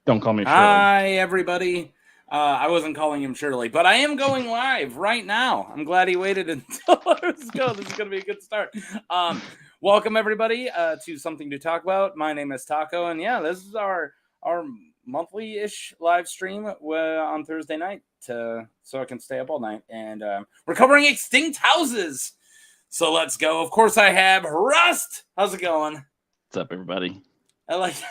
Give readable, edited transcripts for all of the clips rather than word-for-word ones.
Don't call me Shirley. Hi, everybody. I wasn't calling him Shirley, but I am going live right now. I'm glad he waited until let's go. This is going to be a good start. Welcome, everybody, to Something to Talk About. My name is Taco, and yeah, this is our monthly-ish live stream on Thursday night so I can stay up all night. And we're covering extinct houses. So let's go. Of course, I have Rust. How's it going? What's up, everybody? I like that.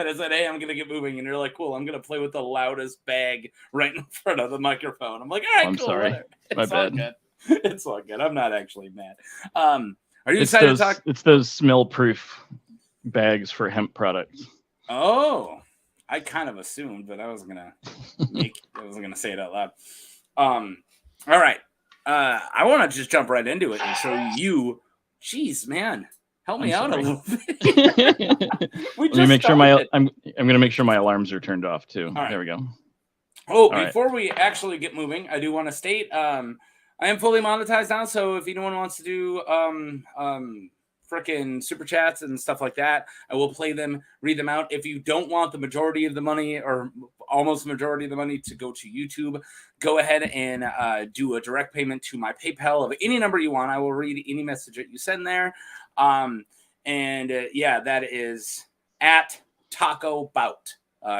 I said, hey, I'm going to get moving. And you're like, cool, I'm going to play with the loudest bag right in front of the microphone. I'm like, all right, I'm cool. sorry. It's My all bad. good. It's all good. I'm not actually mad. Are you excited to talk? It's those smell-proof bags for hemp products. Oh, I kind of assumed, but I wasn't gonna say it out loud. All right. I want to just jump right into it and show you. Jeez, man. Help me out a little bit. Let me make sure I'm gonna make sure my alarms are turned off too. Right. There we go. Oh, before we actually get moving, I do want to state I am fully monetized now, so if anyone wants to do frickin' super chats and stuff like that, I will play them, read them out. If you don't want the majority of the money or almost the majority of the money to go to YouTube, go ahead and do a direct payment to my PayPal of any number you want. I will read any message that you send there. Yeah, that is at Taco Bout,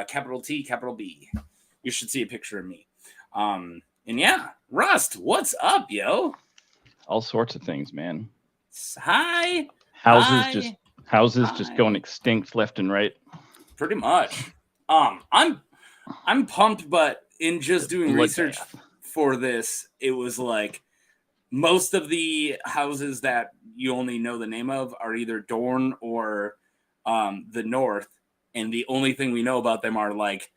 capital T, capital B. You should see a picture of me. And yeah, Rust, what's up, yo? All sorts of things, man. Hi. Houses just going extinct left and right. Pretty much. I'm pumped, but in just doing research for this, it was like most of the houses that you only know the name of are either Dorne or the North, and the only thing we know about them are like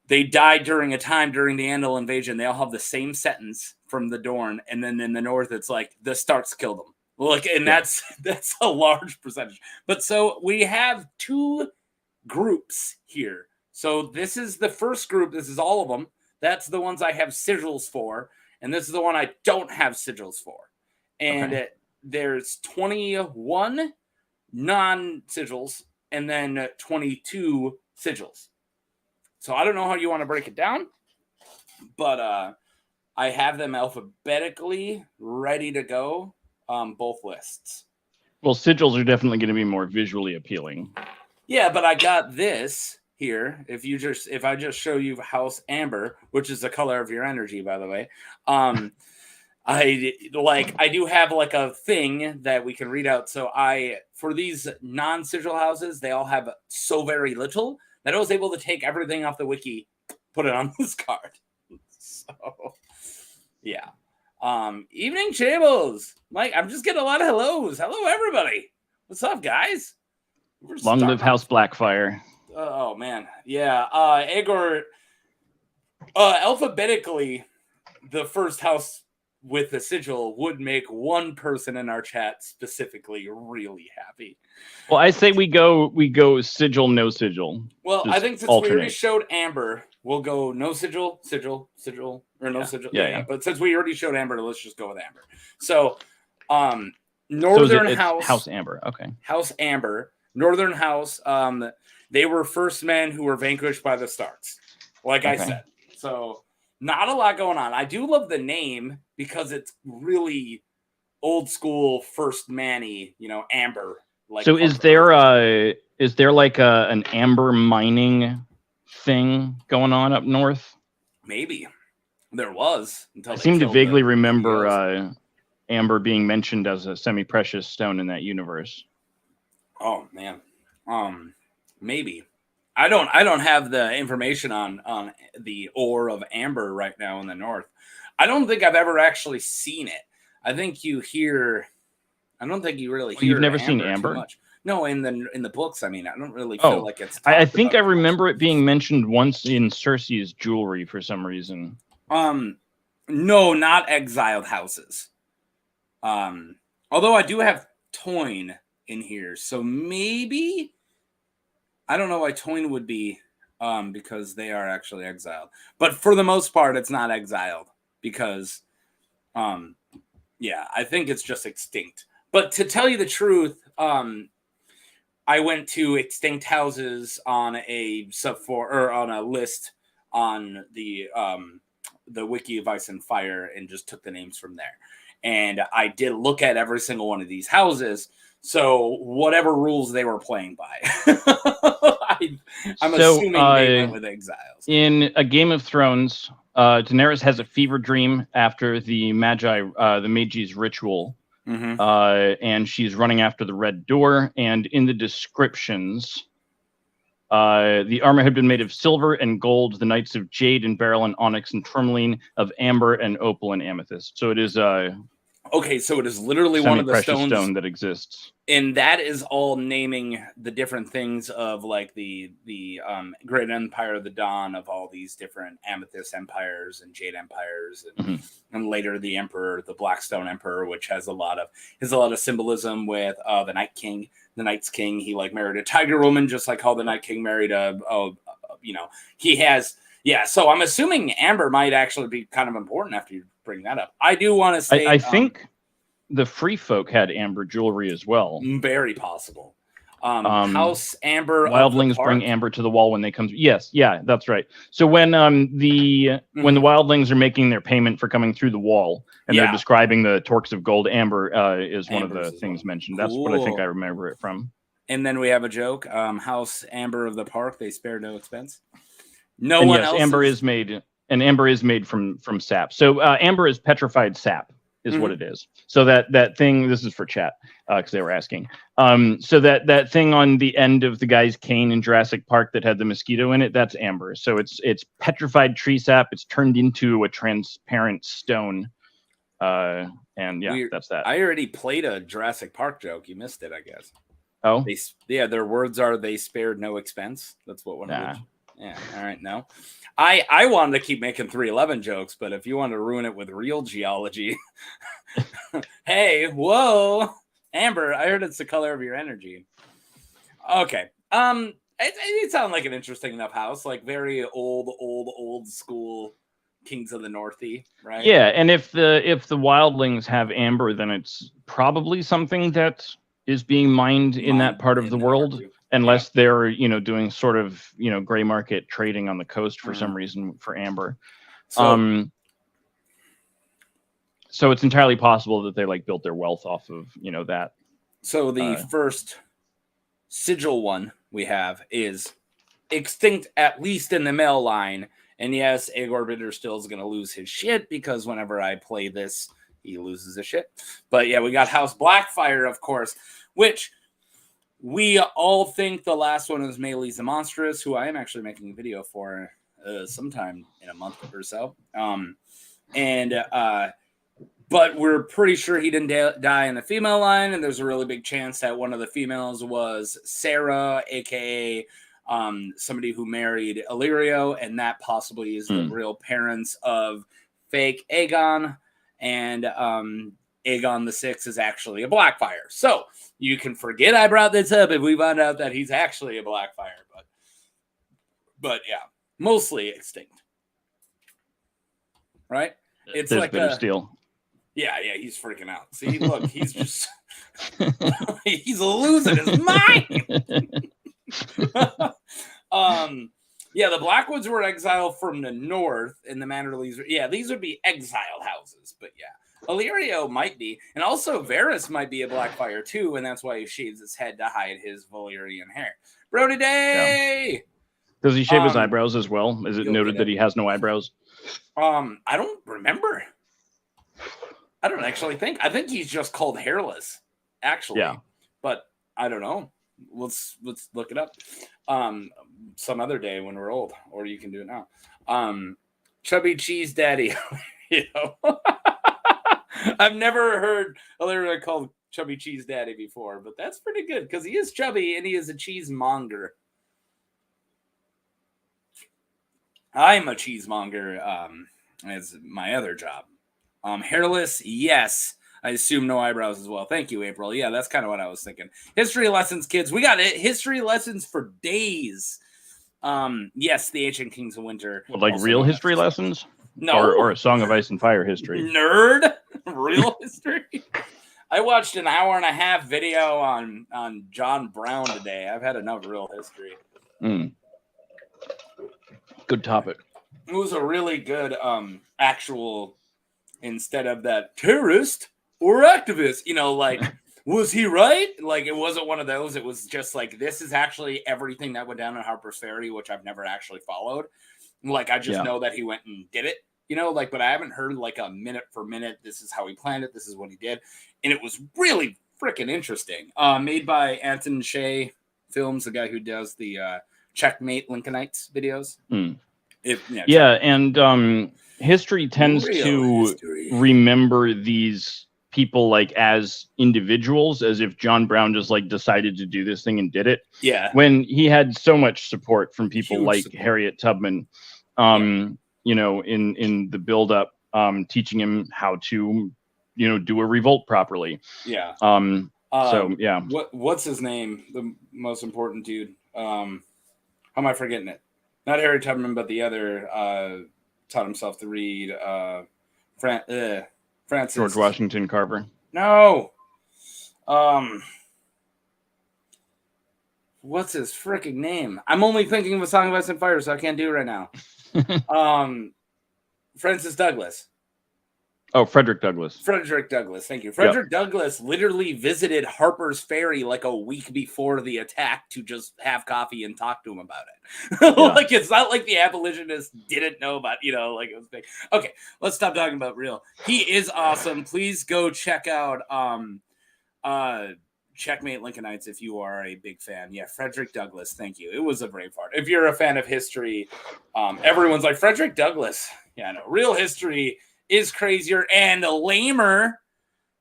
they died during a time during the Andal invasion. They all have the same sentence from the Dorne, and then in the North, it's like the Starks killed them. Look, and that's a large percentage. But so we have two groups here. So this is the first group. This is all of them. That's the ones I have sigils for. And this is the one I don't have sigils for. And there's 21 non-sigils and then 22 sigils. So I don't know how you want to break it down, but I have them alphabetically ready to go. Both lists. Well, sigils are definitely going to be more visually appealing. Yeah, but I got this here. If I just show you House Amber, which is the color of your energy, by the way, I do have like a thing that we can read out. So for these non-sigil houses, they all have so very little that I was able to take everything off the wiki, put it on this card. So yeah. Evening Chables. Mike, I'm just getting a lot of hellos. Hello, everybody. What's up, guys? Long live House Blackfyre. Oh, man. Yeah. Egor, alphabetically, the first house with the sigil would make one person in our chat specifically really happy. Well, I say we go sigil, no sigil. Well, I think since we already showed Amber, we'll go no sigil, or no sigil. Yeah. But since we already showed Amber, let's just go with Amber. So, Northern House Amber. Okay. House Amber. Northern House. They were first men who were vanquished by the Starks. Like I said. So, not a lot going on. I do love the name because it's really old school first man-y, Amber. Like so is there like an amber mining thing going on up north? Maybe there was. I seem to vaguely remember amber being mentioned as a semi-precious stone in that universe. Oh man, maybe. I don't have the information on the ore of amber right now in the north. I don't think I've ever actually seen it. I think you hear. I don't think you really hear. You've never seen amber? Too much. No, in the books. I mean, I don't really feel like it's. I think I remember it being mentioned once in Cersei's jewelry for some reason. No, not exiled houses. Although I do have Toyne in here, so maybe I don't know why Toyne would be, because they are actually exiled. But for the most part, it's not exiled because, I think it's just extinct. But to tell you the truth, I went to extinct houses on a or on a list on the Wiki of Ice and Fire and just took the names from there. And I did look at every single one of these houses. So whatever rules they were playing by, I'm assuming they went with exiles. In A Game of Thrones, Daenerys has a fever dream after the Magi's ritual, and she's running after the Red Door. And in the descriptions, the armor had been made of silver and gold, the knights of jade and beryl and onyx and tourmaline, of amber and opal and amethyst. So it is okay, so it is literally one of the stone that exists, and that is all naming the different things of like the Great Empire of the Dawn of all these different amethyst empires and jade empires, and later the Emperor, the Blackstone Emperor, which has a lot of symbolism with the Night King, the Night's King. He like married a tiger woman, just like how the Night King married he has. Yeah, so I'm assuming amber might actually be kind of important after you bring that up. I do want to say... I think the free folk had amber jewelry as well. Very possible. House Amber... Wildlings bring amber to the wall when they come... Yes, yeah, that's right. So when when the wildlings are making their payment for coming through the wall, and they're describing the torques of gold, amber is one of the things mentioned. That's what I think I remember it from. And then we have a joke. House Amber of the Park, they spare no expense. Amber is made, and amber is made from sap. So amber is petrified sap, is what it is. So that thing. This is for chat because they were asking. So that thing on the end of the guy's cane in Jurassic Park that had the mosquito in it, that's amber. So it's petrified tree sap. It's turned into a transparent stone. That's that. I already played a Jurassic Park joke. You missed it, I guess. Oh, their words are they spared no expense. That's what one of them. Yeah, all right, no. I wanted to keep making 311 jokes, but if you want to ruin it with real geology, hey, whoa, Amber, I heard it's the color of your energy. Okay. It sounded like an interesting enough house, like very old school Kings of the Northy, right? Yeah, and if the wildlings have amber, then it's probably something that is being mined in that part of the world. Unless they're, doing sort of, gray market trading on the coast for some reason for amber. So it's entirely possible that they built their wealth off of, that. So the first Sigil one we have is extinct, at least in the male line. And yes, Aegor Bitter still is going to lose his shit because whenever I play this, he loses his shit. But yeah, we got House Blackfyre, of course, which... we all think the last one is Melee the Monstrous, who I am actually making a video for sometime in a month or so. But we're pretty sure he didn't die in the female line, and there's a really big chance that one of the females was Sarah, a.k.a. Somebody who married Illyrio, and that possibly is the real parents of fake Aegon, and Aegon the Sixth is actually a Blackfyre. So you can forget I brought this up if we find out that he's actually a Blackfyre. But yeah, mostly extinct. Right? It's There's like Bitter Steel. Yeah, he's freaking out. See, look, he's just he's losing his mind. Yeah, the Blackwoods were exiled from the north, and the Manderleys. Yeah, these would be exiled houses, but yeah. Illyrio might be, and also Varys might be a Blackfyre too, and that's why he shaves his head to hide his Valyrian hair. Brody Day! Yeah. Does he shave his eyebrows as well? Is it noted that he has no eyebrows? I don't remember. I don't actually think. I think he's just called hairless, actually. Yeah. But I don't know. Let's look it up. Some other day when we're old, or you can do it now. Chubby Cheese Daddy. I've never heard Illyrio called Chubby Cheese Daddy before, but that's pretty good because he is chubby and he is a cheesemonger. I'm a cheesemonger. As my other job. Hairless, yes. I assume no eyebrows as well. Thank you, April. Yeah, that's kind of what I was thinking. History lessons, kids. We got it. History lessons for days. Yes, the ancient kings of winter. Well, like real history lessons? No. Or a Song of Ice and Fire history. Nerd. Real history. I watched an 1.5-hour video on John Brown today. I've had enough real history. Good topic. It was a really good actual, instead of that terrorist or activist, like, was he right? Like, it wasn't one of those. It was just like, this is actually everything that went down in Harper's Ferry, which I've never actually followed. Like, I just know that he went and did it, but I haven't heard like a minute for minute. This is how he planned it. This is what he did. And it was really freaking interesting. Made by Anton Shea Films, the guy who does the Checkmate Lincolnites videos. And history tends to remember these people like as individuals, as if John Brown just like decided to do this thing and did it. Yeah. When he had so much support from people Harriet Tubman, in the build-up, teaching him how to, do a revolt properly. Yeah. What's his name? The most important dude. How am I forgetting it? Not Harriet Tubman, but the other taught himself to read. Francis. George Washington Carver. No. What's his freaking name? I'm only thinking of A Song of Ice and Fire, so I can't do it right now. Francis Douglas. Oh, Frederick Douglass. Frederick Douglass, thank you. Frederick Douglass literally visited Harper's Ferry like a week before the attack to just have coffee and talk to him about it. Like, it's not like the abolitionists didn't know about, like it was big. Okay, let's stop talking about real. He is awesome. Please go check out Checkmate Lincolnites if you are a big fan. Yeah, Frederick Douglass, thank you. It was a brave part. If you're a fan of history, everyone's like, Frederick Douglass. Yeah, no, real history is crazier and lamer.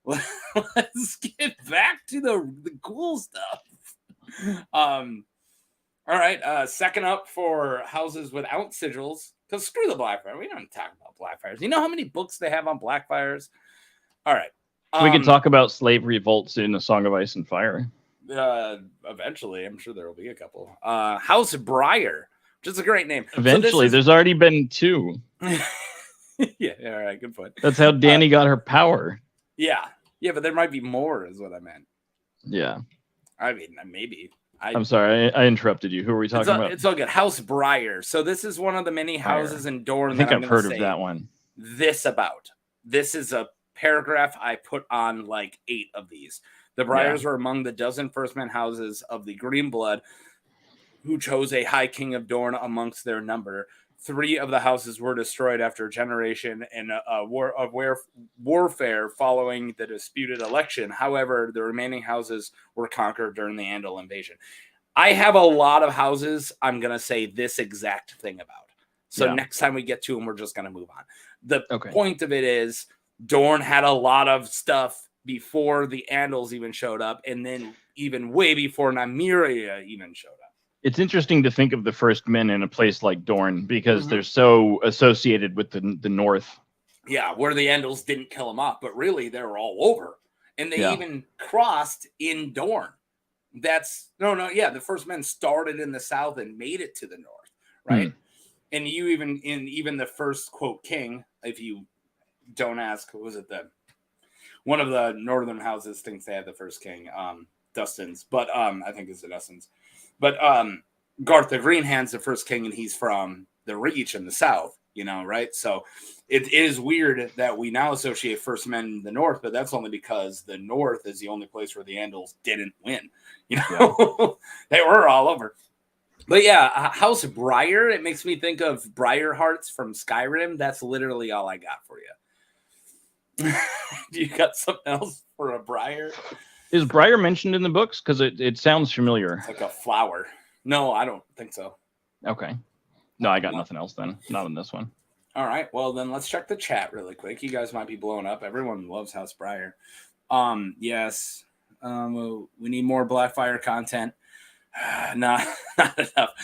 Let's get back to the cool stuff. All right. Second up for houses without sigils, because screw the Blackfyre. We don't talk about Blackfyres. You know how many books they have on Blackfyres? All right. We could talk about slave revolts in A Song of Ice and Fire. Eventually, I'm sure there will be a couple. House Briar, which is a great name. Eventually, there's already been 2. Yeah, all right, good point. That's how Dany got her power. Yeah, but there might be more, is what I meant. Yeah. I mean, maybe. I'm sorry, I interrupted you. Who are we talking about? It's all good. House Briar. So this is one of the many houses in Dorne. I think I've heard of that one. This is a paragraph I put on like 8 of these. The Briars were among the dozen firstmen houses of the Green Blood who chose a high king of Dorne amongst their number. 3 of the houses were destroyed after a generation in a warfare following the disputed election. However, the remaining houses were conquered during the Andal invasion. I have a lot of houses I'm going to say this exact thing about. So next time we get to them, we're just going to move on. The point of it is Dorne had a lot of stuff before the Andals even showed up, and then even way before Nymeria even showed up. It's interesting to think of the first men in a place like Dorne because they're so associated with the north. Yeah, where the Andals didn't kill them off, but really they were all over. And they even crossed in Dorne. The first men started in the south and made it to the north, right? And you even the first quote king, if you don't ask, who was it then? One of the northern houses thinks they had the first king, Dustins, but I think it's the Dustins. But Garth the Green Hand's the first king, and he's from the Reach in the south, right? So it is weird that we now associate first men in the north, but that's only because the north is the only place where the Andals didn't win. They were all over. But yeah, House Briar, it makes me think of Briar Hearts from Skyrim. That's literally all I got for you. Do you got something else for a Briar? Is Briar mentioned in the books? Because it sounds familiar. It's like a flower. No, I don't think so. Okay. No, I got nothing else then. Not on this one. All right. Well, then let's check the chat really quick. You guys might be blowing up. Everyone loves House Briar. Yes. We need more Blackfyre content. Not enough.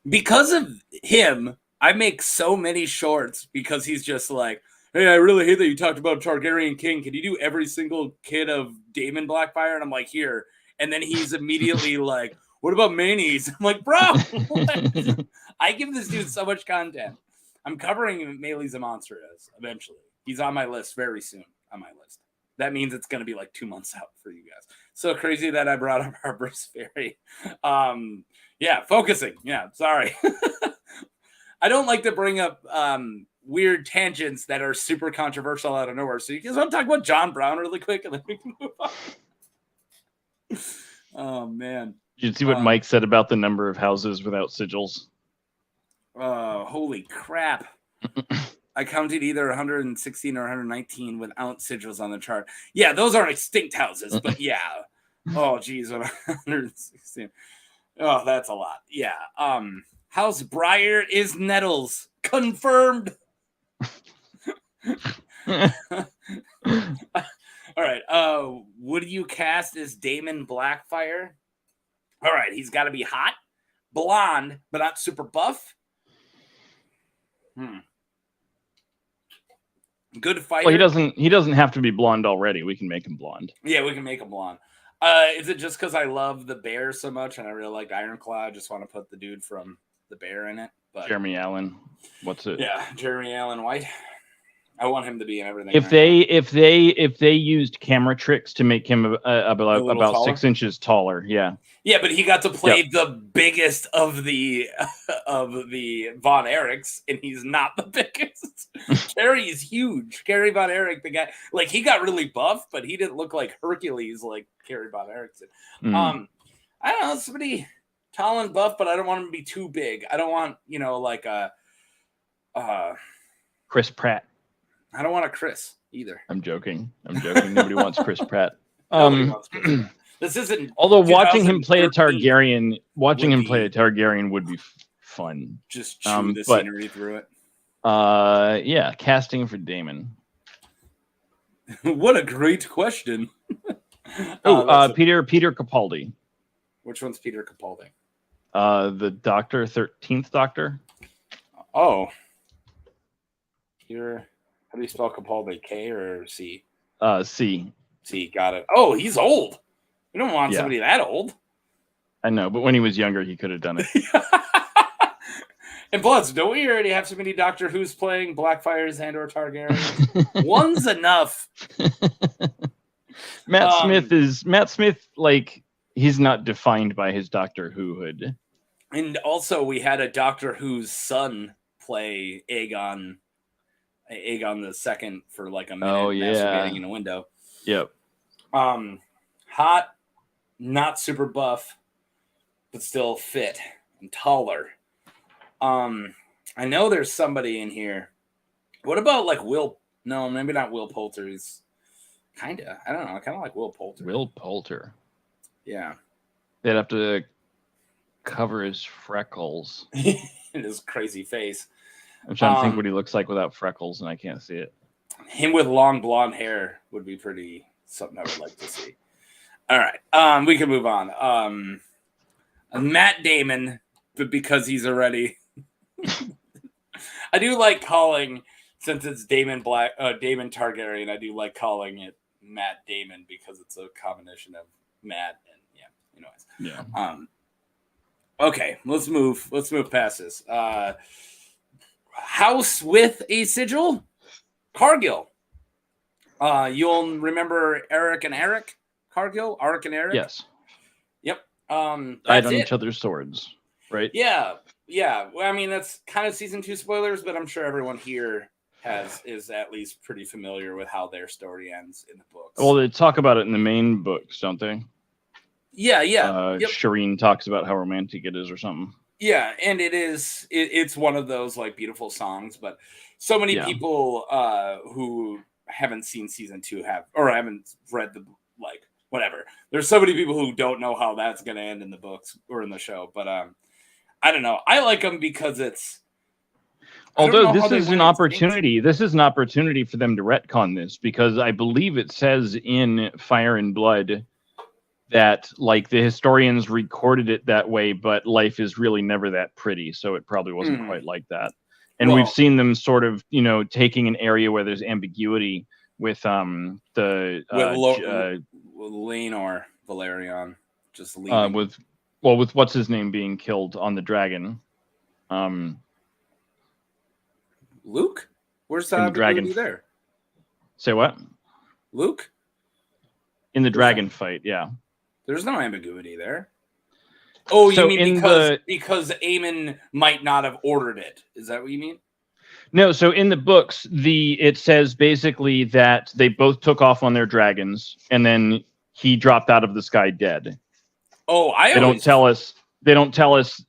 Because of him, I make so many shorts because he's just like, hey, I really hate that you talked about Targaryen king. Can you do every single kid of Daemon Blackfyre? And I'm like, here. And then he's immediately like, what about Maenies? I'm like, bro, what? I give this dude so much content. I'm covering Maelys and Monsters eventually. He's on my list very soon on my list. that means it's going to be like 2 months out for you guys. So crazy that I brought up Harper's Ferry. Yeah, focusing. Yeah, sorry. I don't like to bring up weird tangents that are super controversial out of nowhere. So you guys want to talk about John Brown really quick and then we can move on? Oh, man. Did you see what Mike said about the number of houses without sigils? Holy crap. I counted either 116 or 119 without sigils on the chart. Yeah, those aren't extinct houses, but yeah. Oh, geez, 116. Oh, that's a lot. Yeah. House Briar is Nettles. Confirmed. All right. Would you cast as Daemon Blackfyre? All right. He's got to be hot, blonde, but not super buff. Good fighter. Well, he doesn't have to be blonde already. We can make him blonde. Yeah, we can make him blonde. Is it just because I love the bear so much and I really like Ironclaw? I just want to put the dude from the bear in it. But Jeremy Allen. What's it? Yeah, Jeremy Allen White. I want him to be in everything. If they used camera tricks to make him about 6 inches taller, yeah. Yeah, but he got to play the biggest of the Von Erichs, and he's not the biggest. Carrie is huge. Carrie Von Erich, the guy, like he got really buff, but he didn't look like Hercules like Carrie Von Erich did. I don't know, somebody tall and buff, but I don't want him to be too big. I don't want, like a Chris Pratt. I don't want a Chris either. I'm joking. Nobody wants Chris Pratt. Nobody wants Chris Pratt. This isn't. Although watching him play a Targaryen would be fun. Just chew the scenery through it. Yeah, casting for Daemon. What a great question. Peter Capaldi. Which one's Peter Capaldi? The Doctor, 13th Doctor. Oh. Peter, how do you spell Capaldi? K or C? C. C, got it. Oh, he's old. We don't want somebody that old. I know, but when he was younger, he could have done it. And plus, don't we already have so many Doctor Who's playing Blackfyres and or Targaryens? One's enough. Matt Smith, like, he's not defined by his Doctor Who-hood. And also, we had a Doctor Who's son play Aegon the Second for like a minute, masturbating in a window. Yep. Hot, not super buff, but still fit and taller. I know there's somebody in here. What about like Will? No, maybe not Will Poulter. He's kinda. I don't know. I kind of like Will Poulter. Will Poulter. Yeah. They'd have to cover his freckles. His crazy face. I'm trying to think what he looks like without freckles, and I can't see it. Him with long blonde hair would be pretty something I would like to see. All right. We can move on. Matt Damon, but because he's already I do like calling, since it's Damon Targaryen, I do like calling it Matt Damon because it's a combination of Matt and anyways. Yeah. Okay, let's move past this. House with a sigil? Cargyll. You'll remember Eric and Eric? Cargyll? Arik and Eric? Yes. Yep. Died on each other's swords, right? Yeah. Well, I mean, that's kind of season 2 spoilers, but I'm sure everyone here is at least pretty familiar with how their story ends in the books. Well, they talk about it in the main books, don't they? Yeah. Yep. Shireen talks about how romantic it is or something. Yeah, and it's one of those like beautiful songs, but so many people who haven't seen season 2 haven't read the whatever. There's so many people who don't know how that's going to end in the books or in the show, but I don't know. I like them because it's. Although this is an opportunity. This is an opportunity for them to retcon this, because I believe it says in Fire and Blood that like the historians recorded it that way, but life is really never that pretty, so it probably wasn't quite like that. And we've seen them sort of, taking an area where there's ambiguity with Lane or Valerian, just leaving. with what's his name being killed on the dragon. Luke? Where's the dragon there? Say what? Luke? In the dragon fight, yeah. There's no ambiguity there. Oh, so you mean because Aemon might not have ordered it? Is that what you mean? No, so in the books, it says basically that they both took off on their dragons, and then he dropped out of the sky dead. Oh, They don't tell us. They don't tell us,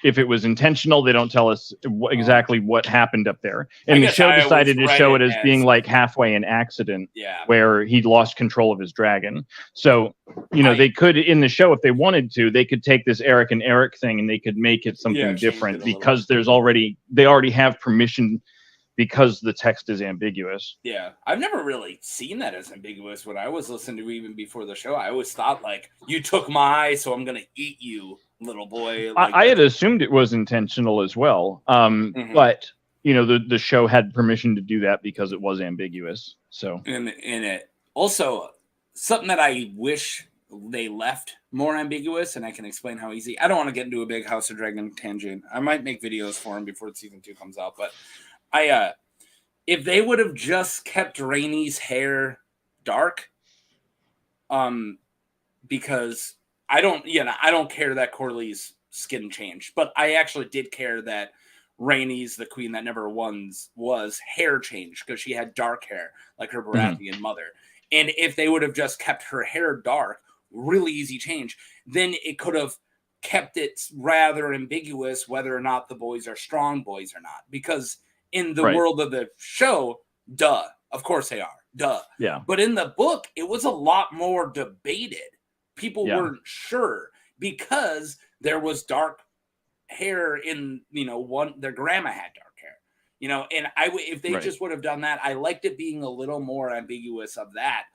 if it was intentional. They don't tell us exactly what happened up there. And the show decided to show it as being like halfway an accident, where he lost control of his dragon. So, they could, in the show, if they wanted to, they could take this Eric and Eric thing and they could make it something different because they already have permission because the text is ambiguous. Yeah, I've never really seen that as ambiguous. When I was listening to even before the show, I always thought like, you took my eye, so I'm gonna eat you, little boy. Like, I had assumed it was intentional as well, but the show had permission to do that because it was ambiguous. So and it also something that I wish they left more ambiguous, and I can explain how easy. I don't want to get into a big House of Dragon tangent. I might make videos for him before season 2 comes out, but if they would have just kept Rhaenys' hair dark, because I don't care that Corley's skin changed, but I actually did care that Rhaenys, the queen that never was hair changed because she had dark hair like her Baratheon mother. And if they would have just kept her hair dark, really easy change, then it could have kept it rather ambiguous whether or not the boys are strong boys or not, because in the world of the show, of course they are, yeah. But in the book, it was a lot more debated. People weren't sure because there was dark hair in, their grandma had dark hair, and if they just would have done that, I liked it being a little more ambiguous of that,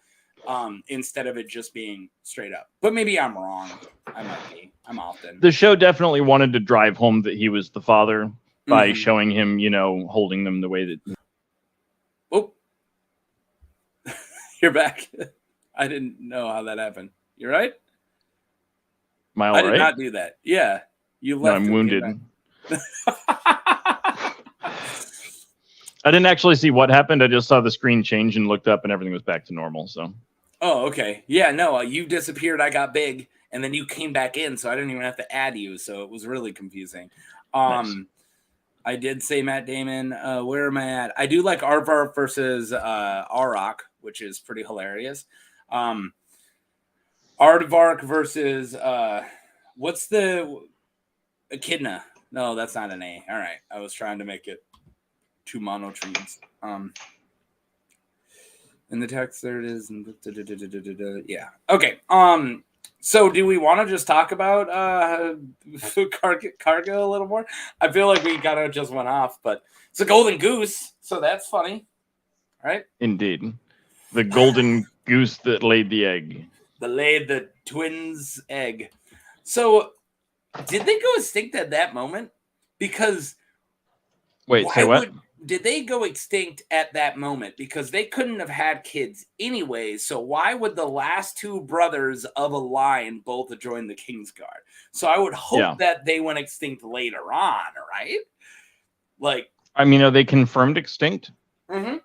instead of it just being straight up. But maybe I'm wrong. I might be. I'm often. The show definitely wanted to drive home that he was the father by showing him, holding them the way that. Oh, you're back. I didn't know how that happened. You're right. Am I all right? I did not do that. Yeah, you left. No, I'm wounded. I didn't actually see what happened. I just saw the screen change and looked up, and everything was back to normal. So. Oh, okay. Yeah, no, you disappeared. I got big, and then you came back in, so I didn't even have to add you. So it was really confusing. Nice. I did say Matt Damon. Where am I at? I do like Aardvark versus Auroch, which is pretty hilarious. Aardvark versus what's the Echidna? No, that's not an A. All right, I was trying to make it 2 monotremes. In the text, there it is. Yeah. Okay. So do we want to just talk about Cargyll a little more? I feel like we kind of just went off, but it's a golden goose, so that's funny, right? Indeed. The golden goose that laid the egg. Laid the twins' egg. So did they go extinct at that moment? Because wait, say what? Did they go extinct at that moment? Because they couldn't have had kids anyway. So why would the last 2 brothers of a line both join the Kingsguard? So I would hope that they went extinct later on, right? Like, I mean, are they confirmed extinct? Mm-hmm.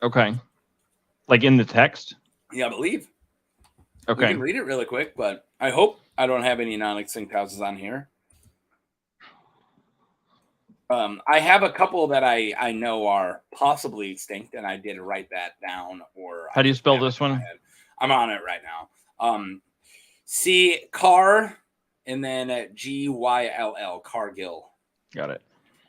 Okay. Like in the text? Yeah, I believe. Okay. We can read it really quick, but I hope I don't have any non-extinct houses on here. I have a couple that I know are possibly extinct, and I did write that down. Or how do you spell this one? I'm on it right now. C Car, and then Gyll, Cargyll. Got it.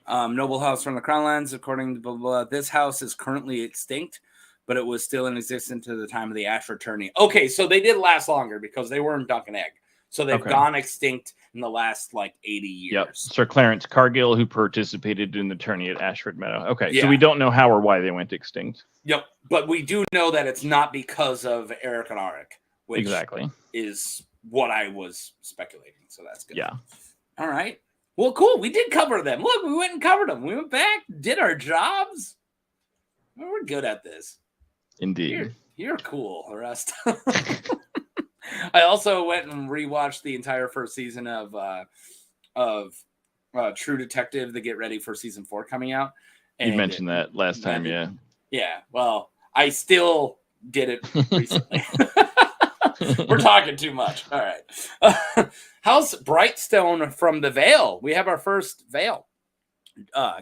Noble house from the Crownlands, according to blah, blah, blah. This house is currently extinct, but it was still in existence at the time of the Ashford tourney. Okay, so they did last longer because they weren't duck and egg. So they've gone extinct in the last 80 years. Yep. Sir Clarence Cargyll, who participated in the tourney at Ashford Meadow. Okay, so we don't know how or why they went extinct. Yep, but we do know that it's not because of Eric and Auric, which is what I was speculating. So that's good. Yeah. All right. Well, cool. We did cover them. Look, we went and covered them. We went back, did our jobs. We're good at this. Indeed. You're cool, the rest. I also went and rewatched the entire first season of True Detective to get ready for season 4 coming out. You mentioned that last time, yeah. Yeah. Well, I still did it recently. We're talking too much. All right. House Brightstone from the Vale. We have our first Vale.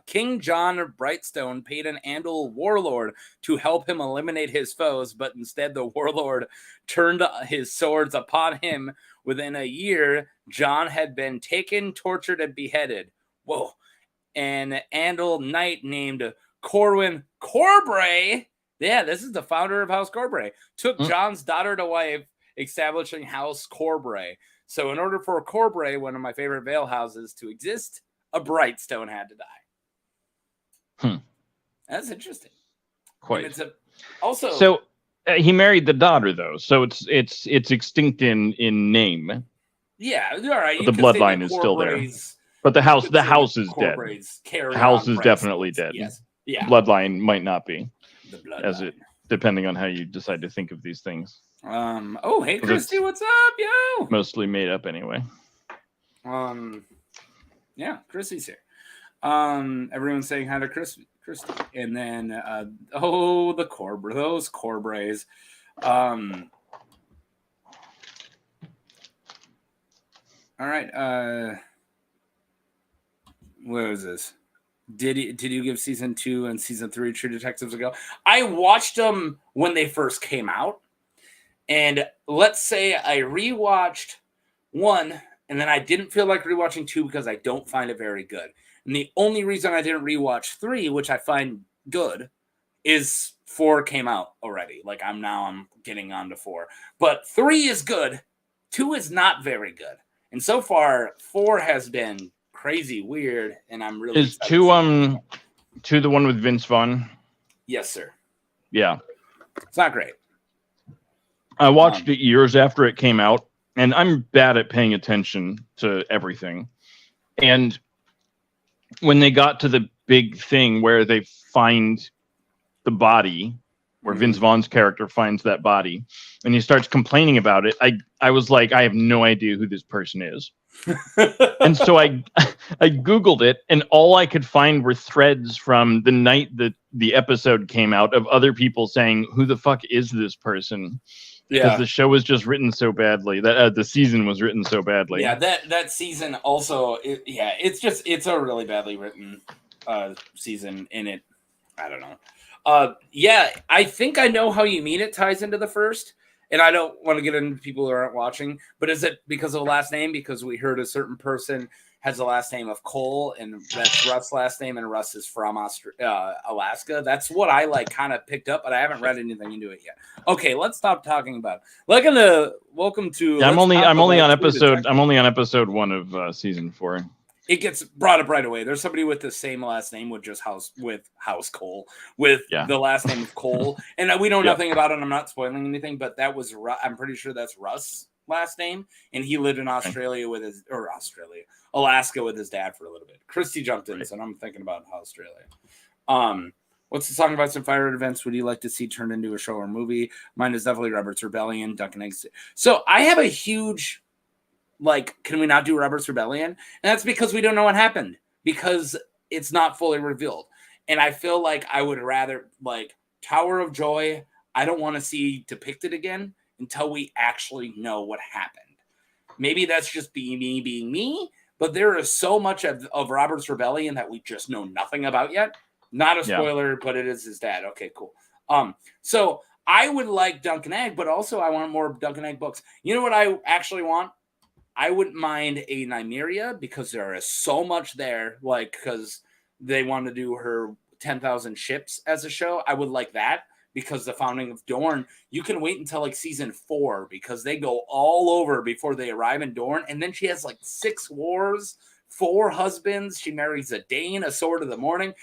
King John of Brightstone paid an Andal warlord to help him eliminate his foes, but instead the warlord turned his swords upon him. Within a year, John had been taken, tortured, and beheaded. Whoa. An Andal knight named Corbray, yeah, this is the founder of House Corbray, took John's daughter to wife, establishing House Corbray. So in order for Corbray, one of my favorite Vale houses, to exist, a Brightstone had to die. That's interesting. Quite. And it's also so he married the daughter though, so it's extinct in name. Yeah, all right. But the bloodline is still there. But the house is dead. The house is definitely dead. Yes. Yeah. Bloodline might not be. The bloodline. As it depending on how you decide to think of these things. Oh, hey Christy, what's up, yo? Mostly made up anyway. Yeah, Christy's here. Everyone's saying hi to Christy. And then the Corbray, those Corbrays. All right. What was this? Did you give season 2 and season 3 True Detectives a go? I watched them when they first came out, and let's say I rewatched 1, and then I didn't feel like rewatching 2 because I don't find it very good. And the only reason I didn't rewatch 3, which I find good, is 4 came out already. Like I'm getting on to 4, but 3 is good. 2 is not very good, and so far 4 has been crazy weird, and I'm really is 2 the one with Vince Vaughn? Yes, sir. Yeah, it's not great. I watched it years after it came out, and I'm bad at paying attention to everything. And when they got to the big thing where they find the body, where Vince Vaughn's character finds that body, and he starts complaining about it, I was like, I have no idea who this person is. And so I Googled it, and all I could find were threads from the night that the episode came out of other people saying, who the fuck is this person? Because the show was just written so badly, that the season was written so badly. Yeah, that season also, it's a really badly written season in it. I don't know. I think I know how you mean it ties into the first. And I don't want to get into people who aren't watching, but is it because of the last name? Because we heard a certain person has the last name of Cole, and that's Russ' last name, and Russ is from Alaska. That's what I kind of picked up, but I haven't read anything into it yet. Okay, let's stop talking about it. Welcome to. Yeah, I'm only on episode 1 of season 4. It gets brought up right away. There's somebody with the same last name with just House Cole with the last name of Cole, and we know nothing about it. I'm not spoiling anything, but that was I'm pretty sure that's Russ' last name, and he lived in Alaska with his dad for a little bit. Christy jumped in, so I'm thinking about Australia. What's the song about some fire events would you like to see turned into a show or movie? Mine is definitely Robert's Rebellion, Duck and Eggs. So I have a huge. Can we not do Robert's Rebellion? And that's because we don't know what happened, because it's not fully revealed. And I feel like I would rather, Tower of Joy, I don't want to see depicted again until we actually know what happened. Maybe that's just being me, but there is so much of Robert's Rebellion that we just know nothing about yet. Not a spoiler, but it is his dad. Okay, cool. So I would like Dunk and Egg, but also I want more Dunk and Egg books. You know what I actually want? I wouldn't mind a Nymeria, because there is so much there, because they want to do her 10,000 ships as a show. I would like that, because the founding of Dorne, you can wait until season 4, because they go all over before they arrive in Dorne. And then she has 6 wars, 4 husbands. She marries a Dane, a Sword of the Morning.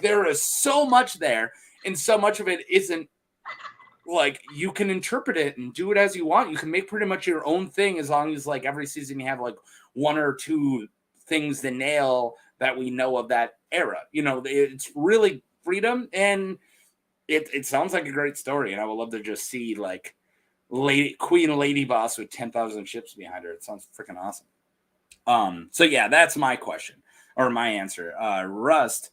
There is so much there, and so much of it isn't you can interpret it and do it as you want. You can make pretty much your own thing, as long as every season you have 1 or 2 things to nail that we know of that era. It's really freedom, and it sounds like a great story. And I would love to just see Queen Lady Boss with 10,000 ships behind her. It sounds freaking awesome. So yeah, that's my question, or my answer. Rust,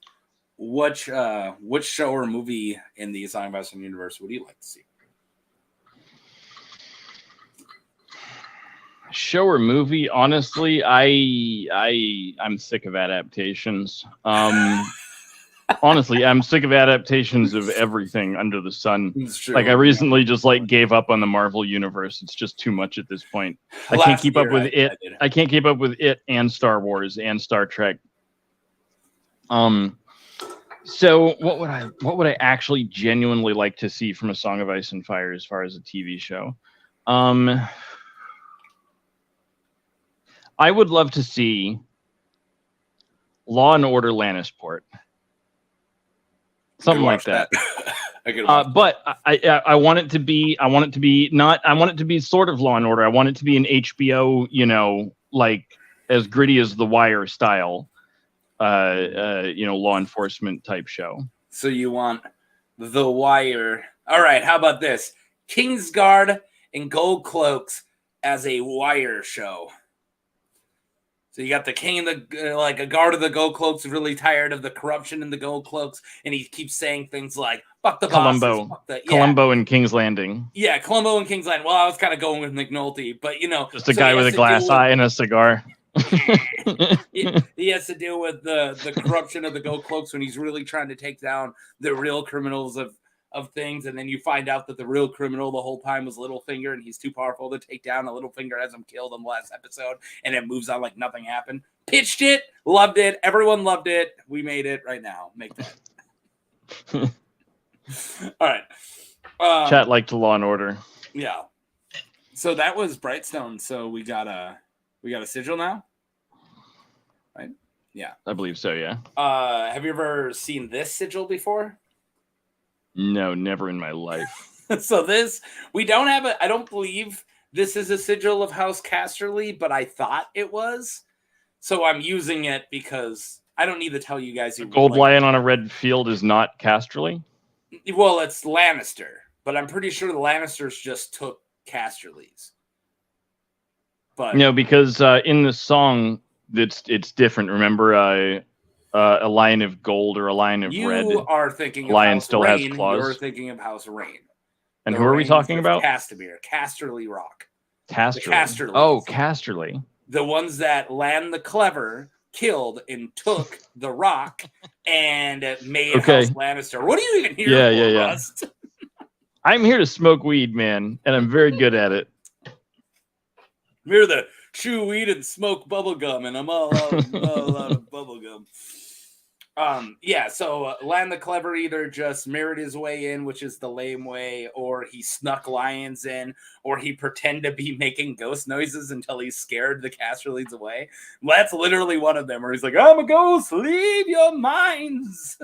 which show or movie in the Song of Ice and universe would you like to see? Show or movie? Honestly, I'm sick of adaptations. Honestly, I'm sick of adaptations of everything under the sun. Like I recently just like gave up on the Marvel universe. It's just too much at this point. I can't keep up with it. I can't keep up with it and Star Wars and Star Trek. So what would I actually genuinely like to see from A Song of Ice and Fire as far as a TV show? I would love to see Law and Order Lannisport. Something like that. But I want it to be sort of Law and Order. I want it to be an HBO, like as gritty as The Wire style, law enforcement type show. So you want The Wire. All right, how about this? Kingsguard and Gold Cloaks as a Wire show. So you got the king and a guard of the Gold Cloaks really tired of the corruption in the Gold Cloaks, and he keeps saying things like "fuck the Columbo, bosses." Columbo and King's Landing. Yeah, Columbo and King's Landing. Well, I was kind of going with McNulty, but just a guy with a glass eye and a cigar. He has to deal with the corruption of the Gold Cloaks when he's really trying to take down the real criminals of things, and then you find out that the real criminal the whole time was Littlefinger, and he's too powerful to take down. And Littlefinger has him killed in the last episode, and it moves on like nothing happened. Pitched it, loved it, everyone loved it. We made it right now. Make that. All right. Chat liked Law and Order. Yeah. So that was Brightstone. So we got a sigil now, right? Yeah, I believe so. Yeah. Have you ever seen this sigil before? No, never in my life. So we don't have I don't believe this is a sigil of House Casterly, but I thought it was. So I'm using it because I don't need to tell you guys. The gold lion on a red field is not Casterly? Well, it's Lannister, but I'm pretty sure the Lannisters just took Casterly's. But no, because in the song, it's different. Remember, a lion of gold or a lion of red. You are thinking of lion House still Rain. has claws. You're thinking of House Rain. And who are we talking about? Casterly Rock. Casterly. Oh, Casterly. The ones that Lan the Clever killed and took the rock and made House Lannister. What are you even here for, Rust? I'm here to smoke weed, man, and I'm very good at it. I'm here to chew weed and smoke bubblegum, and I'm all out of bubblegum. So Lan the Clever either just mirrored his way in, which is the lame way, or he snuck lions in, or he pretended to be making ghost noises until he scared the Casterlies away. Well, that's literally one of them, where he's like, I'm a ghost, leave your minds.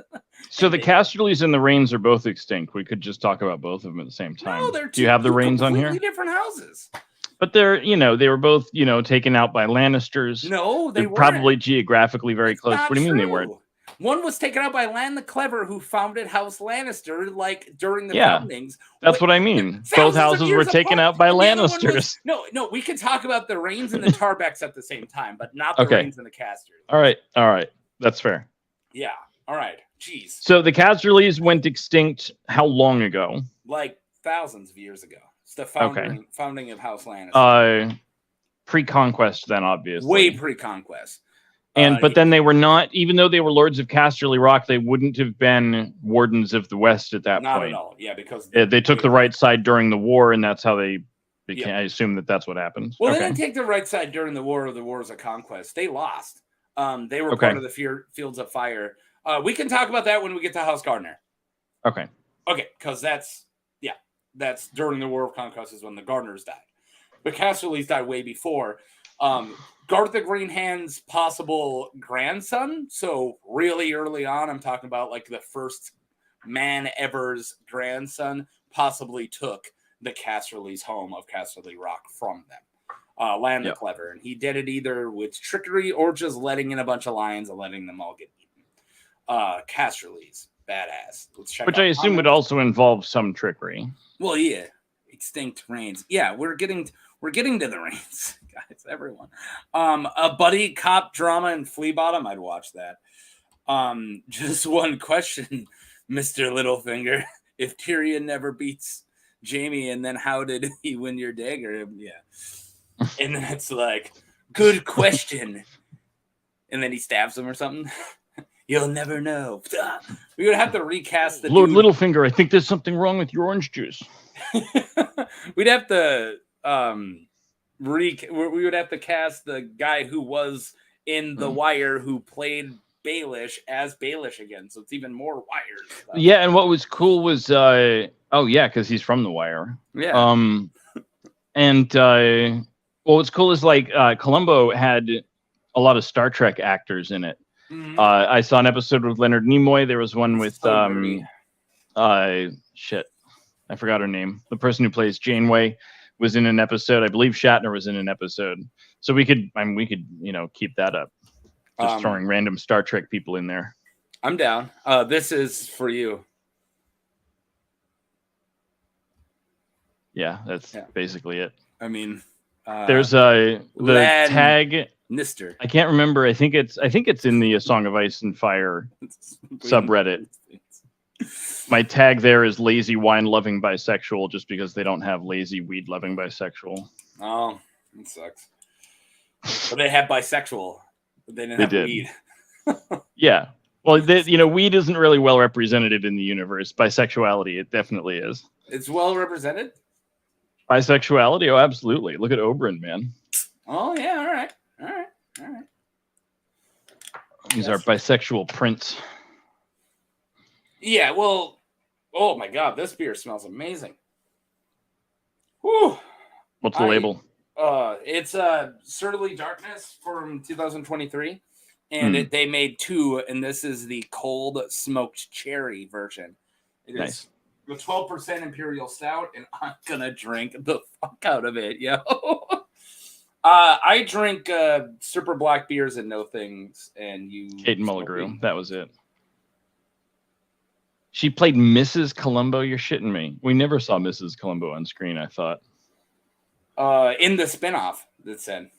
So the Casterlies and the Rains are both extinct. We could just talk about both of them at the same time. No, they're Do you have the Rains on here? Different houses. But they're, they were both, taken out by Lannisters. No, they're probably geographically very close. What do you mean they weren't? One was taken out by Lan the Clever, who founded House Lannister, during the foundings. That's what I mean. Both houses were taken out by Lannisters. No, we can talk about the Rains and the Tarbecks at the same time, but not the Rains and the Casters. All right. That's fair. Yeah. All right. Jeez. So the Casterlies went extinct how long ago? Like thousands of years ago. It's the founding of House Lannister. Pre-conquest, then, obviously. Way pre-conquest. But then they were not, even though they were lords of Casterly Rock, they wouldn't have been wardens of the West at that point. Not at all. Yeah, because they took the right side during the war, and that's how they became. I assume that's what happened. Well, they didn't take the right side during the War of the Wars of Conquest. They lost. They were part of the Fields of Fire. We can talk about that when we get to House Gardner. Okay, because that's during the War of Conquest is when the Gardners died. But Casterly's died way before. Garth the Green Hand's possible grandson. So really early on, I'm talking about like the first man ever's grandson possibly took the Casterly's home of Casterly Rock from them. Lan the Clever. And he did it either with trickery or just letting in a bunch of lions and letting them all get eaten. Casterly's badass. Let's check Which I assume would also involve some trickery. Well, yeah. Extinct Reigns. Yeah, we're getting to the Reigns, guys. Everyone. A buddy cop drama in Flea Bottom. I'd watch that. Just one question, Mr. Littlefinger. If Tyrion never beats Jaime, and then how did he win your dagger? Yeah. And then it's like, good question. And then he stabs him or something. You'll never know. We would have to recast the Lord dude. Littlefinger, I think there's something wrong with your orange juice. We'd have to we would have to cast the guy who was in The Wire who played Baelish as Baelish again, so it's even more Wire stuff. Yeah, and what was cool was because he's from The Wire. Yeah. And what's cool is like Columbo had a lot of Star Trek actors in it. Mm-hmm. I saw an episode with Leonard Nimoy. There was one with shit, I forgot her name. The person who plays Janeway was in an episode. I believe Shatner was in an episode. So we could keep that up. Just throwing random Star Trek people in there. I'm down. This is for you. Yeah, that's basically it. I mean, there's the tag. Nister. I can't remember. I think it's in the A Song of Ice and Fire subreddit. My tag there is lazy wine loving bisexual, just because they don't have lazy weed loving bisexual. Oh, that sucks. But they have bisexual. But they didn't have weed. Yeah. Well, weed isn't really well represented in the universe. Bisexuality, it definitely is. It's well represented? Bisexuality? Oh, absolutely. Look at Oberyn, man. Oh, yeah. All right. He's our bisexual prince. Yeah, well, oh my God, this beer smells amazing. Whew. What's the label? It's Surly Darkness from 2023, and they made two, and this is the cold smoked cherry version. It is the 12% Imperial Stout, and I'm gonna drink the fuck out of it, yo. I drink super black beers and no things, and you. Kate and Mulligrew. That was it. She played Mrs. Columbo. You're shitting me. We never saw Mrs. Columbo on screen, I thought. In the spinoff, that said.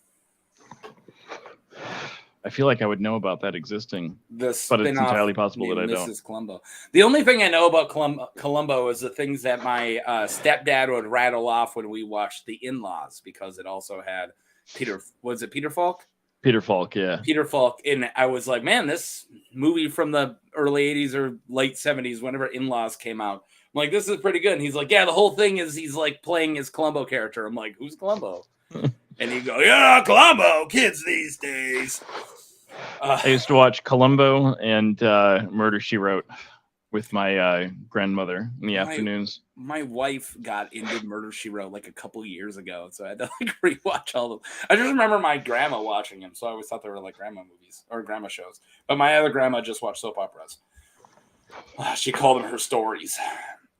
I feel like I would know about that existing. But it's entirely possible that I don't. Mrs. Columbo. The only thing I know about Columbo is the things that my stepdad would rattle off when we watched The In-Laws, because it also had Peter Falk? Peter Falk, yeah. Peter Falk. And I was like, man, this movie from the early 80s or late 70s, whenever In-Laws came out, I'm like, this is pretty good. And he's like, yeah, the whole thing is he's like playing his Columbo character. I'm like, who's Columbo? And he'd go, yeah, Columbo, kids these days. I used to watch Columbo and Murder, She Wrote with my grandmother in the afternoons. My wife got into Murder, She Wrote like a couple years ago, so I had to like rewatch all of them. I just remember my grandma watching him, so I always thought they were like grandma movies or grandma shows. But my other grandma just watched soap operas. She called them her stories.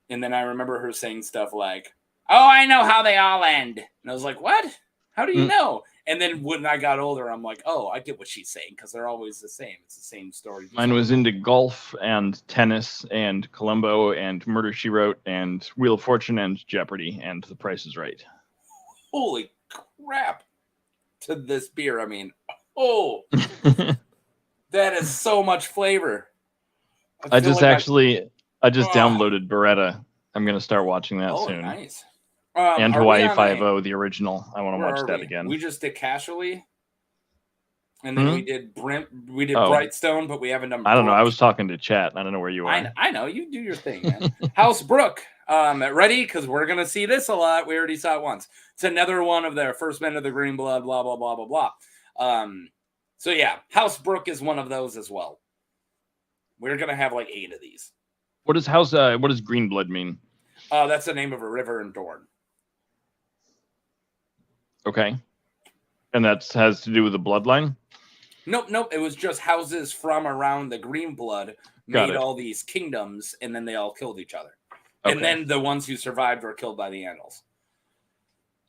And then I remember her saying stuff like, oh, I know how they all end. And I was like, what? How do you know? And then when I got older, I'm like, oh, I get what she's saying, because they're always the same. It's the same story. Mine was into golf and tennis and Columbo and Murder, She Wrote and Wheel of Fortune and Jeopardy and The Price is Right. Holy crap. To this beer, I mean, oh, that is so much flavor. I just downloaded Beretta. I'm going to start watching that soon. Nice. And Hawaii 5-0, the original. I want to watch that again. We just did Casually, and then we did Brightstone, but we haven't done. I don't know. I was talking to chat. I don't know where you are. I know. You do your thing, man. House Brook. Ready? Because we're gonna see this a lot. We already saw it once. It's another one of their first men of the green blood. Blah blah blah blah blah. So yeah, House Brook is one of those as well. We're gonna have like 8 of these. What does green blood mean? That's the name of a river in Dorne. Okay. And that has to do with the bloodline? Nope. It was just houses from around the green blood made all these kingdoms, and then they all killed each other. Okay. And then the ones who survived were killed by the Andals.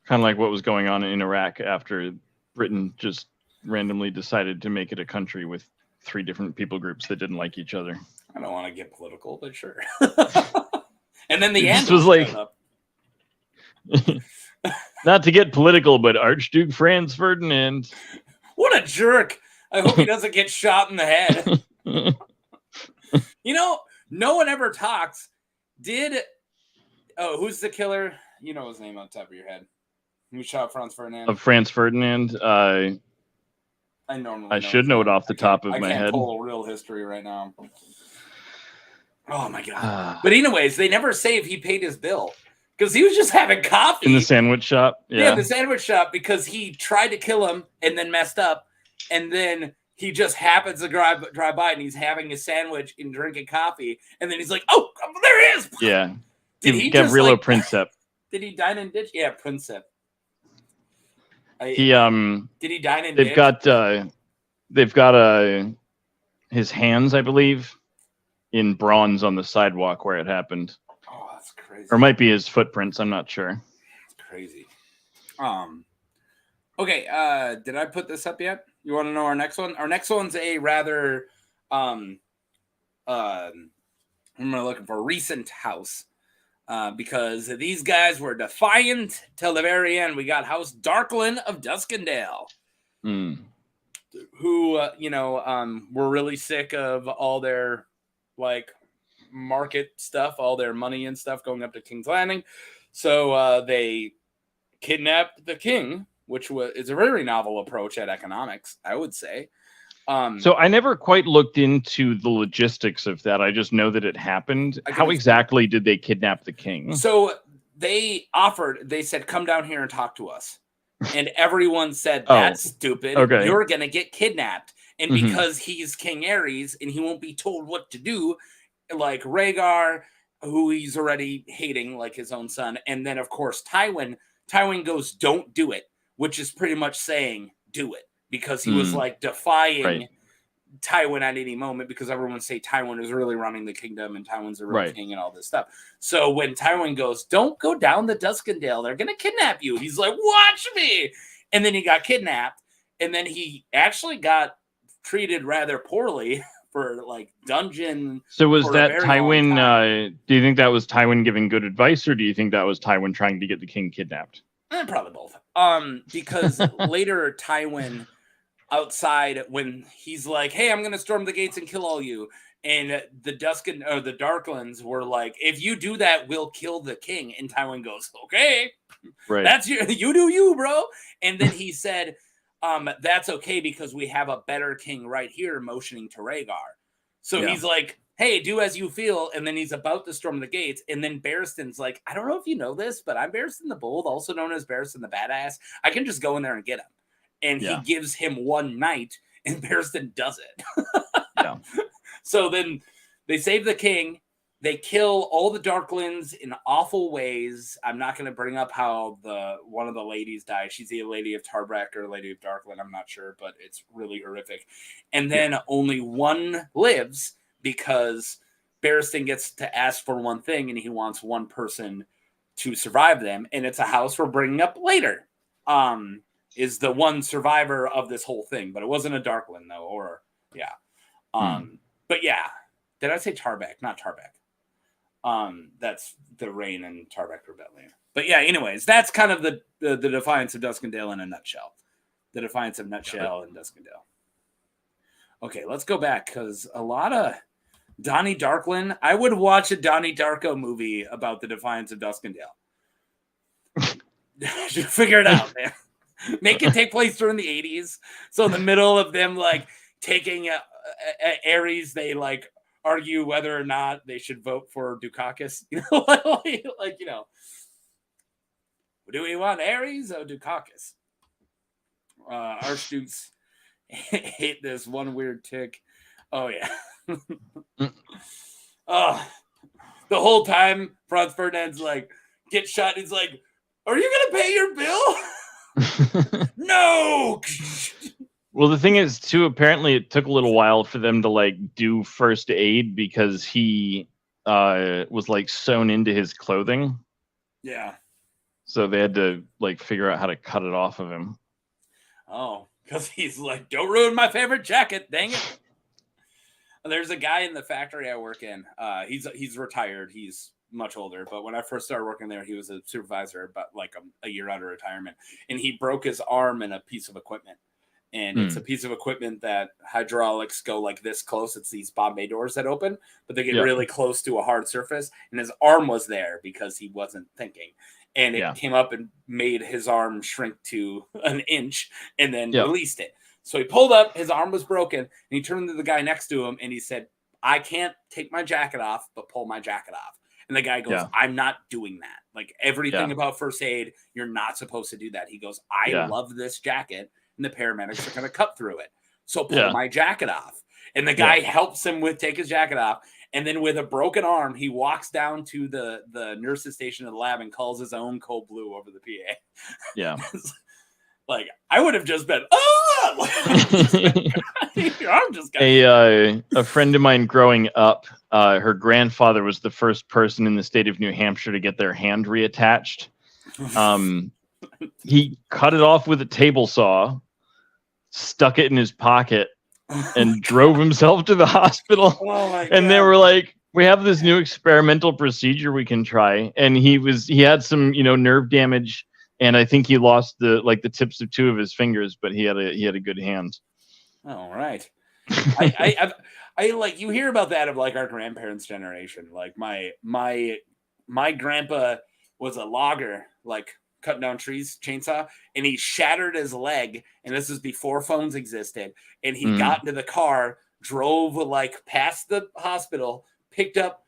Kind of like what was going on in Iraq after Britain just randomly decided to make it a country with 3 different people groups that didn't like each other. I don't want to get political, but sure. And then the Andals was like, not to get political, but Archduke Franz Ferdinand. What a jerk. I hope he doesn't get shot in the head. No one ever talks. Who's the killer? You know his name on top of your head. Who shot Franz Ferdinand? Of Franz Ferdinand. I should know it off the top of my head. I can't pull a real history right now. Oh my god! But anyways, they never say if he paid his bill because he was just having coffee in the sandwich shop. Yeah, in the sandwich shop because he tried to kill him and then messed up, and then he just happens to drive by and he's having a sandwich and drinking coffee, and then he's like, "Oh, there he is!" Yeah. Did he Gavrilo Princip? Did he dine and ditch? Yeah, Princip. Did he dine and ditch? They've got his hands, I believe, in bronze on the sidewalk where it happened. Oh, that's crazy. Or it might be his footprints. I'm not sure. It's crazy. Okay. Did I put this up yet? You want to know our next one? Our next one's a rather I'm looking for a recent house. Because these guys were defiant till the very end. We got House Darkland of Duskendale, who were really sick of all their market stuff, all their money and stuff going up to King's Landing. So they kidnapped the king, which is a very novel approach at economics, I would say. So I never quite looked into the logistics of that. I just know that it happened. How exactly did they kidnap the king? So they said, come down here and talk to us. And everyone said, that's stupid. Okay. You're going to get kidnapped. And because he's King Ares and he won't be told what to do, like Rhaegar, who he's already hating like his own son. And then, of course, Tywin goes, don't do it, which is pretty much saying, do it. Because he was defying Tywin at any moment because everyone say Tywin is really running the kingdom and Tywin's a real king and all this stuff. So when Tywin goes, don't go down the Duskendale, they're going to kidnap you. He's like, watch me. And then he got kidnapped. And then he actually got treated rather poorly for dungeon. So was that Tywin? Do you think that was Tywin giving good advice or do you think that was Tywin trying to get the king kidnapped? Probably both. Because later Tywin outside when he's like, hey, I'm going to storm the gates and kill all you. And the the Darklands were like, if you do that, we'll kill the king. And Tywin goes, okay, that's you do you, bro. And then he said, that's okay because we have a better king right here, motioning to Rhaegar. So he's like, hey, do as you feel. And then he's about to storm the gates. And then Barristan's like, I don't know if you know this, but I'm Barristan the Bold, also known as Barristan the Badass. I can just go in there and get him. And he gives him one night, and Barristan does it. So then they save the king. They kill all the Darklands in awful ways. I'm not going to bring up how one of the ladies died. She's the Lady of Tarbrek or Lady of Darkland. I'm not sure, but it's really horrific. And then only one lives because Barristan gets to ask for one thing, and he wants one person to survive them. And it's a house we're bringing up later. Is the one survivor of this whole thing, but it wasn't a Darkland though, But yeah, did I say Tarbeck? Not Tarbeck. That's the Reign and Tarbeck Rebellion. But yeah, anyways, that's kind of the Defiance of Duskendale in a nutshell. The Defiance of Nutshell in Duskendale. Okay, let's go back because a lot of Donnie Darkland. I would watch a Donnie Darko movie about the Defiance of Duskendale. Figure it out, man. Make it take place during the 80s. So in the middle of them taking Ares, they argue whether or not they should vote for Dukakis. Do we want Ares or Dukakis? Archdukes hate this one weird tick. Oh yeah. The whole time Franz Ferdinand's get shot. He's like, are you gonna pay your bill? No. Well, the thing is, too, apparently it took a little while for them to do first aid because he was sewn into his clothing. Yeah. So they had to figure out how to cut it off of him. Oh, because he's like, don't ruin my favorite jacket, dang it. There's a guy in the factory I work in. He's retired. He's much older, but when I first started working there, he was a supervisor, about a year out of retirement, and he broke his arm in a piece of equipment. And it's a piece of equipment that hydraulics go this close. It's these Bombay doors that open, but they get really close to a hard surface. And his arm was there because he wasn't thinking. and it came up and made his arm shrink to an inch and then released it. So he pulled up, his arm was broken, and he turned to the guy next to him and he said, I can't take my jacket off, but pull my jacket off. And the guy goes, I'm not doing that. Like everything about first aid, you're not supposed to do that. He goes, I love this jacket, and the paramedics are going to cut through it. So pull my jacket off. And the guy helps him take his jacket off. And then with a broken arm, he walks down to the nurse's station at the lab and calls his own Code Blue over the PA. Yeah. Like, I would have just been, I'm just a friend of mine growing up, her grandfather was the first person in the state of New Hampshire to get their hand reattached. He cut it off with a table saw, stuck it in his pocket, and drove himself to the hospital. And they were like, we have this new experimental procedure we can try. And he had some, nerve damage. And I think he lost the tips of 2 of his fingers, but he had a good hand. All right. I like, you hear about that of like our grandparents' generation. Like my grandpa was a logger, like cutting down trees, chainsaw, and he shattered his leg. And this was before phones existed. And he got into the car, drove like past the hospital, picked up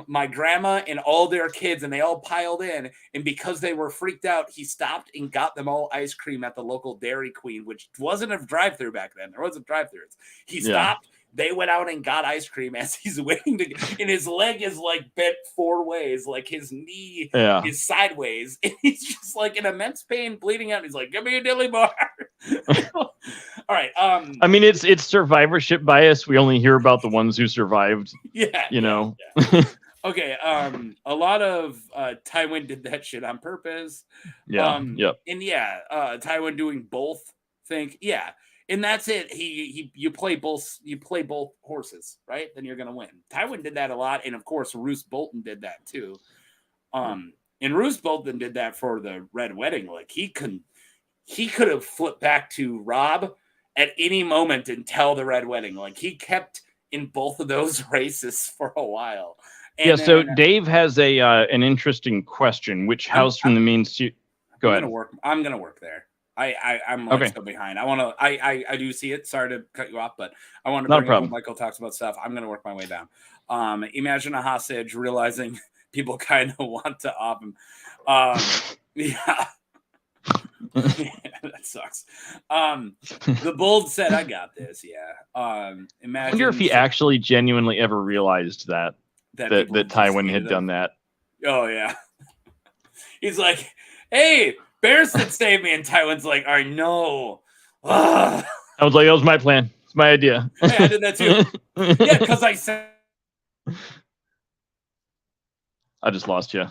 my grandma and all their kids, and they all piled in. And because they were freaked out, he stopped and got them all ice cream at the local Dairy Queen, which wasn't a drive-through back then. There wasn't drive-throughs. He stopped. They went out and got ice cream as he's waiting to, and his leg is like bent 4 ways, like his knee is sideways, and he's just like in immense pain, bleeding out. He's like, "Give me a dilly bar." All right. I mean, it's survivorship bias. We only hear about the ones who survived. Yeah. Okay. A lot of Tywin did that shit on purpose. Yeah. And Tywin doing both. And that's it. You play both horses, right? Then you're gonna win. Tywin did that a lot, and of course, Roose Bolton did that too. And Roose Bolton did that for the Red Wedding. Like he could have flipped back to Robb at any moment and tell the Red Wedding. Like he kept in both of those races for a while. And so Dave has an interesting question. Which house from the main suit? Go ahead. I'm gonna work there. I'm like still behind. I do see it. Sorry to cut you off, but I want to bring up when Michael talks about stuff. I'm gonna work my way down. Imagine a hostage realizing people kind of want to off him. Yeah, that sucks. The Bold said, "I got this." Yeah. Imagine. I wonder if he actually genuinely ever realized that Tywin had done that. Oh yeah. He's like, "Hey, Barristan saved me," and Tywin's like, "I know." I was like, "That was my plan. It's my idea." Hey, I did that too. Yeah, because I said. I just lost you.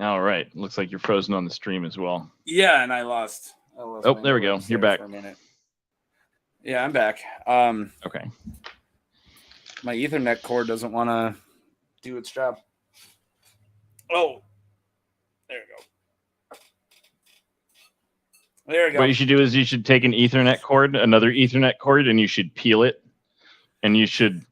All right. Looks like you're frozen on the stream as well. Yeah, and I lost. Oh, there we go. You're back. For a minute. Yeah, I'm back. Okay. My Ethernet cord doesn't want to do its job. Oh, there you go. There we go. What you should do is you should take an Ethernet cord, another Ethernet cord, and you should peel it. And you should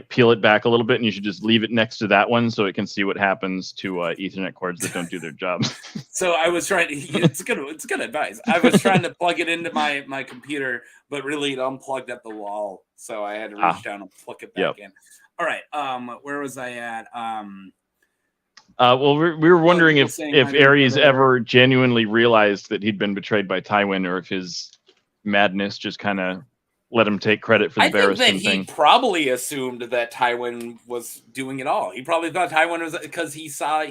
peel it back a little bit, and you should just leave it next to that one so it can see what happens to Ethernet cords that don't do their job. So I was trying to, it's good advice. I was trying to plug it into my computer, but really it unplugged at the wall. So I had to reach down and plug it back in. All right. Where was I at? Well, we were wondering if Ares ever genuinely realized that he'd been betrayed by Tywin, or if his madness just kind of let him take credit for the Barristan thing. I think that he probably assumed that Tywin was doing it all. He probably thought Tywin was, because he saw,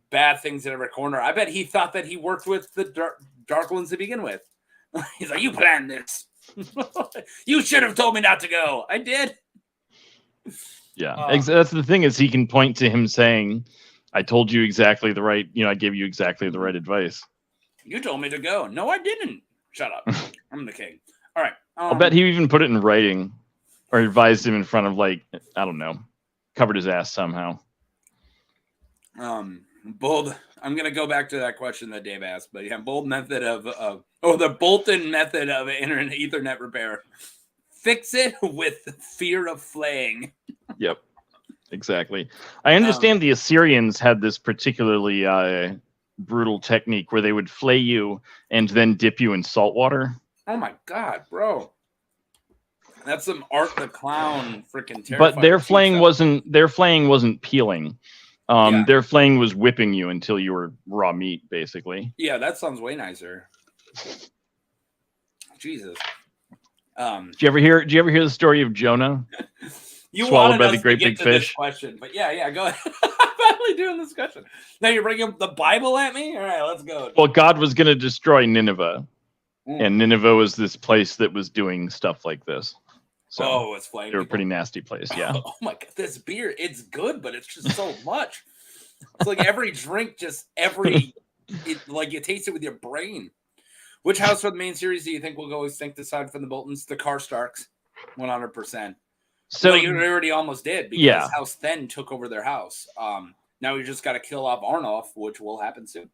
bad things in every corner. I bet he thought that he worked with the Darklands to begin with. He's like, "You planned this. You should have told me not to go." I did. Yeah, that's the thing, is he can point to him saying, "I told you exactly the right, I gave you exactly the right advice. You told me to go." "No, I didn't." "Shut up. I'm the king." All right. I'll bet he even put it in writing, or advised him in front of, I don't know, covered his ass somehow. Bold. I'm gonna go back to that question that Dave asked, but yeah, bold method of the Bolton method of internet Ethernet repair. Fix it with fear of flaying. Yep, exactly. I understand the Assyrians had this particularly brutal technique where they would flay you and then dip you in salt water. Oh my god, bro! That's some Art the Clown freaking terrifying. But their flaying wasn't peeling. Their flaying was whipping you until you were raw meat, basically. Yeah, that sounds way nicer. Jesus. Did you ever hear the story of Jonah? You swallowed wanted by us the great to get big to fish? This question, but yeah, go ahead. I'm finally doing this question. Now you're bringing the Bible at me? All right, let's go. Well, God was going to destroy Nineveh. And Nineveh was this place that was doing stuff like this. So it's flying. They're a pretty nasty place, yeah. Oh my god, this beer, it's good, but it's just so much. It's like every drink, you taste it with your brain. Which house from the main series do you think will go extinct aside from the Boltons? The Karstarks, 100%. So you already almost did because House Then took over their house. Now we just got to kill off Arnulf, which will happen soon.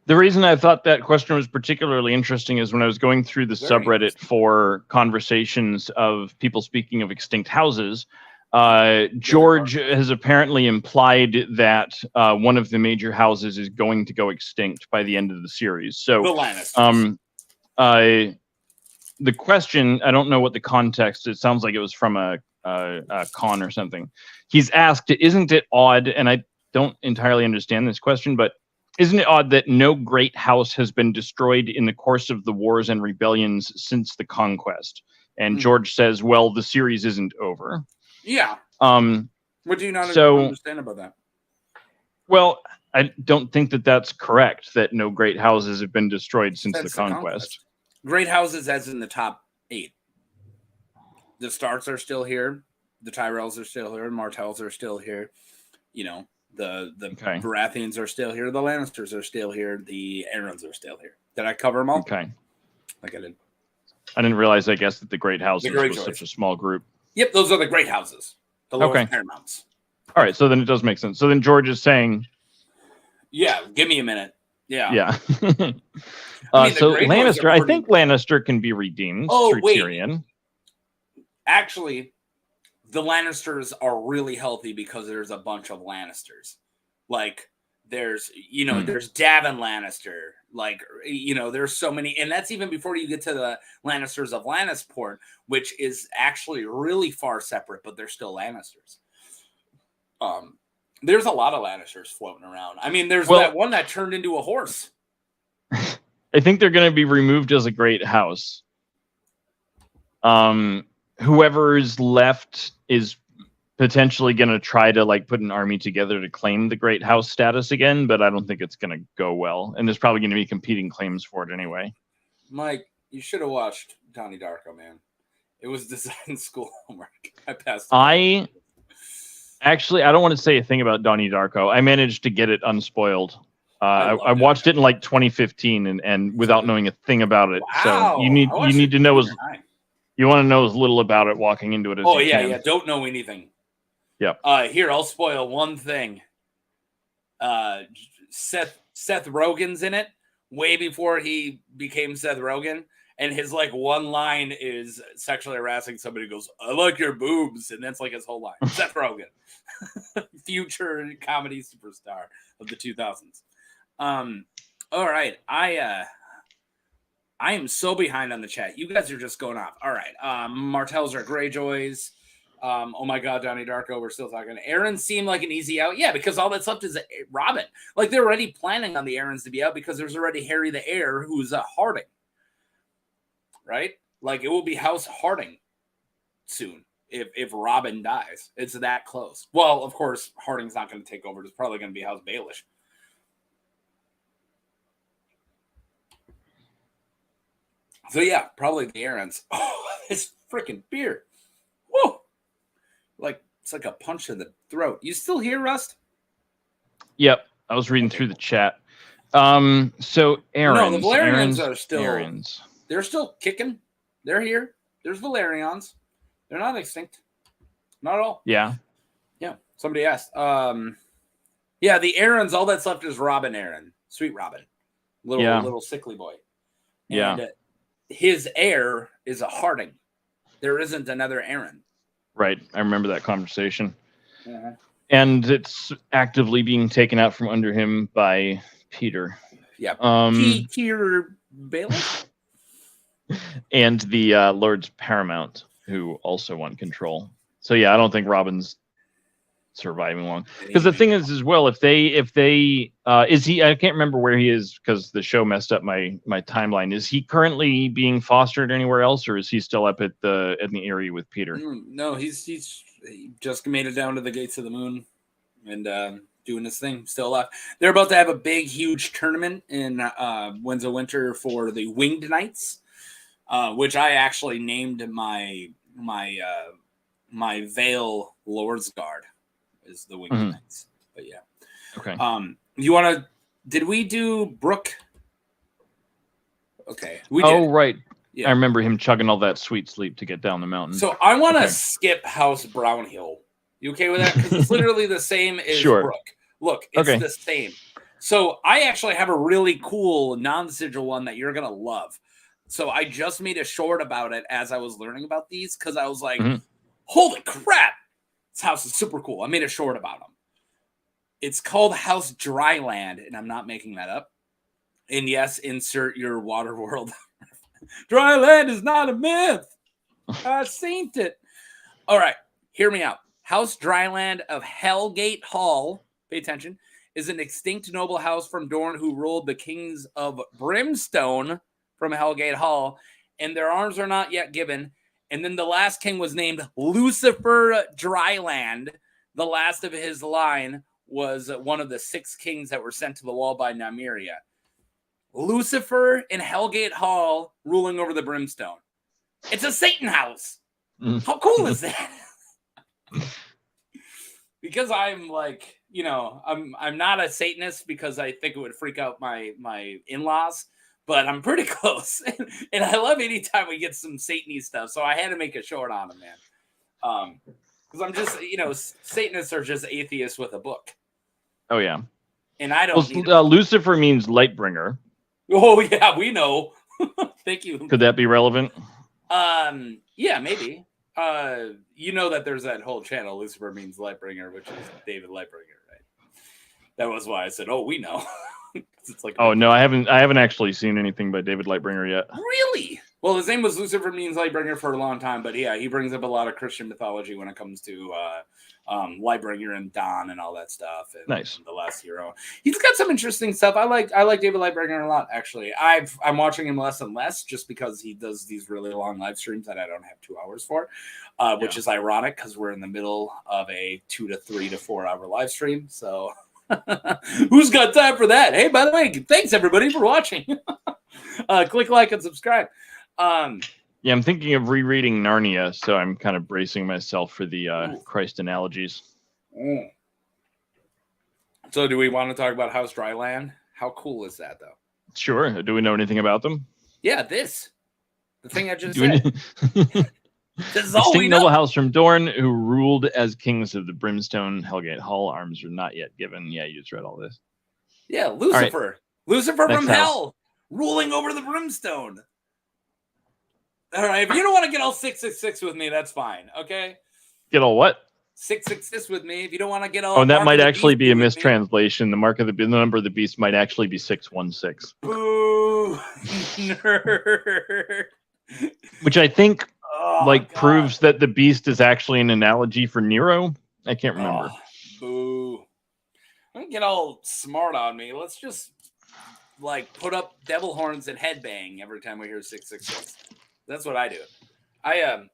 The reason I thought that question was particularly interesting is when I was going through the subreddit for conversations of people speaking of extinct houses, George has apparently implied that one of the major houses is going to go extinct by the end of the series. So the Lannisters. The question, I don't know what the context, it sounds like it was from a con or something. He's asked, isn't it odd, and I don't entirely understand this question, but isn't it odd that no great house has been destroyed in the course of the wars and rebellions since the conquest? And George says, well, the series isn't over. Yeah. What do you not understand about that? Well, I don't think that that's correct, that no great houses have been destroyed since the conquest. Great houses as in the top 8. The Starks are still here. The Tyrells are still here. The Martells are still here. You know, the Baratheons are still here. The Lannisters are still here. The Arryns are still here. Did I cover them all? Okay. Like I did. I didn't realize, I guess, that the great houses was such a small group. Yep, those are the great houses. The lowest paramounts. All right, so then it does make sense. So then George is saying... Yeah, give me a minute. Yeah. Yeah. So Lannister, I think Lannister can be redeemed through Tyrion. Actually, the Lannisters are really healthy because there's a bunch of Lannisters. Like, there's Davin Lannister. Like, there's so many. And that's even before you get to the Lannisters of Lannisport, which is actually really far separate, but they're still Lannisters. There's a lot of Lannisters floating around. I mean, there's that one that turned into a horse. I think they're going to be removed as a great house. Whoever's left is potentially going to try to put an army together to claim the great house status again, but I don't think it's going to go well. And there's probably going to be competing claims for it anyway. Mike, you should have watched Donnie Darko, man. It was design school homework. I passed. Actually, I don't want to say a thing about Donnie Darko. I managed to get it unspoiled. I watched it in 2015 and without knowing a thing about it. Wow. So you need to know you want to know as little about it walking into it as you can. Yeah. Don't know anything. Yep. Here, I'll spoil one thing. Seth Rogen's in it way before he became Seth Rogen. And his one line is sexually harassing somebody who goes, I like your boobs. And that's his whole line. Seth Rogen. Future comedy superstar of the 2000s. All right. I am so behind on the chat. You guys are just going off. All right. Martells are Greyjoys. Oh my God, Donnie Darko. We're still talking. Arryn seemed like an easy out. Yeah, because all that's left is Robin. They're already planning on the Arryns to be out because there's already Harry the Heir who's a Harding. Right? It will be House Harding soon if Robin dies. It's that close. Well, of course, Harding's not going to take over. It's probably going to be House Baelish. So, yeah, probably the Arryns. Oh, this freaking beer. Whoa. It's like a punch in the throat. You still here, Rust? Yep. I was reading through the chat. So, Arryns. No, the Valerians are still... Arryns. They're still kicking. They're here. There's Valerians. They're not extinct. Not at all. Yeah. Yeah. Somebody asked. Yeah, the Aaron's, all that's left is Robin Aaron. Sweet Robin. Little sickly boy. And his heir is a Harding. There isn't another Aaron. Right. I remember that conversation. Uh-huh. And it's actively being taken out from under him by Peter. Yeah. Peter Bailiff? And the Lords Paramount, who also want control. So yeah, I don't think Robin's surviving long. Because the thing is, as well, if they is he? I can't remember where he is because the show messed up my timeline. Is he currently being fostered anywhere else, or is he still up at the Eyrie with Peter? No, he just made it down to the gates of the moon and doing his thing. Still alive. They're about to have a big, huge tournament in Winds of Winter for the Winged Knights, which I actually named my Vale Lord's Guard. Is the Winged Knights. But yeah. Okay. You want to? Did we do Brook? Okay. We did. Oh, right. Yeah. I remember him chugging all that sweet sleep to get down the mountain. So I want to skip House Brownhill. You okay with that? Because it's literally the same as Brook. Look, it's the same. So I actually have a really cool non-sigil one that you're gonna love. So I just made a short about it as I was learning about these because I was like, holy crap. This house is super cool. I made a short about them. It's called House Dryland, and I'm not making that up. And yes, insert your Waterworld. Dryland is not a myth. I seen it. All right, hear me out. House Dryland of Hellgate Hall, pay attention, is an extinct noble house from Dorne who ruled the kings of Brimstone from Hellgate Hall, and their arms are not yet given. And then the last king was named Lucifer Dryland. The last of his line was one of the 6 kings that were sent to the wall by Nymeria. Lucifer in Hellgate Hall ruling over the Brimstone. It's a Satan house. How cool is that? Because I'm like, I'm not a Satanist because I think it would freak out my in-laws. But I'm pretty close. And I love any time we get some Satan-y stuff. So I had to make a short on them, man. Because I'm just, Satanists are just atheists with a book. Oh, yeah. And I don't Lucifer means Lightbringer. Oh, yeah, we know. Thank you. Could that be relevant? Yeah, maybe. You know that there's that whole channel, Lucifer means Lightbringer, which is David Lightbringer, right? That was why I said, oh, we know. It's like, oh no, I haven't actually seen anything by David Lightbringer yet. Really? Well, his name was Lucifer means Lightbringer for a long time, but yeah, he brings up a lot of Christian mythology when it comes to Lightbringer and Dawn and all that stuff. And, nice. And the Last Hero. He's got some interesting stuff. I like David Lightbringer a lot, actually. I'm watching him less and less just because he does these really long live streams that I don't have 2 hours for, which is ironic because we're in the middle of a 2 to 3 to 4 hour live stream. So. Who's got time for that? Hey, by the way, thanks everybody for watching. Click like and subscribe. Yeah, I'm thinking of rereading Narnia, so I'm kind of bracing myself for the Christ analogies. So do we want to talk about House Dryland? How cool is that, though? Sure. Do we know anything about them? Yeah, the thing I just said. This is all we know. Noble house from Dorne who ruled as kings of the Brimstone Hellgate Hall. Arms are not yet given. Yeah, you just read all this. Yeah, Lucifer. Right. Lucifer from hell ruling over the Brimstone. All right, if you don't want to get all 666 with me, that's fine. Okay. Get all what? 666 with me. If you don't want to get all. Oh, that might actually be a mistranslation. The mark of the number of the beast might actually be 616. Boo, nerd. Which I think. Proves that the beast is actually an analogy for Nero. I can't remember. Boo. Don't get all smart on me. Let's just put up devil horns and headbang every time we hear 666. That's what I do. I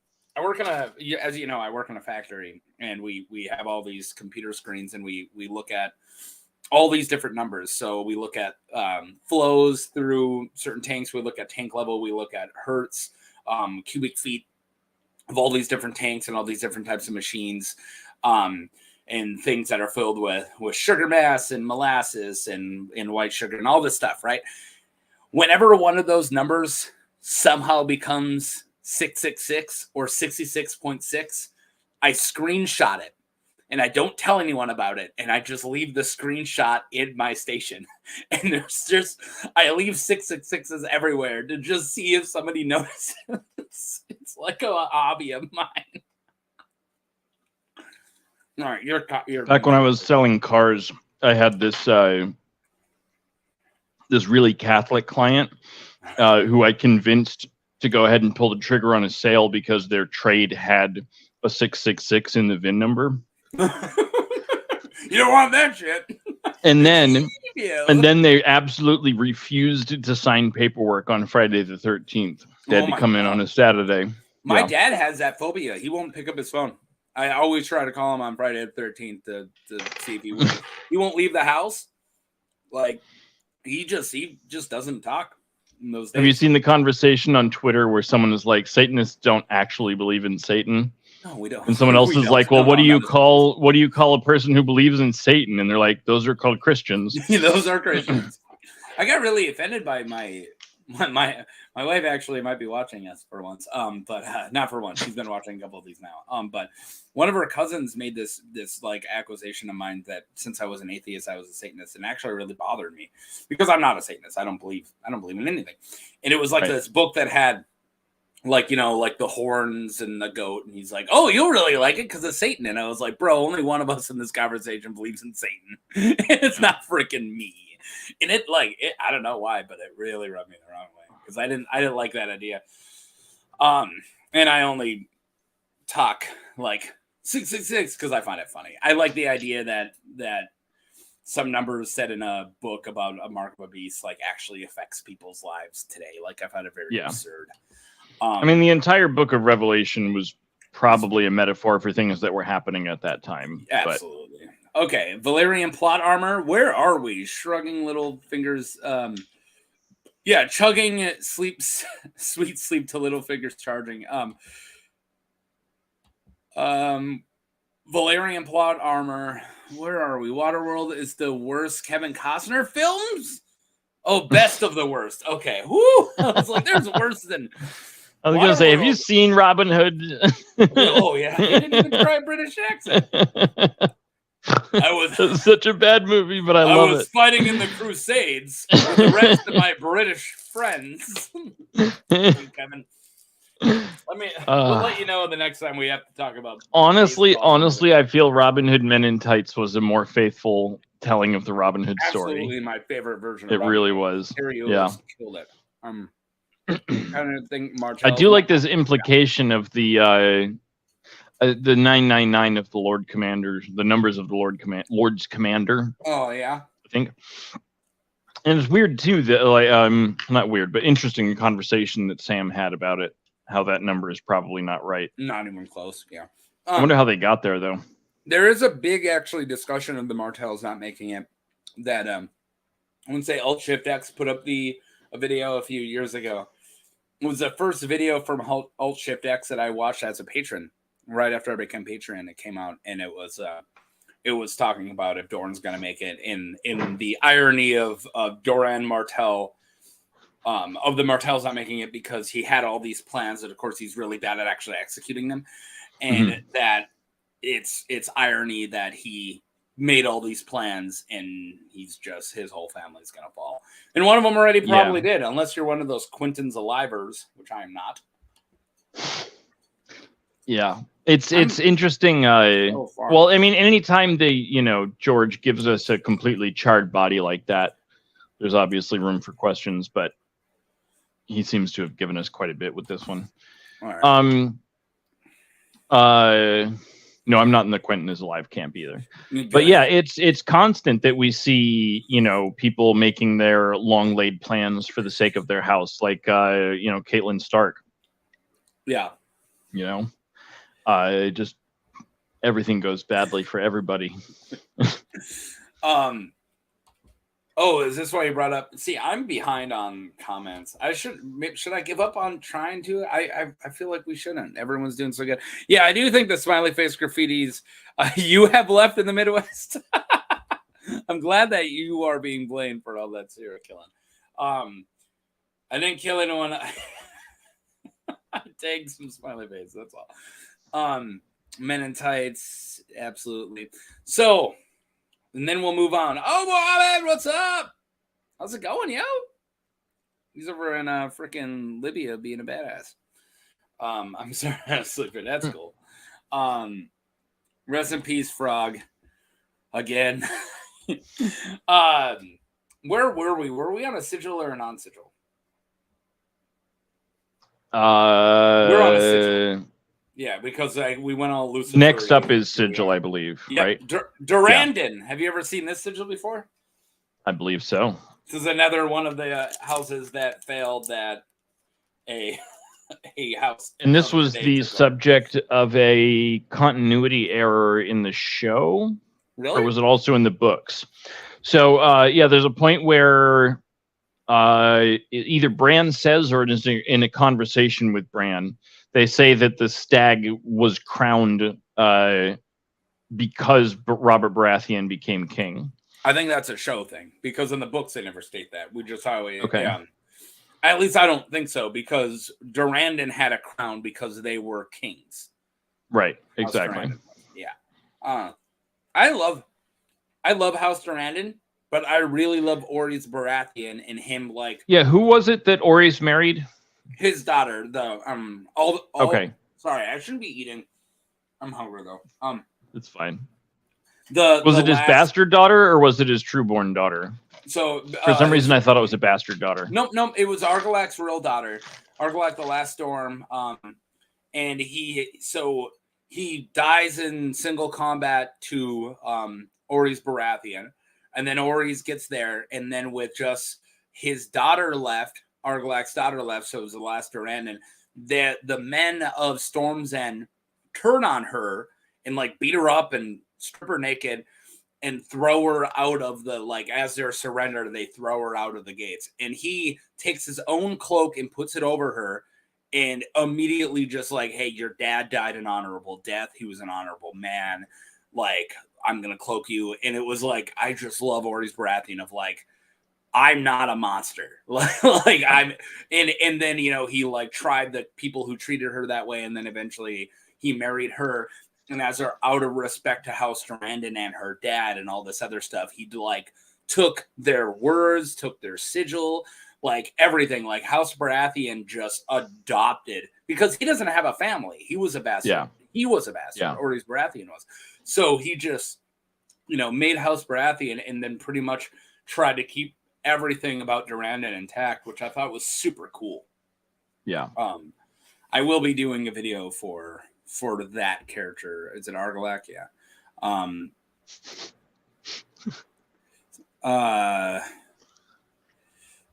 work in as you know, I work in a factory and we have all these computer screens and we look at all these different numbers. So we look at flows through certain tanks. We look at tank level. We look at hertz, cubic feet of all these different tanks and all these different types of machines, and things that are filled with sugar mass and molasses and white sugar and all this stuff, right? Whenever one of those numbers somehow becomes 666 or 66.6, I screenshot it and I don't tell anyone about it, and I just leave the screenshot in my station. And I leave 666s everywhere to just see if somebody notices. It's like a hobby of mine. All right, you're back when I was selling cars, I had this this really Catholic client who I convinced to go ahead and pull the trigger on a sale because their trade had a 666 in the VIN number. You don't want that shit. And then they absolutely refused to sign paperwork on Friday the 13th. They had to come in on a Saturday. My dad has that phobia. He won't pick up his phone. I always try to call him on Friday the 13th to see if he won't leave the house. Like he just doesn't talk in those days. Have you seen the conversation on Twitter where someone is like, Satanists don't actually believe in Satan? No, we don't. And someone else is like, well, what do you call a person who believes in Satan? And they're like, those are called Christians. Those are Christians. I got really offended by my wife actually might be watching us for once. But not for once. She's been watching a couple of these now. But one of her cousins made this like accusation of mine that since I was an atheist, I was a Satanist, and actually really bothered me because I'm not a Satanist. I don't believe in anything. And it was like this book that had like, like the horns and the goat. And he's like, oh, you'll really like it because of Satan. And I was like, bro, only one of us in this conversation believes in Satan. It's not freaking me. And I don't know why, but it really rubbed me the wrong way because I didn't like that idea. And I only talk like 666 because I find it funny. I like the idea that some numbers said in a book about a mark of a beast like actually affects people's lives today. Like I find it very absurd. I mean, the entire book of Revelation was probably a metaphor for things that were happening at that time. Absolutely. Okay, Valerian plot armor. Where are we? Shrugging little fingers. Chugging sleeps, sweet sleep to little fingers charging. Valerian plot armor. Where are we? Waterworld is the worst Kevin Costner films. Oh, best of the worst. Okay. Woo! I was like, there's worse than. I was gonna say, have you seen Robin Hood? Oh yeah, he didn't even try a British accent. It's such a bad movie, but I love it. I was fighting in the Crusades with the rest of my British friends. Kevin, we'll let you know the next time we have to talk about. Honestly, I feel Robin Hood Men in Tights was a more faithful telling of the Robin Hood story. Absolutely, my favorite version. It really was. Yeah, killed it. Kind of think Martel. I do like this implication of the 999 of the Lord Commander, the numbers of the Lord's Commander. Oh yeah, I think. And it's weird too that not weird, but interesting conversation that Sam had about it. How that number is probably not right. Not even close. Yeah. I wonder how they got there though. There is a big actually discussion of the Martels not making it. That I wouldn't say Alt Shift X put up a video a few years ago. It was the first video from Alt Shift X that I watched as a patron. Right after I became Patreon, it came out, and it was talking about if Doran's going to make it in the irony of Doran Martell, of the Martells not making it because he had all these plans that, of course, he's really bad at actually executing them, and that it's irony that he made all these plans and his whole family's going to fall. And one of them already probably did, unless you're one of those Quentin's Alivers, which I am not. Yeah, it's interesting. Well, I mean, anytime George gives us a completely charred body like that, there's obviously room for questions, but he seems to have given us quite a bit with this one. All right. No, I'm not in the Quentin is alive camp either. But yeah, it's constant that we see, people making their long laid plans for the sake of their house, like Caitlin Stark. Yeah. Just everything goes badly for everybody. Oh, is this why you brought up? See, I'm behind on comments. Should I give up on trying to? I feel like we shouldn't. Everyone's doing so good. Yeah, I do think the smiley face graffitis you have left in the Midwest. I'm glad that you are being blamed for all that serial killing. I didn't kill anyone. I tagged some smiley face. That's all. Men in tights, absolutely. So, and then we'll move on. Oh, Mohammed, what's up? How's it going, yo? He's over in freaking Libya being a badass. I'm sorry, I was sleeping. That's cool. Rest in peace, Frog. Again. Where were we? Were we on a sigil or a non-sigil? We're on a sigil. Yeah, because we went all loose. Next up is sigil, I believe, right? Dryland. Yeah. Have you ever seen this sigil before? I believe so. This is another one of the houses that failed that a house. And this was the subject of a continuity error in the show? Really? Or was it also in the books? So, yeah, there's a point where either Bran says or it is in a conversation with Bran, they say that the stag was crowned because Robert Baratheon became king. I think that's a show thing because in the books they never state that. We just always okay. At least I don't think so because Dryland had a crown because they were kings. Right. Exactly. Yeah. I love House Dryland, but I really love Orys Baratheon and him like. Yeah. Who was it that Orys married? His daughter. Okay. Sorry, I shouldn't be eating. I'm hungry though. It's fine. Was it his bastard daughter or was it his trueborn daughter? So for some reason I thought it was a bastard daughter. Nope, it was Argylac's real daughter. Argylac the Last Storm. And he dies in single combat to Orys Baratheon. And then Orys gets there, and then with just his daughter left, Argylac's daughter left, so it was the last Duran, and the men of Storm's End turn on her and like beat her up and strip her naked and throw her out of the, like, as they're surrendered, they throw her out of the gates. And he takes his own cloak and puts it over her and immediately just like, hey, your dad died an honorable death. He was an honorable man. Like, I'm going to cloak you. And it was like, I just love Orys Baratheon of like, I'm not a monster. Like I'm, and then, you know, he like tried the people who treated her that way. And then eventually he married her. And as her out of respect to House Durandon and her dad and all this other stuff, he like took their words, took their sigil, like everything. Like House Baratheon just adopted because he doesn't have a family. He was a bastard. Yeah. He was a bastard. Yeah. Orys Baratheon was. So he just, you know, made House Baratheon and then pretty much tried to keep everything about Durandon intact, which I thought was super cool. Yeah. I will be doing a video for that character. Is it Argylac? Yeah.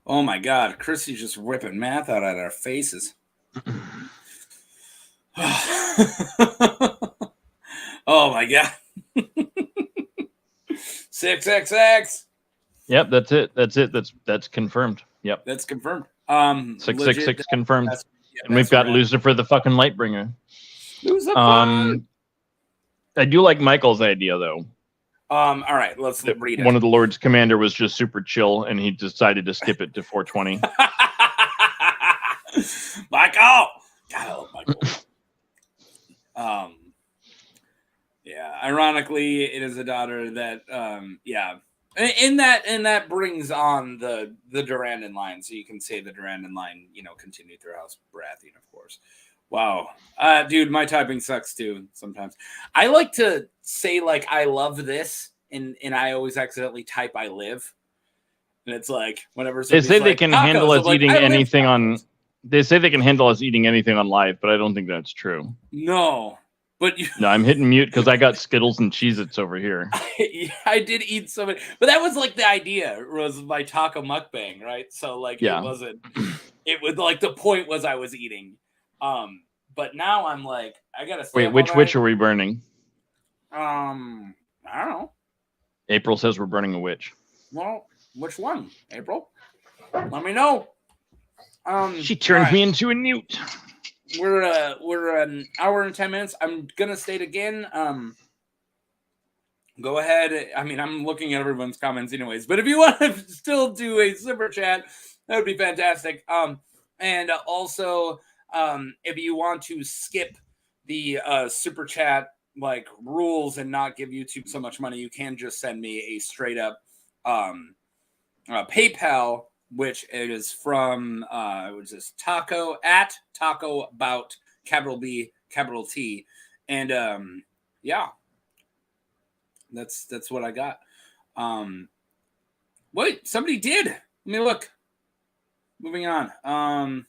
Oh my God, Chrissy's just whipping math out at our faces. Oh my God. 6xx. Yep, that's it. That's confirmed. Yep. That's confirmed. 666 confirmed. And we've got Lucifer the fucking Lightbringer. I do like Michael's idea though. All right, let's read it. One of the Lord's commander was just super chill and he decided to skip it to 420. Michael! God, I love Michael. Yeah, ironically, it is a daughter that yeah. And that brings on the Durandon line, so you can say the Durandon line, you know, continued through House Baratheon, of course. Wow. Dude, my typing sucks too sometimes. I like to say like I love this and I always accidentally type I live. And it's like whenever they say they can handle us eating anything on live live, but I don't think that's true. No. But no, I'm hitting mute because I got Skittles and Cheez-Its over here. I did eat so many, but that was like the idea was my taco mukbang, right? So like yeah. It was like the point was I was eating. But now I'm like I gotta wait. Which witch are we burning? I don't know. April says we're burning a witch. Well, which one? April? Let me know. She turned me into a newt. We're an hour and 10 minutes. I'm gonna state again. Go ahead. I mean, I'm looking at everyone's comments anyways. But if you want to still do a super chat, that would be fantastic. And also, if you want to skip the super chat like rules and not give YouTube so much money, you can just send me a straight up PayPal, which is from which is taco at taco bout capital B capital T, and yeah, that's what I got. Wait, somebody did. Let me look. Moving on. I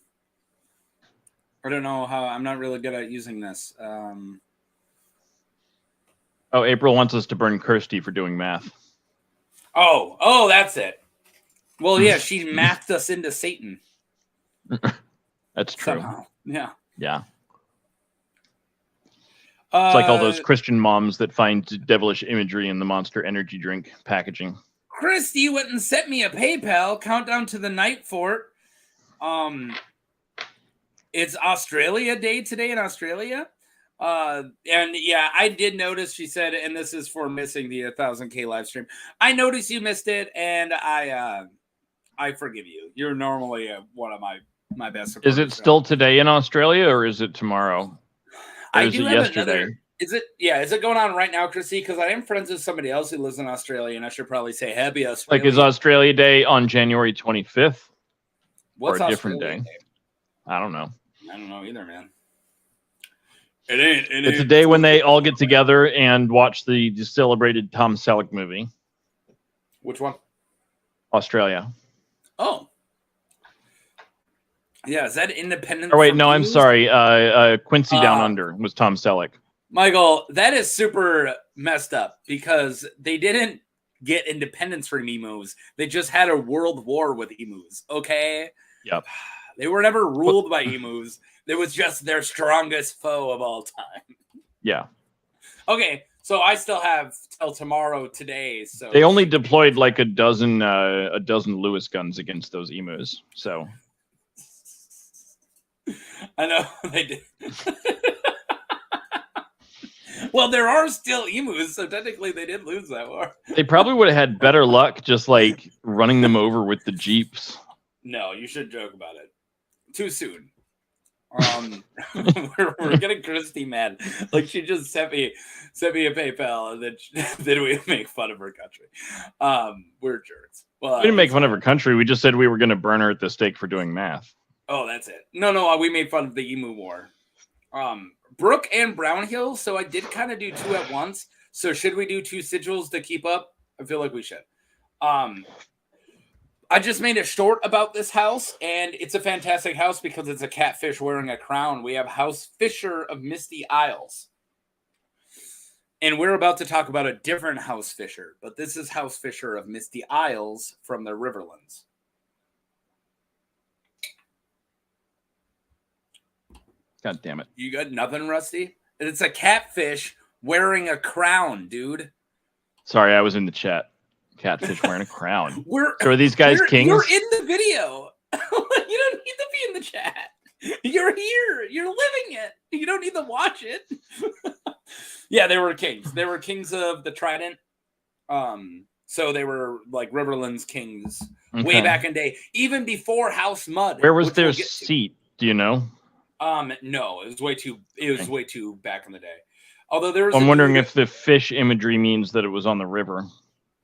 don't know how. I'm not really good at using this. Oh, April wants us to burn Kirsty for doing math. Oh, that's it. Well, yeah, she mathed us into Satan. That's true. Somehow. Yeah. Yeah. It's like all those Christian moms that find devilish imagery in the Monster Energy drink packaging. Christy went and sent me a PayPal countdown to the night fort. It's Australia Day today in Australia. And yeah, I did notice, she said, and this is for missing the 1000K live stream. I noticed you missed it, and I forgive you. You're normally one of my best supporters. Is it still today in Australia, or is it tomorrow? Or I is do it have yesterday? another. Is it going on right now, Chrissy? Because I am friends with somebody else who lives in Australia, and I should probably say happy Australia. Like, is Australia Day on January 25th? What's or a different Australia day? I don't know. I don't know either, man. It ain't. It's a day when they all get together and watch the celebrated Tom Selleck movie. Which one? Australia. Oh. Yeah, is that independent? Or wait, no, I'm sorry. Quincy Down Under was Tom Selleck. Michael, that is super messed up because they didn't get independence from emus. They just had a world war with emus, okay? Yep. They were never ruled by emus. It was just their strongest foe of all time. Yeah. Okay, so I still have till tomorrow today. So they only deployed like a dozen Lewis guns against those emus. So I know they did. Well, there are still emus, so technically they did lose that war. They probably would have had better luck just like running them over with the jeeps. No, you should joke about it. Too soon. We're getting Christy mad. Like she just sent me a PayPal, and then we make fun of her country. We're jerks. Well, we didn't make fun of her country. We just said we were going to burn her at the stake for doing math. Oh, that's it. No, we made fun of the emu war. Brook and Brownhill. So I did kind of do two at once. So should we do two sigils to keep up? I feel like we should. I just made a short about this house, and it's a fantastic house because it's a catfish wearing a crown. We have House Fisher of Misty Isles. And we're about to talk about a different House Fisher, but this is House Fisher of Misty Isles from the Riverlands. God damn it. You got nothing, Rusty? It's a catfish wearing a crown, dude. Sorry, I was in the chat. Catfish wearing a crown. So are these guys kings? You're in the video. You don't need to be in the chat. You're here. You're living it. You don't need to watch it. Yeah, they were kings. They were kings of the Trident. So they were like Riverlands kings way back in day, even before House Mud. Where was their seat? Do you know? No, it was way too. It was way too back in the day. Although there was. I'm wondering if the fish imagery means that it was on the river.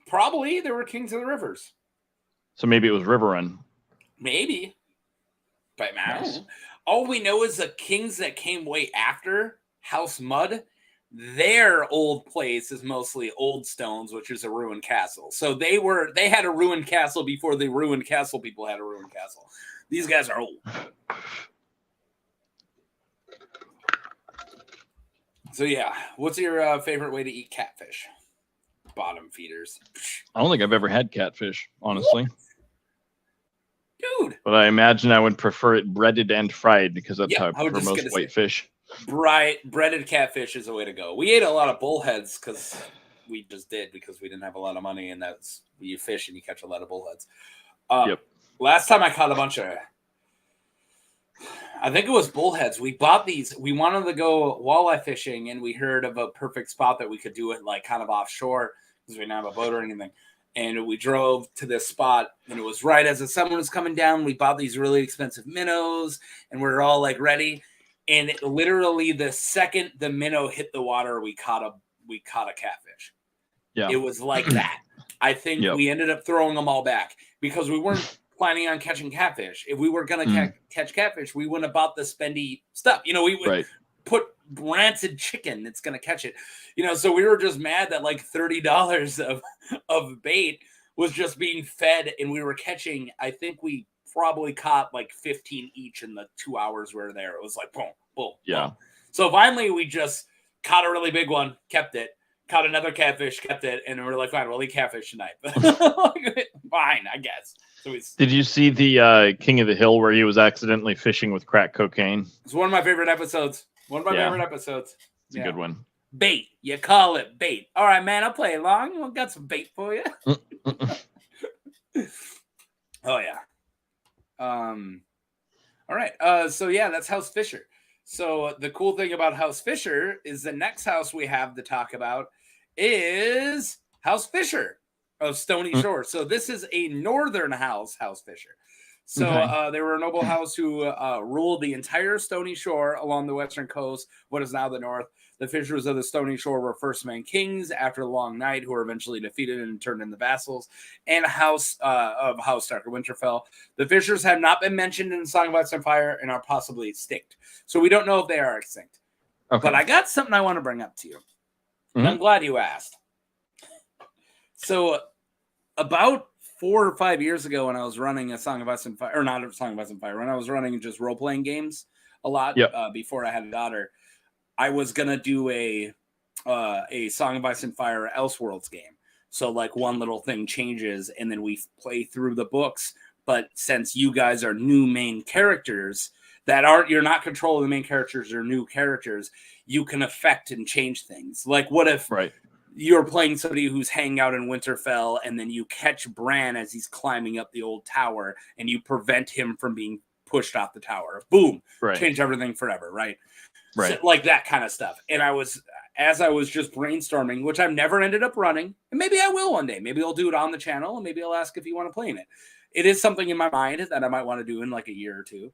Probably they were kings of the rivers. So maybe it was River Run. Maybe. But nice. All we know is the kings that came way after House Mud, their old place is mostly Old Stones, which is a ruined castle. So they had a ruined castle before the ruined castle people had a ruined castle. These guys are old. So yeah, what's your favorite way to eat catfish? Bottom feeders. I don't think I've ever had catfish, honestly. Dude. But I imagine I would prefer it breaded and fried because that's how I prefer most white fish. Breaded catfish is the way to go. We ate a lot of bullheads because we didn't have a lot of money, and that's you fish and you catch a lot of bullheads. Yep. Last time I caught a bunch of, I think it was bullheads. We bought these. We wanted to go walleye fishing, and we heard of a perfect spot that we could do it like kind of offshore because we didn't have a boat or anything. And we drove to this spot, and it was right as the sun was coming down. We bought these really expensive minnows, and we were all like ready. And literally the second the minnow hit the water, we caught a catfish. Yeah. It was like that. I think we ended up throwing them all back because we weren't planning on catching catfish. If we were going to catch catfish, we wouldn't have bought the spendy stuff. You know, we would put rancid chicken that's going to catch it. You know, so we were just mad that like $30 of bait was just being fed and we were catching. I think we probably caught like 15 each in the 2 hours we were there. It was like boom, boom. Yeah. Boom. So finally we just caught a really big one, kept it, caught another catfish, kept it, and we're like, fine, we'll eat catfish tonight. Fine, I guess. So did you see the King of the Hill where he was accidentally fishing with crack cocaine? It's one of my favorite episodes. It's a good one. Bait. You call it bait. All right, man, I'll play along. I've got some bait for you. Oh, yeah. All right. So yeah, that's House Fisher. So the cool thing about House Fisher is the next house we have to talk about is House Fisher of Stony Shore. So this is a northern House Fisher. So they were a noble house who ruled the entire Stony Shore along the western coast, what is now the north. The Fishers of the Stony Shore were first-man kings after a long night who were eventually defeated and turned into vassals, and House Stark or Winterfell. The Fishers have not been mentioned in the Song of Ice and Fire and are possibly extinct. So we don't know if they are extinct. Okay. But I got something I want to bring up to you. And I'm glad you asked. So about 4 or 5 years ago when I was running a Song of Ice and Fire, or not a Song of Ice and Fire, when I was running just role-playing games a lot before I had a daughter, I was going to do a Song of Ice and Fire Elseworlds game. So like one little thing changes and then we play through the books. But since you guys are new main characters you're not controlling the main characters or new characters, you can affect and change things. Like what if you're playing somebody who's hanging out in Winterfell and then you catch Bran as he's climbing up the old tower and you prevent him from being pushed off the tower. Boom. Change everything forever, right? So, like that kind of stuff. And as I was just brainstorming, which I've never ended up running, and maybe I will one day. Maybe I'll do it on the channel, and maybe I'll ask if you want to play in it. It is something in my mind that I might want to do in like a year or two,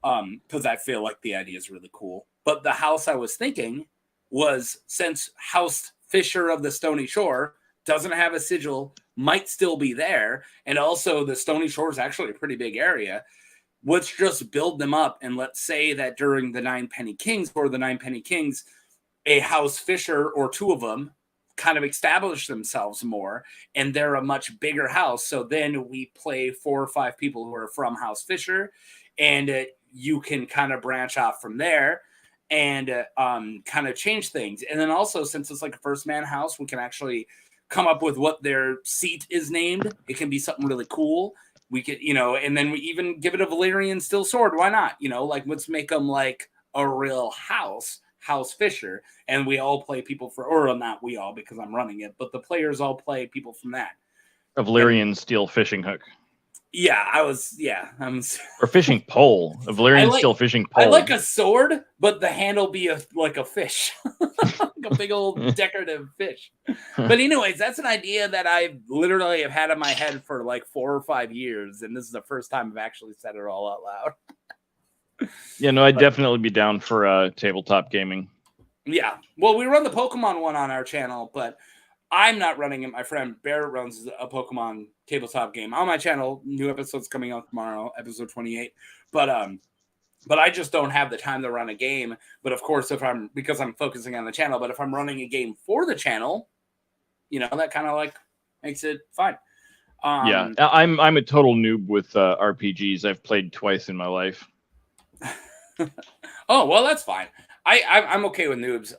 because I feel like the idea is really cool. But the house I was thinking was, since House Fisher of the Stony Shore doesn't have a sigil, might still be there, and also the Stony Shore is actually a pretty big area. Let's just build them up, and let's say that during the Nine Penny Kings, a House Fisher or two of them kind of establish themselves more, and they're a much bigger house. So then we play 4 or 5 people who are from House Fisher, and you can kind of branch off from there and kind of change things. And then also, since it's like a first-man house, we can actually come up with what their seat is named. It can be something really cool. We could, and then we even give it a Valyrian steel sword. Why not? Like let's make them like a real House Fisher, and we all play people or not we all because I'm running it, but the players all play people from that. A Valyrian steel fishing hook. Yeah, I'm or fishing pole. A Valyrian steel fishing pole. I like a sword, but the handle be like a fish, like a big old decorative fish. But anyways, that's an idea that I literally have had in my head for like 4 or 5 years, and this is the first time I've actually said it all out loud. Yeah, no, I'd definitely be down for tabletop gaming. Yeah, well, we run the Pokemon one on our channel, but I'm not running it. My friend Barrett runs a Pokemon tabletop game on my channel. New episode's coming out tomorrow, episode 28. But I just don't have the time to run a game. But of course, because I'm focusing on the channel, but if I'm running a game for the channel, that kind of like makes it fine. Yeah, I'm a total noob with RPGs. I've played twice in my life. Oh, well, that's fine. I'm okay with noobs.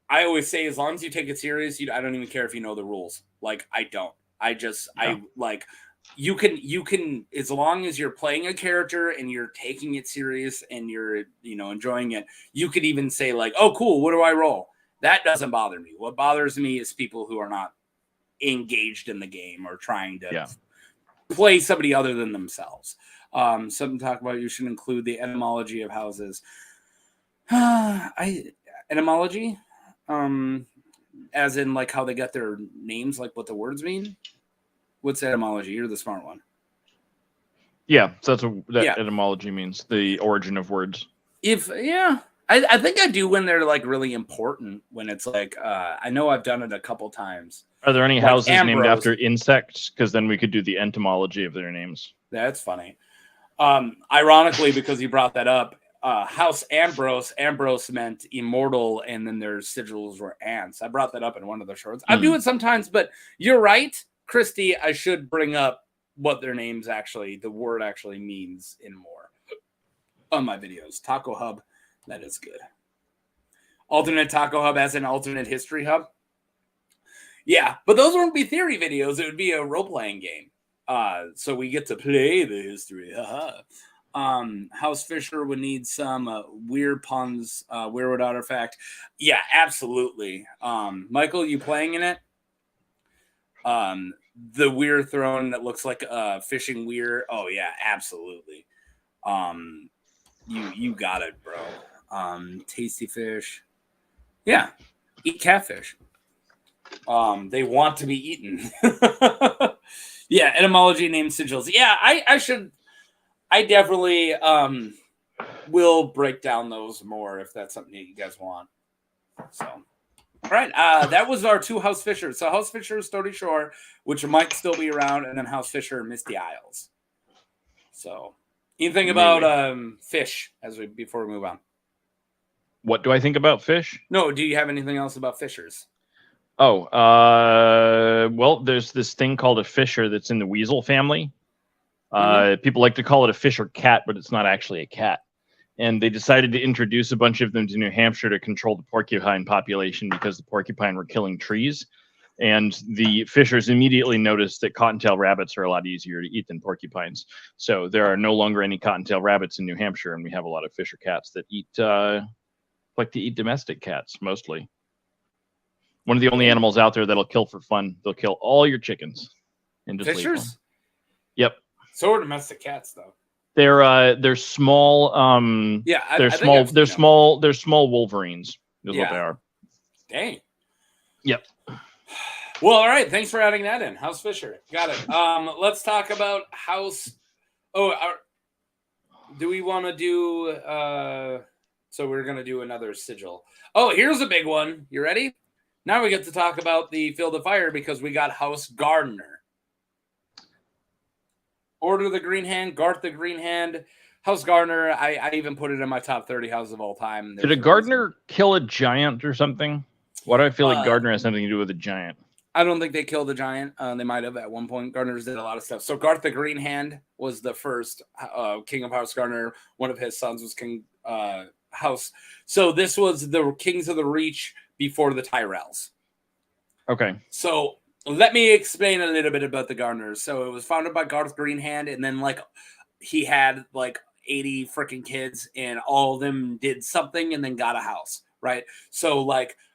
I always say, as long as you take it serious, I don't even care if you know the rules. Like, I don't. You can, as long as you're playing a character and you're taking it serious and you're, enjoying it, you could even say like, oh, cool, what do I roll? That doesn't bother me. What bothers me is people who are not engaged in the game or trying to play somebody other than themselves. Something to talk about, you should include the etymology of houses. Etymology? As in like how they got their names, like what the words mean. What's etymology? You're the smart one. Yeah, so that's what that etymology means, the origin of words. I think I do when they're like really important, when it's like I know I've done it a couple times. Are there any houses named after insects? Because then we could do the entomology of their names. That's funny. Ironically, because you brought that up, House Ambrose meant immortal, and then their sigils were ants. I brought that up in one of the shorts. I do it sometimes, but you're right, Christy. I should bring up what their names actually, the word actually means in more on my videos. Taco Hub, that is good. Alternate Taco Hub as an alternate history hub. Yeah, but those wouldn't be theory videos. It would be a role-playing game. So we get to play the history. House Fisher would need some weird puns, weird artifact. Yeah, absolutely. Michael, you playing in it? The weird throne that looks like a fishing weir. Oh yeah, absolutely. You got it, bro. Tasty fish. Yeah, eat catfish. They want to be eaten. Yeah, etymology named sigils. Yeah, I definitely will break down those more if that's something that you guys want. So, all right, that was our 2 House Fishers. So House Fisher, Stony Shore, which might still be around, and then House Fisher, Misty Isles. So, anything about fish before we move on? What do I think about fish? No, do you have anything else about fishers? Oh, well, there's this thing called a fisher that's in the weasel family. People like to call it a fisher cat, but it's not actually a cat. And they decided to introduce a bunch of them to New Hampshire to control the porcupine population because the porcupine were killing trees. And the fishers immediately noticed that cottontail rabbits are a lot easier to eat than porcupines. So there are no longer any cottontail rabbits in New Hampshire, and we have a lot of fisher cats that like to eat domestic cats, mostly. One of the only animals out there that'll kill for fun. They'll kill all your chickens and just leave them. Yep. So are domestic cats, though. They're small. They're small. They're small wolverines. Is what they are. Dang. Yep. Well, all right. Thanks for adding that in. House Fisher. Got it. Let's talk about House. Do we want to do? So we're gonna do another sigil. Oh, here's a big one. You ready? Now we get to talk about the Field of Fire because we got House Gardener. Order the Green Hand, Garth the Green Hand, House Gardener. I even put it in my top 30 houses of all time. Did a gardener kill a giant or something? Why do I feel like Gardener has something to do with a giant? I don't think they killed the giant. They might have at one point. Gardeners did a lot of stuff. So Garth the Green Hand was the first king of House Gardener. One of his sons was King House. So this was the Kings of the Reach before the Tyrells. Okay. So let me explain a little bit about the Gardeners. So it was founded by Garth Greenhand, and then he had 80 freaking kids, and all of them did something and then got a house, right? So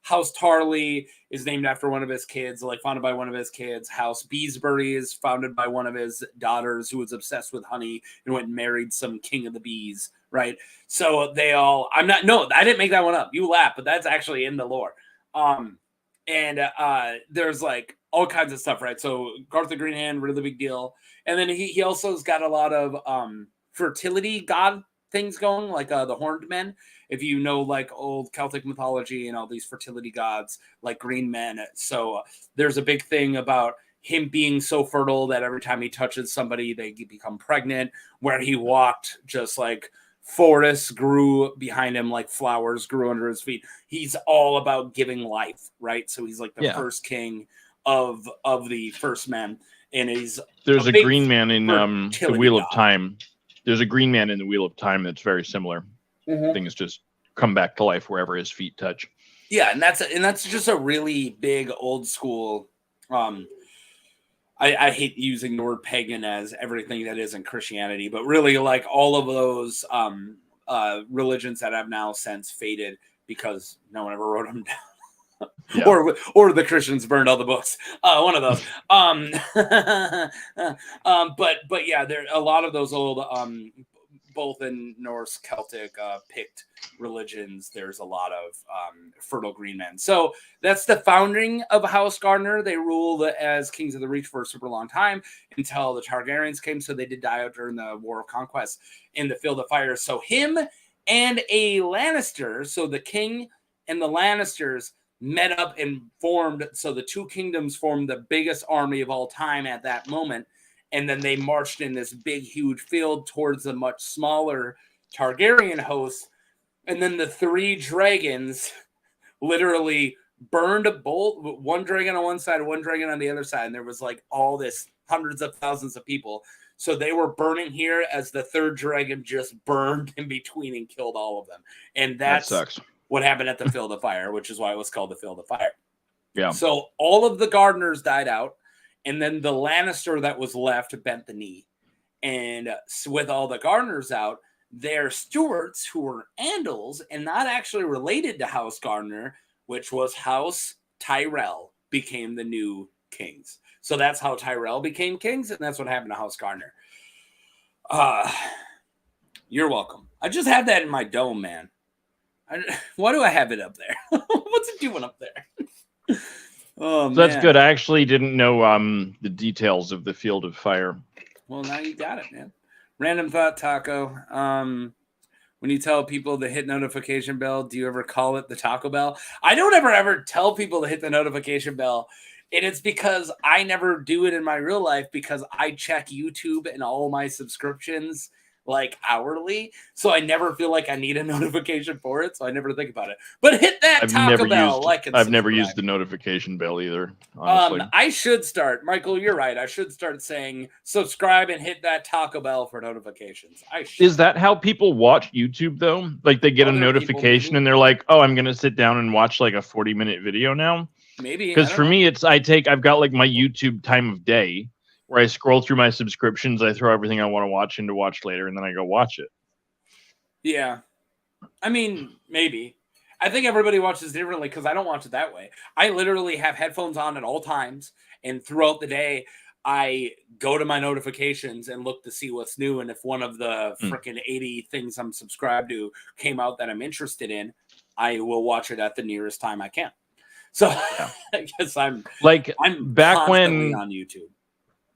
House Tarley is named after one of his kids, founded by one of his kids. House Beesbury is founded by one of his daughters who was obsessed with honey and went and married some king of the bees, right? So they all, I didn't make that one up. You laugh, but that's actually in the lore. And there's all kinds of stuff, right? So Garth the Green Hand, really big deal. And then he also has got a lot of fertility god things going, the Horned Men. If you know old Celtic mythology and all these fertility gods, like green men. So there's a big thing about him being so fertile that every time he touches somebody, they become pregnant. Where he walked, just forests grew behind him, flowers grew under his feet. He's all about giving life, right? So he's the first king of the first men, and there's a green man in the Wheel of Time. There's a green man in the Wheel of Time that's very similar. Things just come back to life wherever his feet touch. Yeah, and that's just a really big old school. I hate using the word pagan as everything that isn't Christianity, but really all of those religions that have now since faded because no one ever wrote them down. Yeah. Or the Christians burned all the books. One of those. But yeah, there a lot of those old both in Norse, Celtic, Pict religions, there's a lot of fertile green men. So that's the founding of House Gardner. They ruled as kings of the Reach for a super long time until the Targaryens came. So they did die out during the War of Conquest in the Field of Fire. So him and a Lannister, so the king and the Lannisters met up and formed. So the two kingdoms formed the biggest army of all time at that moment. And then they marched in this big, huge field towards a much smaller Targaryen host. And then the three dragons literally burned a bolt, one dragon on one side, one dragon on the other side. And there was like all this hundreds of thousands of people. So they were burning here as the third dragon just burned in between and killed all of them. And that sucks. What happened at the Field of Fire, which is why it was called the Field of Fire. Yeah. So all of the Gardeners died out. And then the Lannister that was left bent the knee. And with all the Gardeners out, their stewards, who were Andals and not actually related to House Gardner, which was House Tyrell, became the new kings. So that's how Tyrell became kings, and that's what happened to House Gardner. You're welcome. I just have that in my dome, man. Why do I have it up there? What's it doing up there? Oh, so that's good. I actually didn't know the details of the Field of Fire. Well, now you got it, man. Random thought, Taco. When you tell people to hit notification bell, do you ever call it the Taco Bell? I don't ever tell people to hit the notification bell. And it's because I never do it in my real life because I check YouTube and all my subscriptions like hourly. So I never feel like I need a notification for it. So I never think about it. But hit that Taco Bell. I've never used the notification bell either, honestly. I should start. Michael, you're right. I should start saying subscribe and hit that Taco Bell for notifications. Is that how people watch YouTube, though? Like they get a notification and they're like, oh, I'm going to sit down and watch like a 40-minute video now? Maybe. Because for me, I've got like my YouTube time of day where I scroll through my subscriptions, I throw everything I want to watch into watch later, and then I go watch it. Yeah. I mean, maybe. I think everybody watches differently because I don't watch it that way. I literally have headphones on at all times, and throughout the day, I go to my notifications and look to see what's new, and if one of the freaking 80 things I'm subscribed to came out that I'm interested in, I will watch it at the nearest time I can. So yeah. I guess I'm back when on YouTube.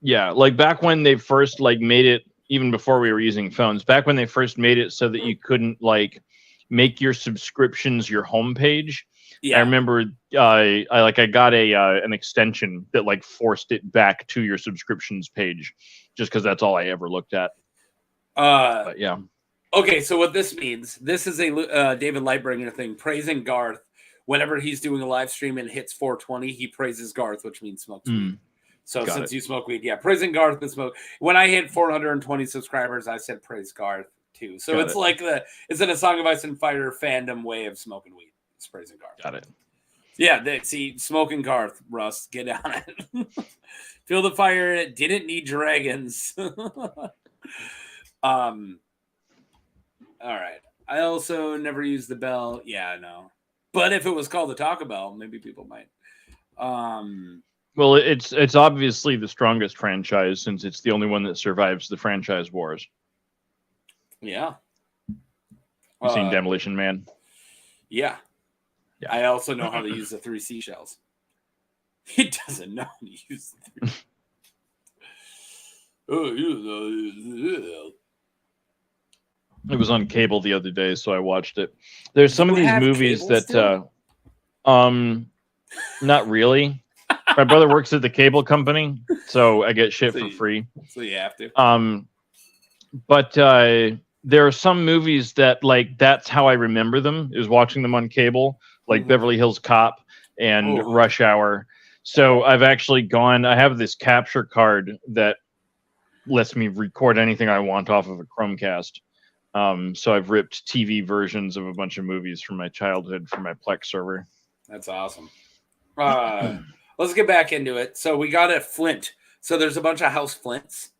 Yeah, like back when they first like made it, even before we were using phones, back when they first made it so that you couldn't like make your subscriptions your homepage. Yeah. I remember I got an extension that like forced it back to your subscriptions page just because that's all I ever looked at. But yeah. Okay, so what this means, this is a David Lightbringer thing, praising Garth. Whenever he's doing a live stream and hits 420, he praises Garth, which means smokes weed. So since you smoke weed, yeah, praising Garth and smoke. When I hit 420 subscribers, I said praise Garth too. So it's like it's in a Song of Ice and Fire fandom way of smoking weed. It's praising Garth. Got it. Yeah, see, smoking Garth, Russ, get on it. Field of Fire didn't need dragons. All right. I also never used the bell. Yeah, I know. But if it was called the Taco Bell, maybe people might. Well, it's obviously the strongest franchise since it's the only one that survives the franchise wars. Yeah. You seen Demolition Man? Yeah. I also know how to use the 3 seashells. He doesn't know how to use the 3. It was on cable the other day, so I watched it. There's some of these movies that, not really. My brother works at the cable company, so I get shit for free. So you have to. But there are some movies that, like, that's how I remember them, is watching them on cable, like Beverly Hills Cop and Rush Hour. So I've actually I have this capture card that lets me record anything I want off of a Chromecast. So I've ripped TV versions of a bunch of movies from my childhood from my Plex server. That's awesome. Let's get back into it. So we got a Flint. So there's a bunch of House Flints.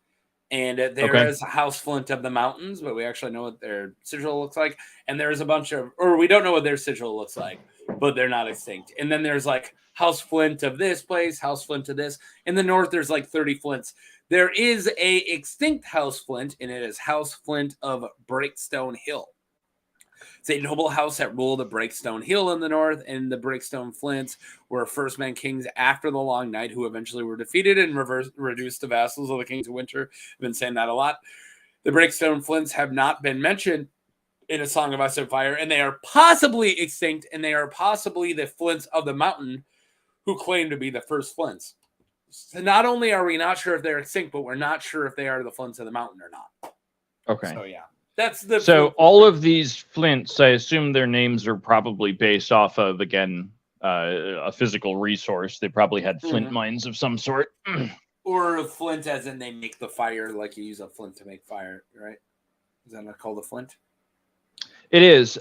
And there is a House Flint of the Mountains, but we actually know what their sigil looks like. And there's a bunch of, or we don't know what their sigil looks like. but they're not extinct. And then there's like House Flint of this place, House Flint of this. In the north, there's like 30 Flints. There is a extinct House Flint, and it is House Flint of Brightstone Hill. It's a noble house that ruled the Brightstone Hill in the north, and the Brightstone Flints were first men kings after the Long Night, who eventually were defeated and reduced to vassals of the Kings of Winter. I've been saying that a lot. The Brightstone Flints have not been mentioned in A Song of Ice and Fire, and they are possibly extinct, and they are possibly the Flints of the Mountain who claim to be the first Flints. So not only are we not sure if they're extinct, but we're not sure if they are the Flints of the Mountain or not. Okay. So, yeah. That's the so all of these Flints, I assume their names are probably based off of, again, a physical resource. They probably had flint mines of some sort. Or a flint as in they make the fire, like you use a flint to make fire, right? Is that not called a flint? It is.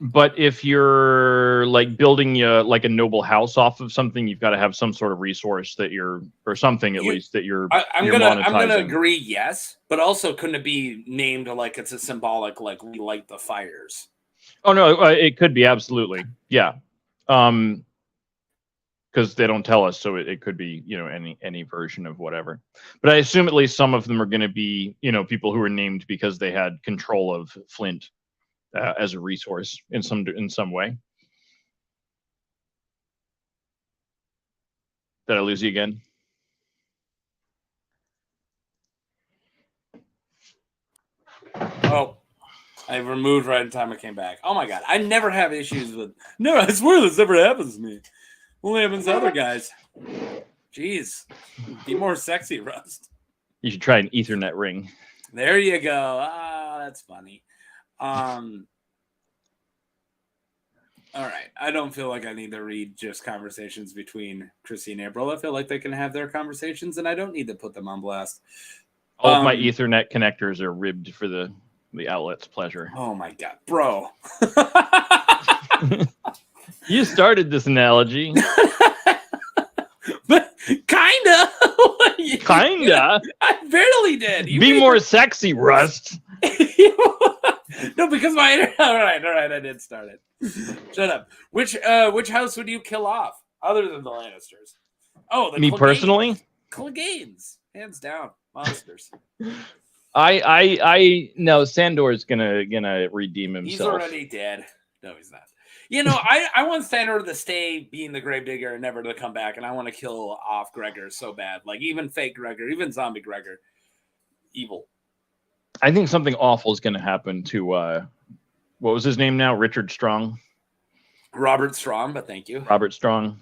But if you're like building like a noble house off of something, you've got to have some sort of resource that you're, or something at least that you're. I'm gonna agree, yes, but also couldn't it be named like it's a symbolic, like we light the fires? Oh no, it could be absolutely, yeah. Because they don't tell us, so it could be any version of whatever. But I assume at least some of them are going to be people who are named because they had control of flint. As a resource in some way. Did I lose you again? Oh, I removed right in time I came back. Oh my god, I never have issues with. No, I swear this never happens to me. Only happens to other guys. Jeez, be more sexy, Rust. You should try an Ethernet ring. There you go. Ah, that's funny. All right. I don't feel like I need to read just conversations between Chrissy and April. I feel like they can have their conversations, and I don't need to put them on blast. All of my Ethernet connectors are ribbed for the outlet's pleasure. Oh my god, bro! You started this analogy. But kinda. Kinda. I barely did. Be more sexy, Rust. No, because my all right, I did start it. Shut up. Which house would you kill off other than the Lannisters? Oh, the me personally, Cleganes, hands down, monsters. I no. Sandor's gonna redeem himself. He's already dead. No, he's not. I want Sandor to stay being the Gravedigger and never to come back, and I want to kill off Gregor so bad, like even fake Gregor, even zombie Gregor, evil. I think something awful is going to happen to what was his name now? Richard Strong. Robert Strong, but thank you. Robert Strong.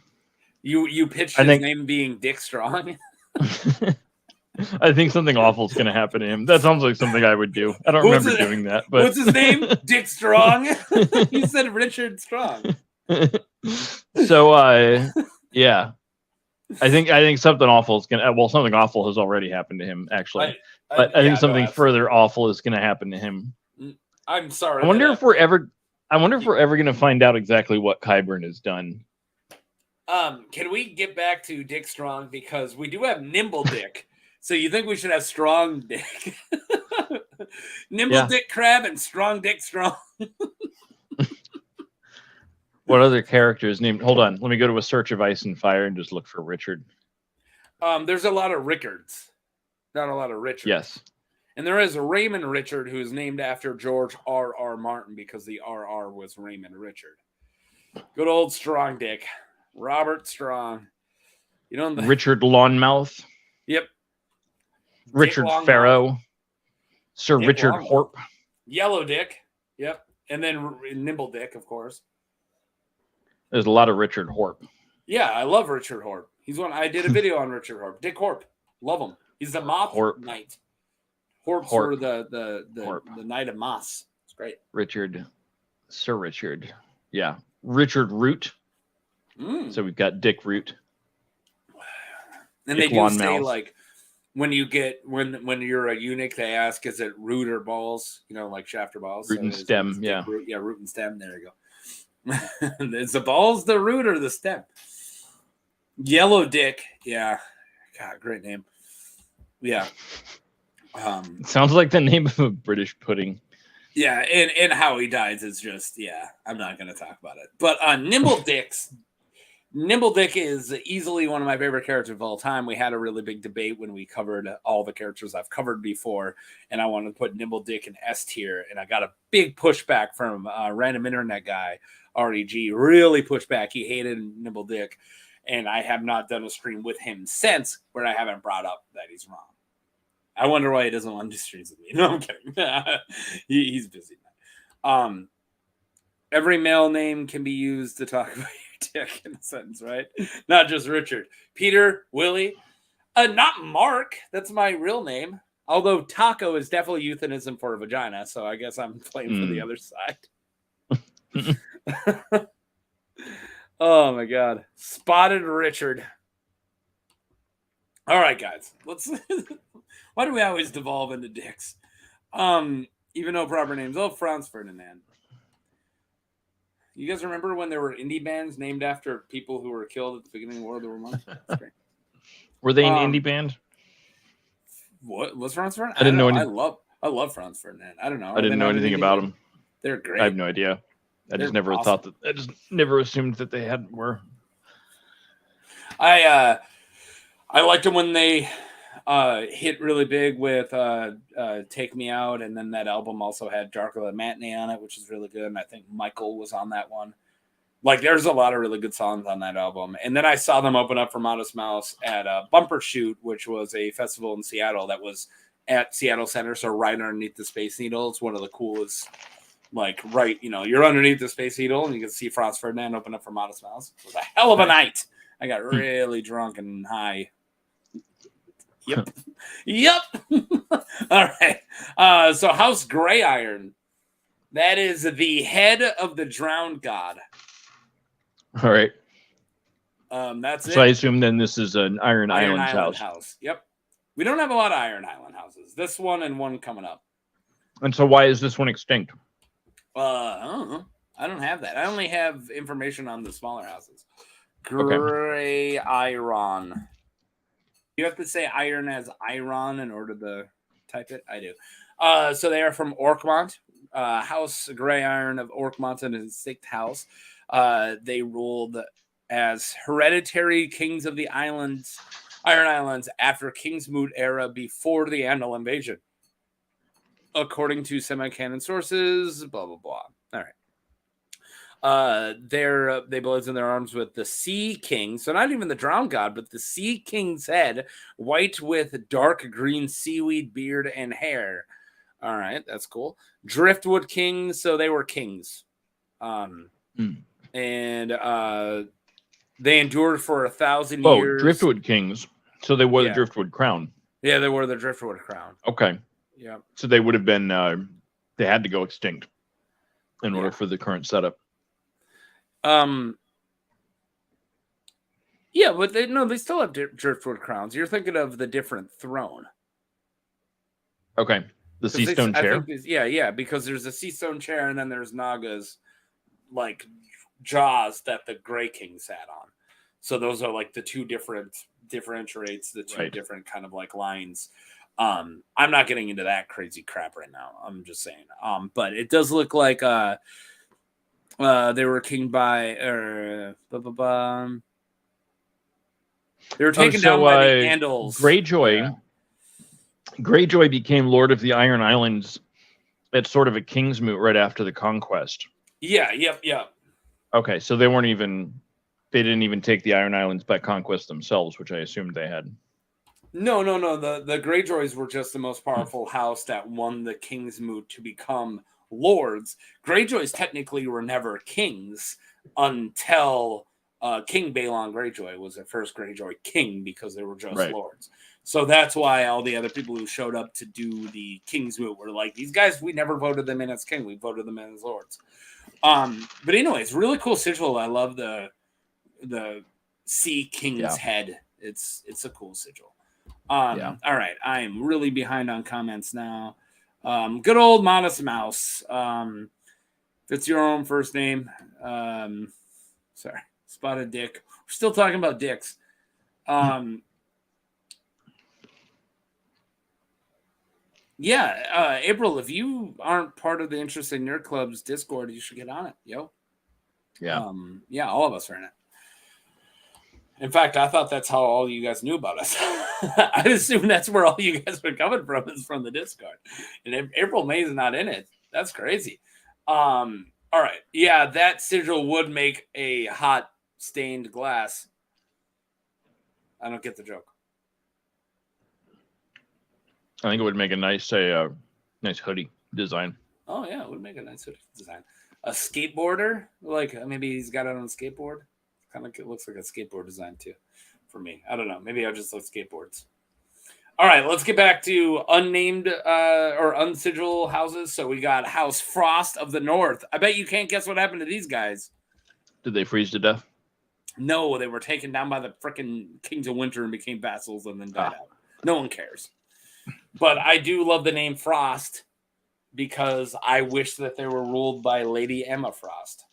You pitched his name being Dick Strong. I think something awful is going to happen to him. That sounds like something I would do. I don't remember doing that. But what's his name? Dick Strong. You said Richard Strong. So yeah. I think something awful is going to. Well, something awful has already happened to him, actually. But I think something further awful is going to happen to him. I'm sorry. I wonder if we're ever going to find out exactly what Qyburn has done. Can we get back to Dick Strong, because we do have Nimble Dick? So you think we should have Strong Dick? Nimble Dick Crab and Strong Dick Strong. What other character is named? Hold on, let me go to a search of Ice and Fire and just look for Richard. There's a lot of Rickards. Not a lot of Richards. Yes. And there is a Raymond Richard who is named after George R.R. Martin because the R.R. was Raymond Richard. Good old Strong Dick. Robert Strong. Richard Lawnmouth. Yep. Richard Farrow. Sir Dick Richard Longmouth. Horp. Yellow Dick. Yep. And then Nimble Dick, of course. There's a lot of Richard Horp. Yeah, I love Richard Horp. He's one. I did a video on Richard Horp. Dick Horp. Love him. He's the Moth Knight. Horps were the Knight of Moss. It's great. Sir Richard. Yeah. Richard Root. So we've got Dick Root. And Dick they do say like when you're a eunuch, they ask, is it root or balls? Like shaft or balls? Root and stem, yeah. Root, yeah, root and stem. There you go. Is the balls the root or the stem? Yellow Dick. Yeah. God, great name. Yeah. Sounds like the name of a British pudding. Yeah, and how he dies is just, I'm not going to talk about it. But Nimble Dick is easily one of my favorite characters of all time. We had a really big debate when we covered all the characters I've covered before, and I wanted to put Nimble Dick in S tier, and I got a big pushback from random internet guy, REG, really pushed back. He hated Nimble Dick, and I have not done a stream with him since where I haven't brought up that he's wrong. I wonder why he doesn't want to do streams with me. No, I'm kidding. He's busy. Every male name can be used to talk about your dick in a sentence, right? Not just Richard. Peter, Willie. Not Mark. That's my real name. Although taco is definitely euphemism for a vagina, so I guess I'm playing for the other side. Oh my god. Spotted Richard. All right, guys. Let's why do we always devolve into dicks? Even though proper names. Oh, Franz Ferdinand. You guys remember when there were indie bands named after people who were killed at the beginning of World War One? That's great. Were they an indie band? What was Franz Ferdinand? I didn't know. I love Franz Ferdinand. I don't know. I didn't know anything about them. They're great. I have no idea. I just never thought that. I just never assumed that they were. I liked them when they hit really big with Take Me Out, and then that album also had Darker Than Matinee on it, which is really good, and I think Michael was on that one. Like, there's a lot of really good songs on that album. And then I saw them open up for Modest Mouse at Bumper Shoot, which was a festival in Seattle that was at Seattle Center, so right underneath the Space Needle. It's one of the coolest, you're underneath the Space Needle, and you can see Franz Ferdinand open up for Modest Mouse. It was a hell of a night. I got really drunk and high. Yep. All right. So House Grey Iron. That is the head of the drowned god. All right. That's it. So I assume then this is an Iron Island house. Yep. We don't have a lot of Iron Island houses. This one and one coming up. And so why is this one extinct? I don't know. I don't have that. I only have information on the smaller houses. Grey Iron. You have to say iron as iron in order to type it. I do. So they are from Orkmont. House Grey Iron of Orkmont in his 6th house. They ruled as hereditary kings of the Iron Islands after Kingsmoot era before the Andal invasion. According to semi-canon sources, blah, blah, blah. All right. They blazon their arms with the Sea King. So not even the Drowned God, but the Sea King's head, white with dark green seaweed beard and hair. All right, that's cool. Driftwood King, so they were kings. And they endured for 1,000 years. Oh, Driftwood Kings. So they wore the Driftwood crown. Yeah, they wore the Driftwood crown. Okay. Yeah. So they would have been, they had to go extinct in order for the current setup. Yeah, but they still have Driftwood crowns. You're thinking of the different throne. Okay. The sea stone chair? Because there's a sea stone chair and then there's Naga's, like, jaws that the Grey King sat on. So those are, like, the two differentiates the two different kind of, like, lines. I'm not getting into that crazy crap right now. I'm just saying. But it does look like they were king by they were taken down by the Andals. Greyjoy became Lord of the Iron Islands at sort of a Kingsmoot right after the conquest. Yeah. Okay, so they didn't even take the Iron Islands by conquest themselves, which I assumed they had. No. The Greyjoys were just the most powerful house that won the Kingsmoot to become lords. Greyjoys technically were never kings until King Balon Greyjoy was the first Greyjoy king because they were just lords. So that's why all the other people who showed up to do the Kingsmoot were like, these guys, we never voted them in as king. We voted them in as lords. But anyways, really cool sigil. I love the Sea King's head. It's a cool sigil. All right. I'm really behind on comments now. Good old Modest Mouse. That's your own first name. Sorry. Spotted Dick. We're still talking about dicks. Yeah, April, if you aren't part of the Interesting Nerd Club's Discord, you should get on it, yo. Yeah. Yeah, all of us are in it. In fact, I thought that's how all you guys knew about us. I assume that's where all you guys were coming from, is from the Discord. And if April May's not in it, that's crazy. All right. Yeah, that sigil would make a hot stained glass. I don't get the joke. I think it would make a nice nice hoodie design. Oh yeah, it would make a nice hoodie design. A skateboarder, like maybe he's got it on a skateboard. Kind of looks like a skateboard design too, for me. I don't know. Maybe I just like skateboards. All right, let's get back to unnamed or unsigil houses. So we got House Frost of the North. I bet you can't guess what happened to these guys. Did they freeze to death? No, they were taken down by the freaking Kings of Winter and became vassals and then died out. No one cares. But I do love the name Frost because I wish that they were ruled by Lady Emma Frost.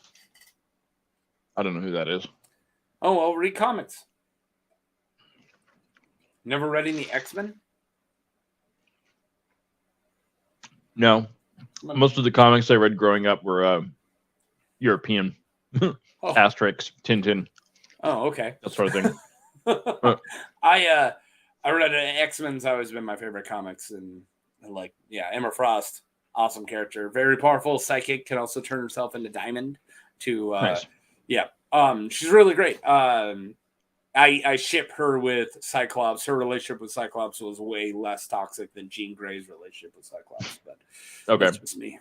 I don't know who that is. Oh, well, read comics. Never read any X-Men? No. Most of the comics I read growing up were European. Asterix, Tintin. Oh, okay. That sort of thing. I read X-Men's always been my favorite comics, and like, yeah, Emma Frost, awesome character, very powerful, psychic, can also turn herself into Diamond. Nice. Yeah, she's really great. I ship her with Cyclops. Her relationship with Cyclops was way less toxic than Jean Grey's relationship with Cyclops, but that's just me.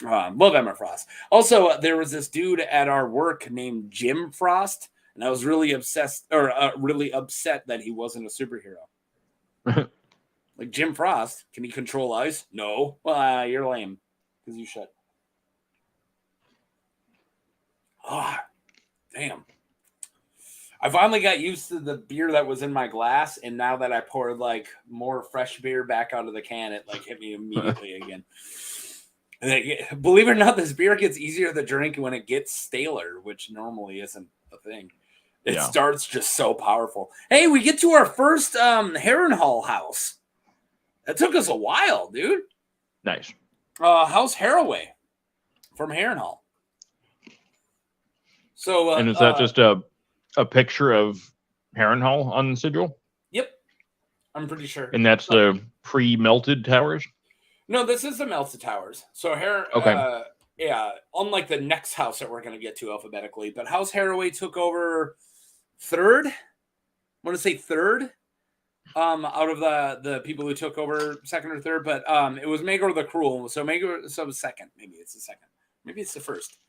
Love Emma Frost. Also, there was this dude at our work named Jim Frost, and I was really obsessed really upset that he wasn't a superhero. Like Jim Frost, can he control ice? No. Well, you're lame because you should. Oh, damn. I finally got used to the beer that was in my glass, and now that I poured like more fresh beer back out of the can, it like hit me immediately again. Believe it or not, this beer gets easier to drink when it gets staler, which normally isn't a thing. It starts just so powerful. Hey, we get to our first Harrenhal house. That took us a while, dude. Nice. House Haraway from Harrenhal. So, and is that just a picture of Harrenhal on the sigil? Yep, I'm pretty sure. And that's the pre-melted towers? No, this is the melted towers. So unlike the next house that we're going to get to alphabetically, but House Haraway took over third. I want to say third out of the people who took over second or third, but it was Maegor the Cruel. So Maegor, so it was second. Maybe it's the second. Maybe it's the first.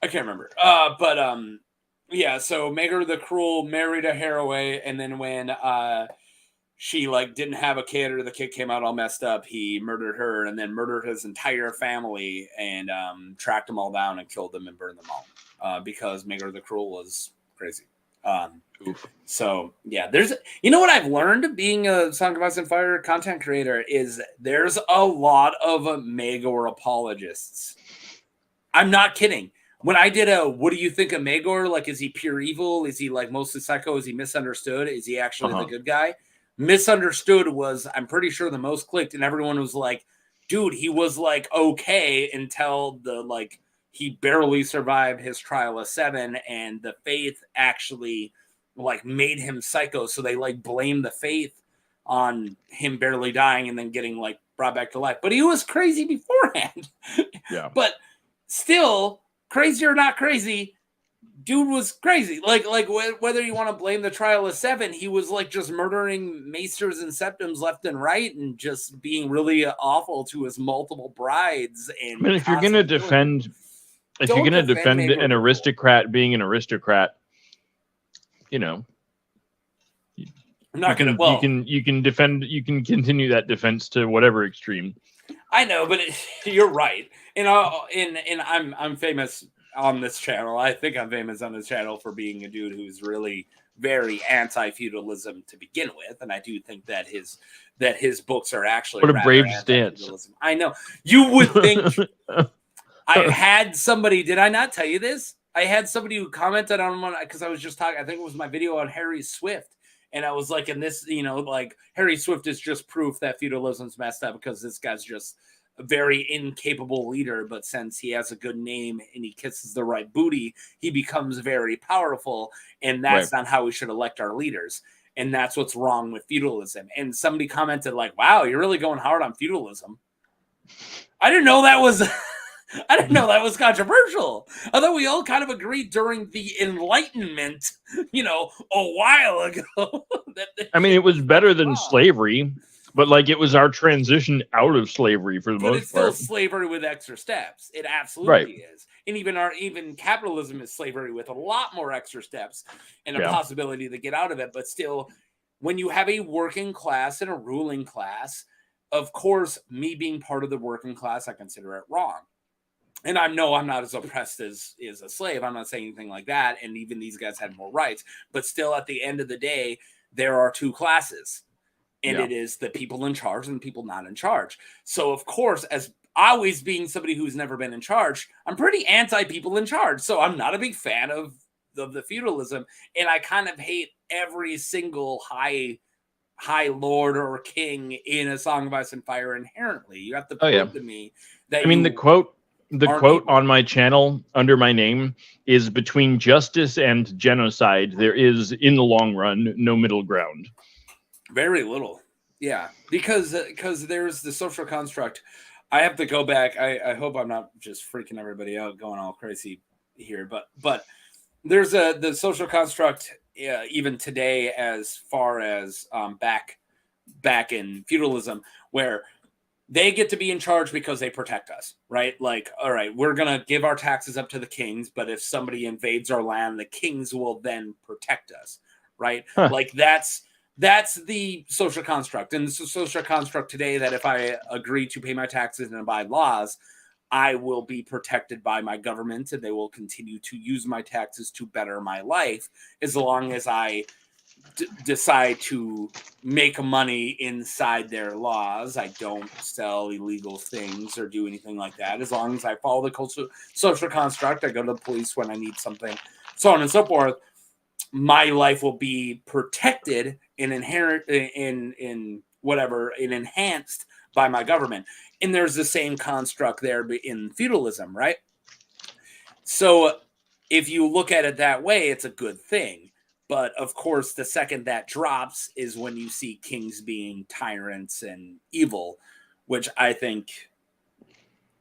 I can't remember. Yeah, so Maegor the Cruel married a Haraway, and then when she like didn't have a kid or the kid came out all messed up, he murdered her and then murdered his entire family and tracked them all down and killed them and burned them all because Maegor the Cruel was crazy. So yeah, there's, you know what I've learned being a Song of Ice and Fire content creator is there's a lot of Maegor apologists. I'm not kidding. When I did what do you think of Maegor? Like, is he pure evil? Is he like mostly psycho? Is he misunderstood? Is he actually the good guy? Misunderstood was, I'm pretty sure, the most clicked, and everyone was like, dude, he was like okay until the like he barely survived his trial of 7, and the faith actually like made him psycho. So they like blamed the faith on him barely dying and then getting like brought back to life. But he was crazy beforehand. Yeah. But still, crazy or not crazy, dude was crazy. Like whether you want to blame the trial of 7, he was like just murdering maesters and septums left and right and just being really awful to his multiple brides. And I mean, if you're gonna defend an aristocrat being an aristocrat, you know, I'm not gonna. Well, you can continue that defense to whatever extreme. I know, but you're right. And I'm famous on this channel. I think I'm famous on this channel for being a dude who's really very anti-feudalism to begin with, and I do think that his books are actually what a brave stance. I know. You would think. I had somebody. Did I not tell you this? I had somebody who commented on one because I was just talking. I think it was my video on Harry Swift, And I was like, and this, like Harry Swift is just proof that feudalism's messed up because this guy's just a very incapable leader. But since he has a good name and he kisses the right booty, he becomes very powerful. And that's not how we should elect our leaders. And that's what's wrong with feudalism. And somebody commented like, wow, you're really going hard on feudalism. I didn't know that was controversial. I thought we all kind of agreed during the Enlightenment, a while ago. I mean, it was better than slavery, but like it was our transition out of slavery for the most part. It's still slavery with extra steps. It absolutely is. And even capitalism is slavery with a lot more extra steps and a possibility to get out of it. But still, when you have a working class and a ruling class, of course, me being part of the working class, I consider it wrong. And I'm not as oppressed as a slave. I'm not saying anything like that. And even these guys had more rights. But still, at the end of the day, there are two classes. And it is the people in charge and the people not in charge. So, of course, as always being somebody who's never been in charge, I'm pretty anti-people in charge. So I'm not a big fan of the feudalism. And I kind of hate every single high lord or king in A Song of Ice and Fire inherently. You have to prove to me that the quote on my channel under my name is between justice and genocide. There is, in the long run, no middle ground. Very little. Yeah. Because there's the social construct. I have to go back. I hope I'm not just freaking everybody out going all crazy here, but there's the social construct even today as far as back in feudalism where they get to be in charge because they protect us, right? Like, all right, we're going to give our taxes up to the kings, but if somebody invades our land, the kings will then protect us, right? Like that's the social construct. And it's a social construct today that if I agree to pay my taxes and abide laws, I will be protected by my government and they will continue to use my taxes to better my life as long as I decide to make money inside their laws. I don't sell illegal things or do anything like that. As long as I follow the social construct, I go to the police when I need something, so on and so forth. My life will be protected and enhanced by my government. And there's the same construct there in feudalism, right? So if you look at it that way, it's a good thing. But of course, the second that drops is when you see kings being tyrants and evil, which I think,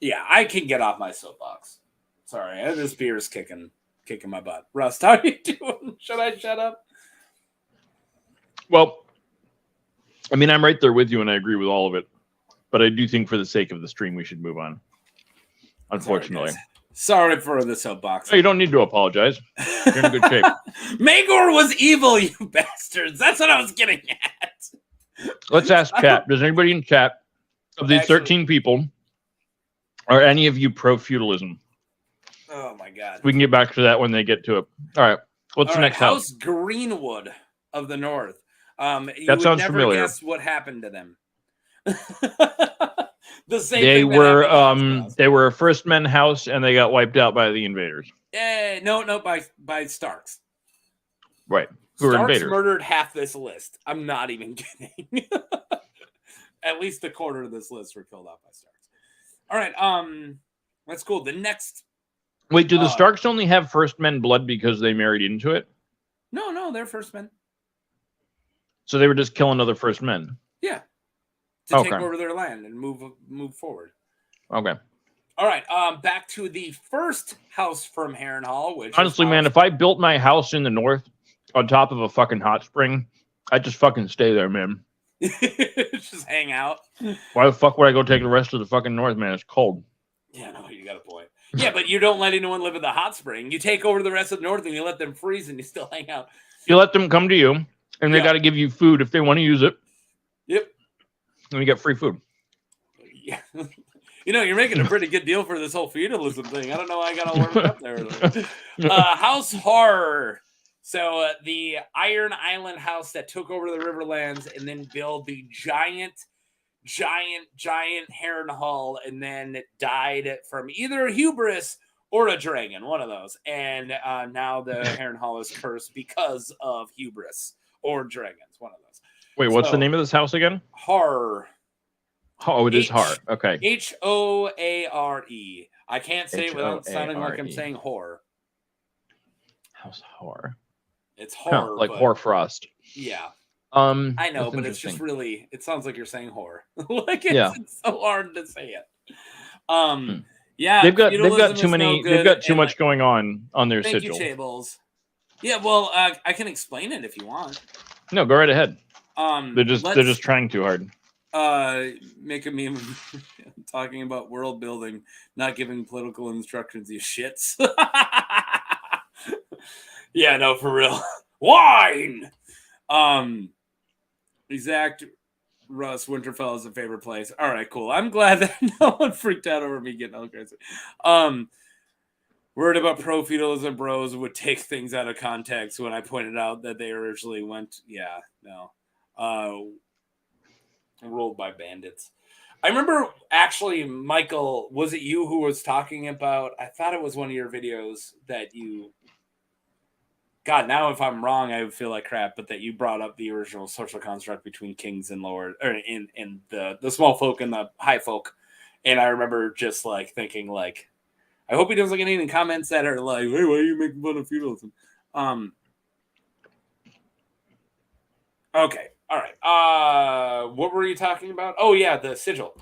I can get off my soapbox. Sorry, this beer is kicking my butt. Rust, how are you doing? Should I shut up? Well, I mean, I'm right there with you, and I agree with all of it. But I do think for the sake of the stream, we should move on. Unfortunately. Sorry for the soapbox. No, you don't need to apologize. You're in good shape. Magor was evil, you bastards. That's what I was getting at. Let's ask chat. Does anybody in chat of these 13 people, are any of you pro-feudalism? Oh, my God. We can get back to that when they get to it. All right. What's the next house? House Greenwood of the North. That sounds familiar. Guess what happened to them. They were a First Men house, and they got wiped out by the invaders. No, by Starks. Right, who Starks were invaders. Murdered half this list. I'm not even kidding. At least a quarter of this list were killed off by Starks. All right, that's cool. The next. Wait, do the Starks only have First Men blood because they married into it? No, they're First Men. So they were just killing other First Men. Yeah. To take over their land and move forward. Okay. All right. Back to the first house from Harrenhal, which honestly, man, if I built my house in the north on top of a fucking hot spring, I'd just fucking stay there, man. Just hang out. Why the fuck would I go take the rest of the fucking north, man? It's cold. Yeah, no, you got a point. Yeah, but you don't let anyone live in the hot spring. You take over the rest of the north and you let them freeze and you still hang out. You let them come to you, and they got to give you food if they want to use it. Yep. And you get free food. Yeah. You're making a pretty good deal for this whole feudalism thing. I don't know why I got all worked up there. House Hoare. So the Iron Island house that took over the Riverlands and then built the giant Harrenhal and then died from either hubris or a dragon, one of those. And now the Harrenhal is cursed because of hubris or dragons. One of those. Wait, what's the name of this house again? Hoare. Oh, it is Hoare. Okay. Hoare. I can't say it without sounding like I'm saying whore. House Hoare. It's horror, like hoarfrost. Yeah. I know, but it's just really. It sounds like you're saying whore. It's so hard to say it. Yeah, they've got too many. They've got too much going on their sigil. Thank you, Chables. Yeah, well, I can explain it if you want. No, go right ahead. They're just trying too hard. Make a meme talking about world building, not giving political instructions, you shits. Yeah, no, for real. Wine! Exact Russ, Winterfell is a favorite place. All right, cool. I'm glad that no one freaked out over me getting all crazy. Worried about pro-feudalism bros would take things out of context when I pointed out that they originally went, ruled by bandits. I remember, actually, Michael, was it you who was talking about, I thought it was one of your videos that you, God, now if I'm wrong, I would feel like crap, but that you brought up the original social construct between kings and lords, or in the small folk and the high folk. And I remember just like thinking like, I hope he doesn't get any comments that are like, hey, why are you making fun of feudalism? Okay. All right. What were you talking about? Oh yeah, the sigil.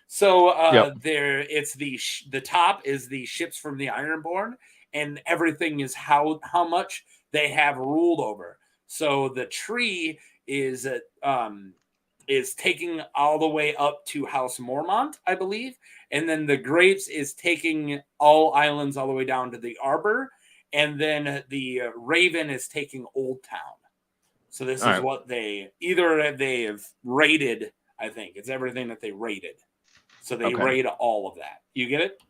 So there, it's the top is the ships from the Ironborn, and everything is how much they have ruled over. So the tree is taking all the way up to House Mormont, I believe, and then the grapes is taking all islands all the way down to the Arbor, and then the Raven is taking Old Town. So this is what they have raided. I think it's everything that they raided. So they raid all of that. You get it?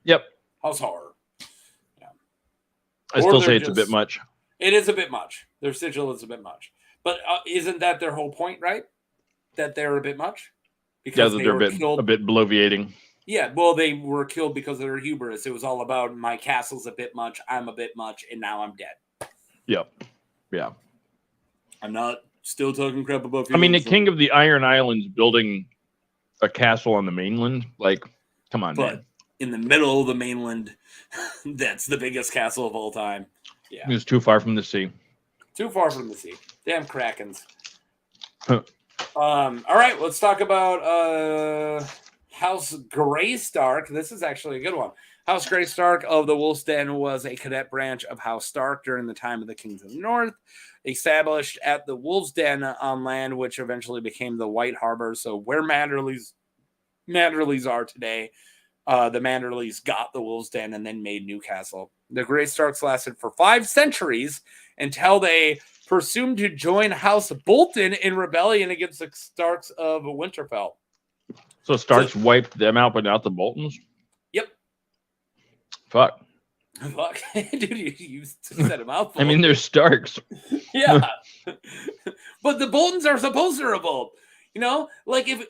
Yep. House Horror. Yeah. I still say it's a bit much. It is a bit much. Their sigil is a bit much. But isn't that their whole point, right? That they're a bit much? Because they're a bit bloviating. Yeah, well, they were killed because of their hubris. It was all about my castle's a bit much, I'm a bit much, and now I'm dead. Yep. Yeah. I'm not still talking crap about feudalism. I mean, the king of the Iron Islands building a castle on the mainland, like, come on, man. In the middle of the mainland, that's the biggest castle of all time. Yeah. It's too far from the sea. Too far from the sea. Damn Krakens. All right, let's talk about House Greystark. This is actually a good one. House Greystark of the Wolf's Den was a cadet branch of House Stark during the time of the Kings of the North, established at the Wolf's Den on land, which eventually became the White Harbor. So where Manderleys are today, the Manderleys got the Wolf's Den and then made Newcastle. The Greystarks lasted for 5 centuries until they presumed to join House Bolton in rebellion against the Starks of Winterfell. So Starks wiped them out, but not the Boltons? Yep. Fuck. Dude, you said a mouthful. I mean, they're Starks. Yeah. But the Boltons are supposed to revolt. You know, like if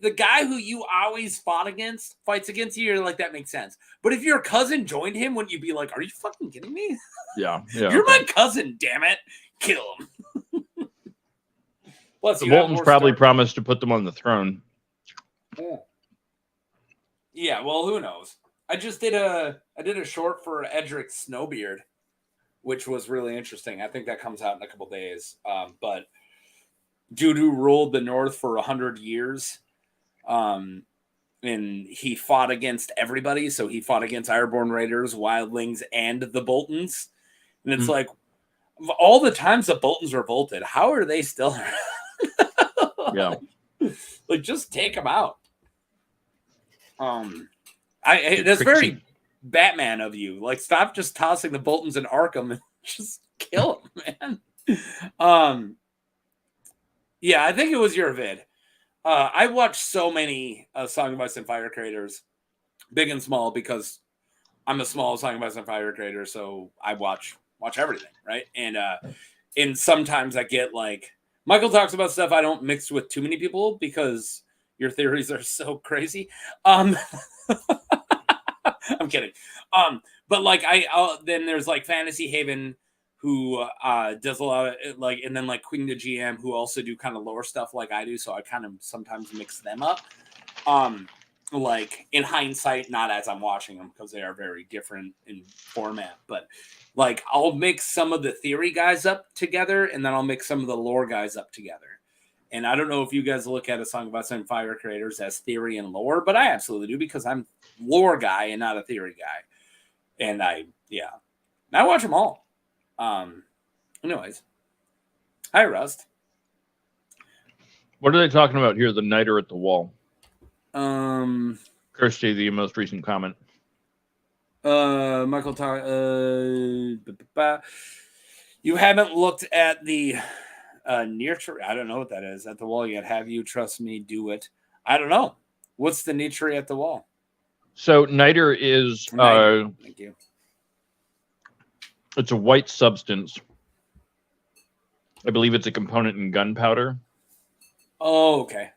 the guy who you always fights against you, you're like, that makes sense. But if your cousin joined him, wouldn't you be like, are you fucking kidding me? Yeah. You're my cousin, damn it. Kill him. Plus, the Boltons probably promised to put them on the throne. Yeah, well, who knows? I did a short for Edric Snowbeard, which was really interesting. I think that comes out in a couple days. But dude who ruled the North for 100 years, and he fought against everybody. So he fought against Ironborn Raiders, Wildlings, and the Boltons. And it's like, all the times the Boltons revolted, how are they still around? Yeah. Like, just take them out. That's very Batman of you. Like, stop just tossing the Boltons in Arkham and just kill them, man. Yeah, I think it was your vid. I watched so many Song of Ice and Fire creators, big and small, because I'm a small Song of Ice and Fire creator, so I watch everything, right? And sometimes I get like, Michael talks about stuff I don't mix with too many people because your theories are so crazy. I'm kidding. But like then there's like Fantasy Haven, who does a lot of like, and then like Queen the GM, who also do kind of lore stuff like I do. So I kind of sometimes mix them up. Like in hindsight, not as I'm watching them because they are very different in format, but like I'll mix some of the theory guys up together and then I'll mix some of the lore guys up together. And I don't know if you guys look at A Song of Ice and Fire creators as theory and lore, but I absolutely do because I'm lore guy and not a theory guy. And I watch them all. Anyways. Hi, Rust. What are they talking about here? The Niter at the wall. Kirsty, the most recent comment. Michael, you haven't looked at the near tree. I don't know what that is at the wall yet. Have you? Trust me, do it. I don't know. What's the near tree at the wall? So niter is thank you. It's a white substance. I believe it's a component in gunpowder. Oh, okay.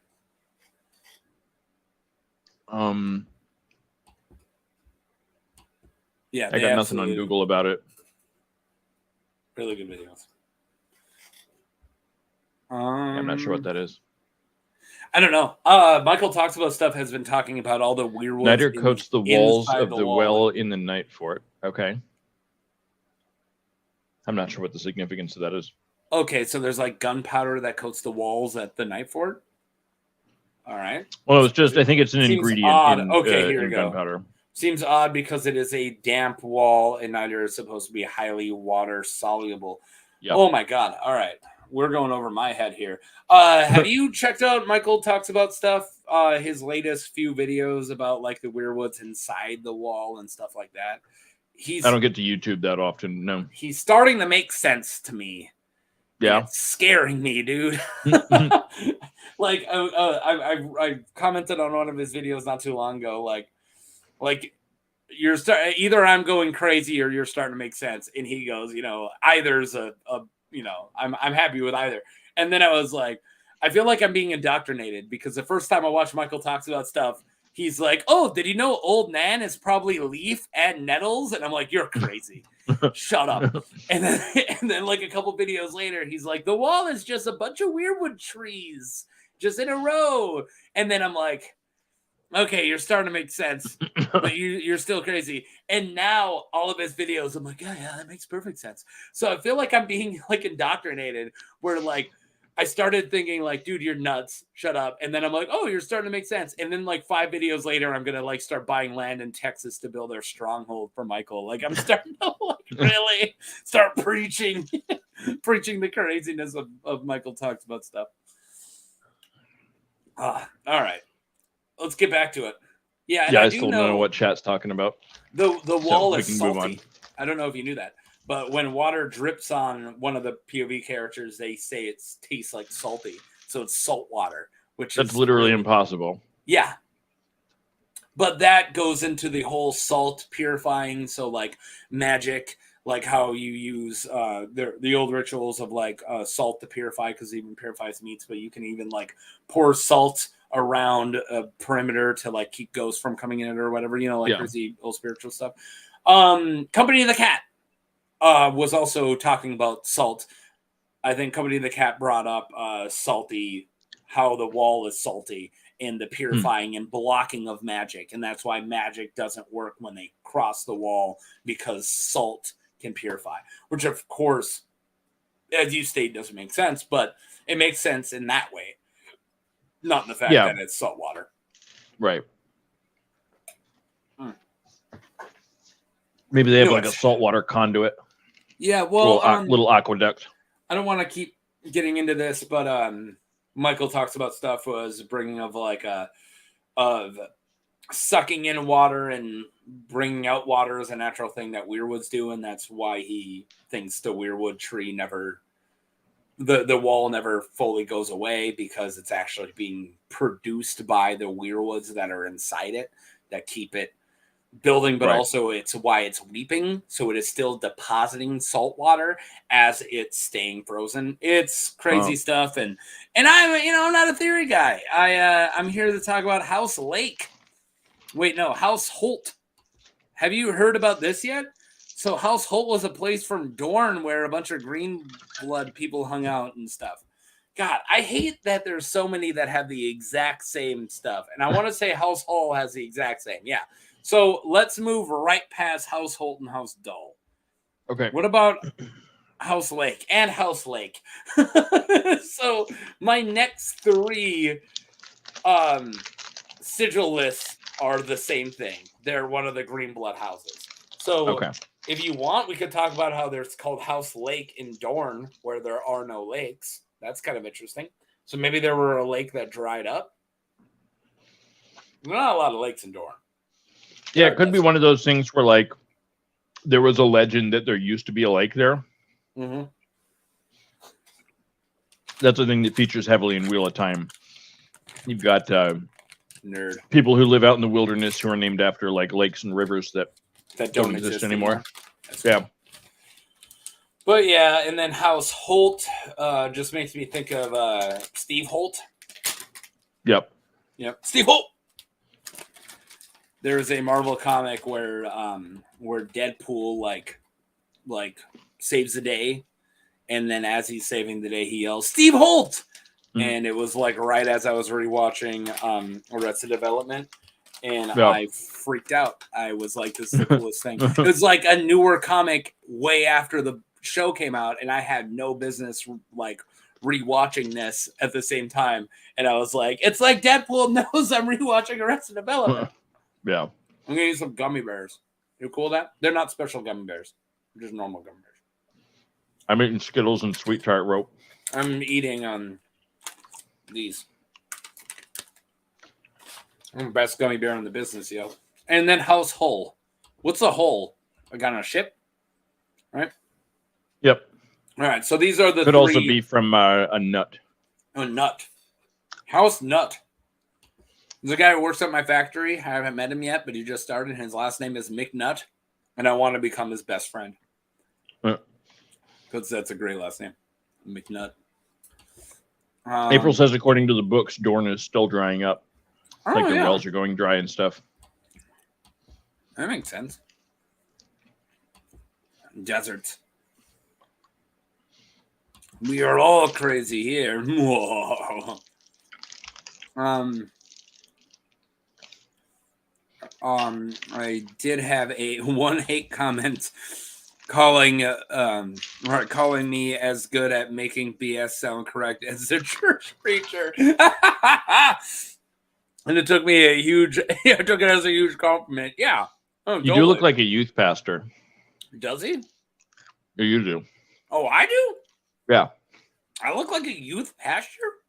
Yeah, I got nothing on Google about it. Really good videos. I'm not sure what that is. I don't know. Michael talks about stuff, has been talking about all the weird Niter coats the walls of the well in the night fort. Okay. I'm not sure what the significance of that is. Okay, so there's like gunpowder that coats the walls at the night fort? All right. Well, it's just, I think it's an ingredient odd. in, here we go. Gunpowder. Seems odd because it is a damp wall and niter is supposed to be highly water soluble. Yep. Oh my God. All right. We're going over my head here. Have you checked out Michael Talks About Stuff? His latest few videos about like the weirwoods inside the wall and stuff like that. I don't get to YouTube that often. No. He's starting to make sense to me. Yeah. It's scaring me, dude. Like I commented on one of his videos not too long ago. Like you're either I'm going crazy or you're starting to make sense. And he goes, either's a I'm happy with either. And then I was like, I feel like I'm being indoctrinated because the first time I watched Michael Talks About Stuff, he's like, oh, did you know Old Nan is probably Leaf and Nettles? And I'm like, you're crazy. Shut up. And then like a couple videos later, he's like, the wall is just a bunch of weirwood trees just in a row. And then I'm like, okay, you're starting to make sense, but you're still crazy. And now all of his videos, I'm like, yeah, that makes perfect sense. So I feel like I'm being like indoctrinated where like I started thinking like, dude, you're nuts. Shut up. And then I'm like, oh, you're starting to make sense. And then like 5 videos later, I'm going to like start buying land in Texas to build their stronghold for Michael. Like I'm starting to like really start preaching the craziness of Michael Talks About Stuff. All right. Let's get back to it. Yeah, and I still don't know what chat's talking about. The wall is salty. I don't know if you knew that. But when water drips on one of the POV characters, they say it tastes like salty. So it's salt water, that's literally impossible. Yeah. But that goes into the whole salt purifying. So like magic, like how you use the old rituals of like salt to purify because it even purifies meats. But you can even like pour salt around a perimeter to like keep ghosts from coming in it or whatever, crazy old spiritual stuff. Company of the Cat was also talking about salt. I think Company of the Cat brought up salty, how the wall is salty and the purifying and blocking of magic. And that's why magic doesn't work when they cross the wall because salt can purify, which of course, as you state, doesn't make sense, but it makes sense in that way. Not in the fact that it's salt water. Right. Maybe they have like a saltwater conduit. Yeah, well, little aqueduct. I don't want to keep getting into this, but Michael Talks About Stuff was bringing of like of sucking in water and bringing out water is a natural thing that weirwoods do, and that's why he thinks the weirwood tree never. The wall never fully goes away because it's actually being produced by the weirwoods that are inside it that keep it building, but also it's why it's weeping. So it is still depositing salt water as it's staying frozen. It's crazy stuff. And I'm not a theory guy. I'm here to talk about House Lake. Wait, no, House Holt. Have you heard about this yet? So House Holt was a place from Dorne where a bunch of green blood people hung out and stuff. God, I hate that there's so many that have the exact same stuff. And I want to say House Hall has the exact same. Yeah. So let's move right past House Holt and House Dull. Okay. What about House Lake and House Lake? So my next 3 sigil lists are the same thing. They're one of the green blood houses. So if you want, we could talk about how there's called House Lake in Dorne where there are no lakes. That's kind of interesting. So maybe there were a lake that dried up. There's not a lot of lakes in Dorne. Yeah, it could be one of those things where, like, there was a legend that there used to be a lake there. Mm-hmm. That's a thing that features heavily in Wheel of Time. You've got nerd people who live out in the wilderness who are named after, like, lakes and rivers that don't exist anymore. Yeah. Cool. But yeah, and then House Holt just makes me think of Steve Holt. Yep. Steve Holt. There's a Marvel comic where Deadpool like saves the day, and then as he's saving the day, he yells, "Steve Holt!" And it was like right as I was rewatching Arrested Development, and I freaked out. I was like, "This is the coolest thing." It was like a newer comic way after the show came out, and I had no business like rewatching this at the same time. And I was like, "It's like Deadpool knows I'm rewatching Arrested Development." Yeah, I'm gonna use some gummy bears. You cool with that? They're not special gummy bears; they're just normal gummy bears. I'm eating Skittles and Sweet Tart Rope. I'm eating these. I'm the best gummy bear in the business, yo. And then House Hull. What's a hull? I got on a ship, right? Yep. All right. So these are the could 3... also be from a nut. A nut. House Nut. There's a guy who works at my factory. I haven't met him yet, but he just started. His last name is McNutt, and I want to become his best friend. Because that's a great last name. McNutt. April says, according to the books, Dorne is still drying up. Like the wells are going dry and stuff. That makes sense. Deserts. We are all crazy here. I did have one hate comment calling me as good at making BS sound correct as a church preacher. And it took me I took it as a huge compliment. Yeah. You do look like a youth pastor. Does he? Yeah, you do. Oh, I do? Yeah. I look like a youth pastor?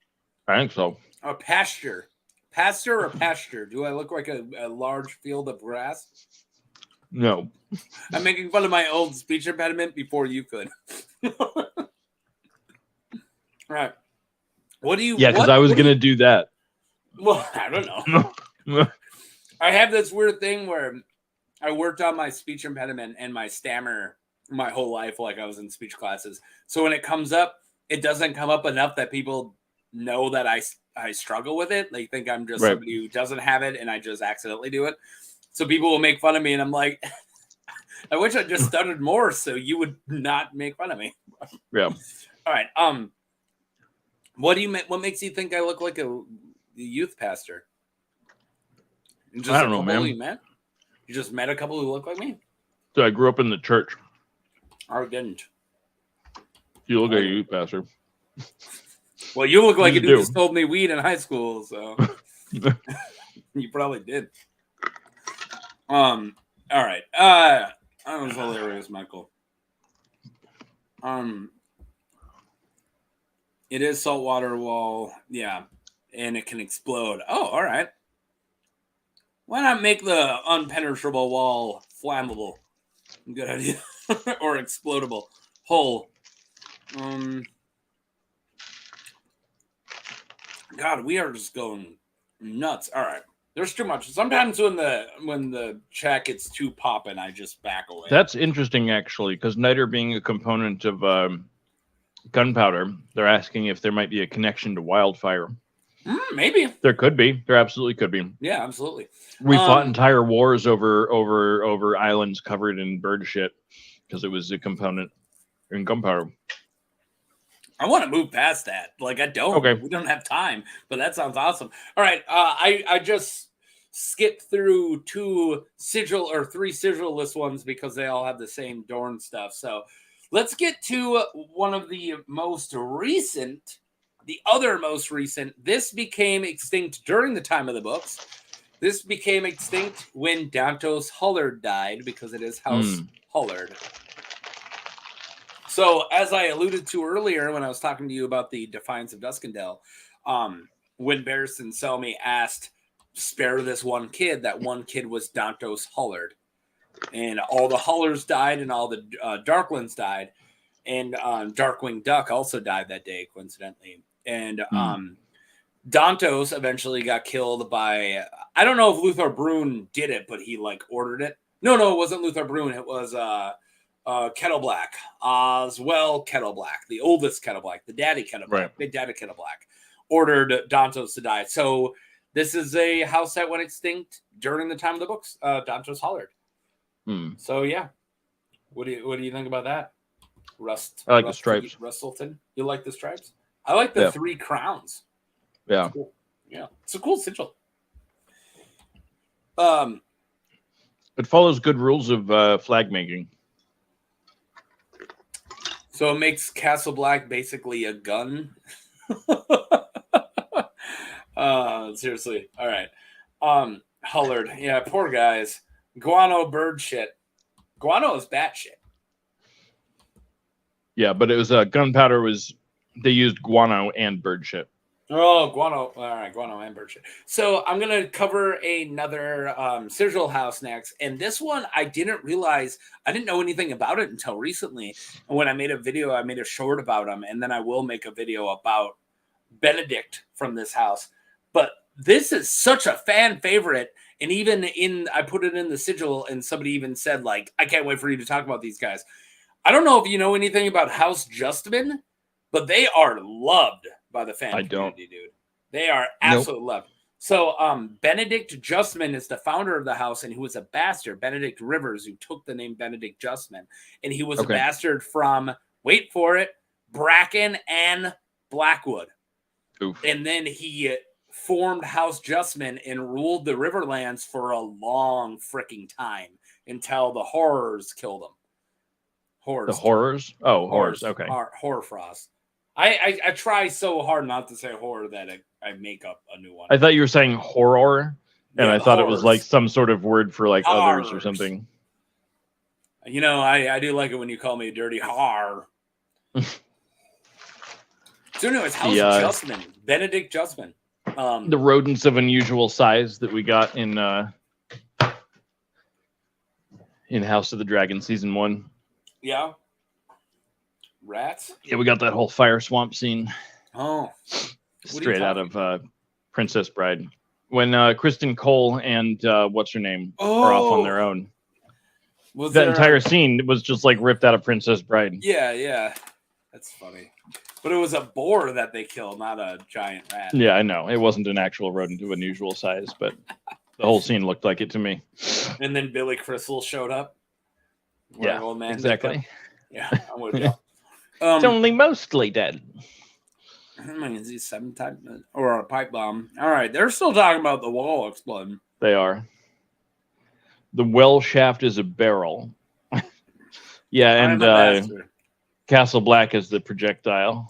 I think so. A pasture. Pastor or pasture? Do I look like a large field of grass? No. I'm making fun of my old speech impediment before you could. All right. What do you... Yeah, because I was going to do that. Well, I don't know. I have this weird thing where I worked on my speech impediment and my stammer my whole life, like I was in speech classes. So when it comes up, it doesn't come up enough that people know that I struggle with it. They think I'm just somebody who doesn't have it, and I just accidentally do it. So people will make fun of me, and I'm like, I wish I just stuttered more so you would not make fun of me. Yeah. All right. What makes you think I look like a youth pastor? Just I don't know, man. You just met a couple who look like me? So I grew up in the church. I didn't. You look like a youth pastor. Well, you look like a dude who sold me weed in high school, so you probably did. All right. That was hilarious, Michael. It is saltwater wall, yeah, and it can explode. Oh, all right. Why not make the unpenetrable wall flammable? Good idea. Or explodable. Hull. God, we are just going nuts. All right. There's too much. Sometimes when the chat gets too poppin', I just back away. That's interesting, actually, because niter being a component of gunpowder, they're asking if there might be a connection to wildfire. Maybe there could be. There absolutely could be. Yeah, absolutely. We fought entire wars over islands covered in bird shit because it was a component in gunpowder. I want to move past that. Like, I don't. Okay. We don't have time, but that sounds awesome. All right. I just skipped through three sigilless ones because they all have the same Dorn stuff. So let's get to one of the most recent. The other most recent. This became extinct during the time of the books. This became extinct when Dantos Hollard died because it is House Hollard. So, as I alluded to earlier when I was talking to you about the Defiance of Duskendale, when Barristan Selmy asked, spare this one kid, that one kid was Dantos Hollard. And all the Hollards died and all the Darklands died. And Darkwing Duck also died that day, coincidentally. And Dantos eventually got killed by, I don't know if Luthor Brune did it, but he like ordered it. No, it wasn't Luthor Brune. It was Kettle Black, Oswell Kettle Black, the oldest Kettle Black, the daddy Kettle Black, Big Daddy Kettle Black, ordered Dantos to die. So this is a house that went extinct during the time of the books, Dantos Hollard. So yeah, what do you think about that? I like the stripes. Rustleton, you like the stripes? I like the 3 crowns. Yeah, it's cool. Yeah, it's a cool sigil. It follows good rules of flag making. So it makes Castle Black basically a gun. Seriously. All right. Hollard. Yeah, poor guys. Guano bird shit. Guano is bat shit. Yeah, but it was gunpowder they used guano and bird shit. Oh, guano. All right, guano and bird shit. So I'm going to cover another sigil house next. And this one, I didn't know anything about it until recently. And when I made a video, I made a short about them. And then I will make a video about Benedict from this house. But this is such a fan favorite. And even I put it in the sigil and somebody even said, like, I can't wait for you to talk about these guys. I don't know if you know anything about House Justman, but they are loved by the fan community, dude. They are absolutely loved. So Benedict Justman is the founder of the house, and he was a bastard. Benedict Rivers, who took the name Benedict Justman. And he was a bastard from, wait for it, Bracken and Blackwood. Oof. And then he formed House Justman and ruled the Riverlands for a long freaking time until the horrors killed him. The horrors? Oh, horrors. Okay. Horror Frost. I try so hard not to say horror that I make up a new one. I thought you were saying horror, and I thought it was like some sort of word for like horrors. Others or something. You know, I do like it when you call me a dirty har. So anyways, House Justman, Benedict Justman. The rodents of unusual size that we got in House of the Dragon season 1. Yeah. Rats? Yeah, we got that whole fire swamp scene. Oh. Straight out of Princess Bride. When Kristen Cole and what's her name are off on their own. That entire scene was just like ripped out of Princess Bride. Yeah. That's funny. But it was a boar that they killed, not a giant rat. Yeah, I know. It wasn't an actual rodent of unusual size, but the whole scene looked like it to me. And then Billy Crystal showed up. Yeah, old man exactly. Yeah, I'm with you. It's only mostly dead. I mean, is he 7 times or a pipe bomb? All right, they're still talking about the wall exploding. They are. The well shaft is a barrel. Yeah, and Castle Black is the projectile.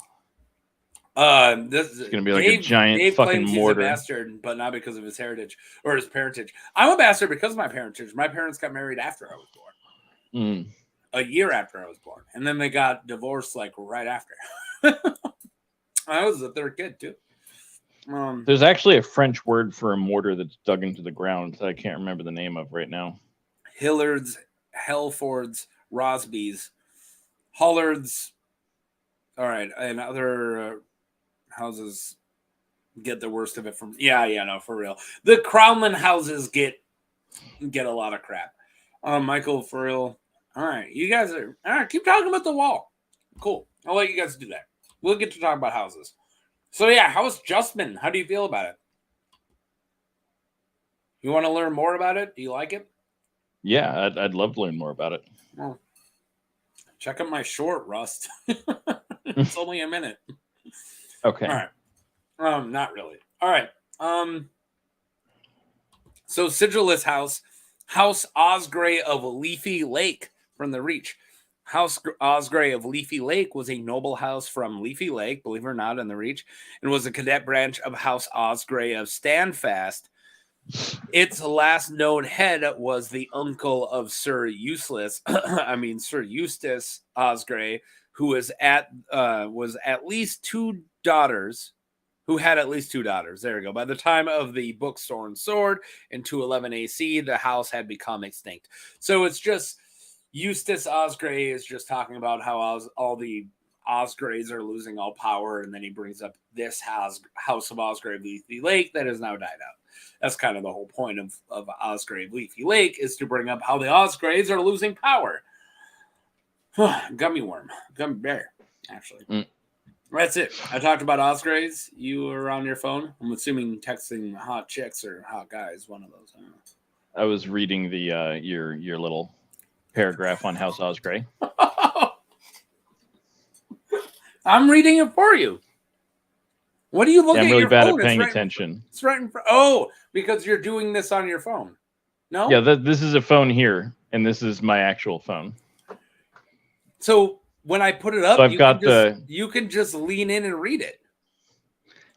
This is going to be like a giant fucking mortar. He's a bastard, but not because of his heritage or his parentage. I'm a bastard because of my parentage. My parents got married after I was born. A year after I was born. And then they got divorced like right after. I was the 3rd kid too. There's actually a French word for a mortar that's dug into the ground that I can't remember the name of right now. Hillards, Helfords, Rosbys, Hollards. All right, and other houses get the worst of it from. Yeah, no, for real. The Crownland houses get a lot of crap. Michael, for real. All right, you guys are all right. Keep talking about the wall. Cool. I'll let you guys do that. We'll get to talk about houses. So yeah, how's Justman? How do you feel about it? You want to learn more about it? Do you like it? Yeah, I'd love to learn more about it. Well, check out my short, Rust. It's only a minute. Okay. All right. Not really. All right. So Sigill's House Osgray of Leafy Lake from the Reach. House Osgray of Leafy Lake was a noble house from Leafy Lake, believe it or not, in the Reach, and was a cadet branch of House Osgray of Standfast. Its last known head was the uncle of Sir Eustace Osgray, who had at least two daughters. There we go. By the time of the book Sword and Sword in 211 AC, the house had become extinct. So it's just Eustace Osgray is just talking about how all the Osgrays are losing all power, and then he brings up this house of Osgray of Leafy Lake that has now died out. That's kind of the whole point of Osgray of Leafy Lake, is to bring up how the Osgrays are losing power. Gummy bear, actually. That's it. I talked about Osgrays. You were on your phone. I'm assuming texting hot chicks or hot guys. One of those. I was reading the your little paragraph on House Osgray. I'm reading it for you. What are you looking at? I'm really your bad phone? at paying attention. It's right in front. Oh, because you're doing this on your phone. No? Yeah, this is a phone here, and this is my actual phone. So when I put it up, So you can just lean in and read it.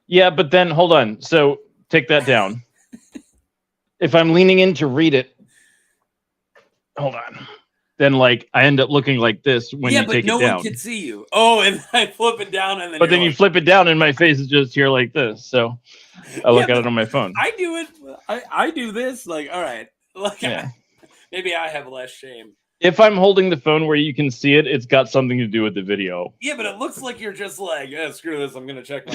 Yeah, but then hold on. So take that down. If I'm leaning in to read it, hold on. Then I end up looking like this when you take it down. Yeah, but no one can see you. Oh, and I flip it down, and then. But then you flip it down, and my face is just here like this. So I look at it on my phone. I do it. I do this. All right. Yeah. Maybe I have less shame. If I'm holding the phone where you can see it, it's got something to do with the video. Yeah, but it looks like you're just yeah, screw this. I'm gonna check my.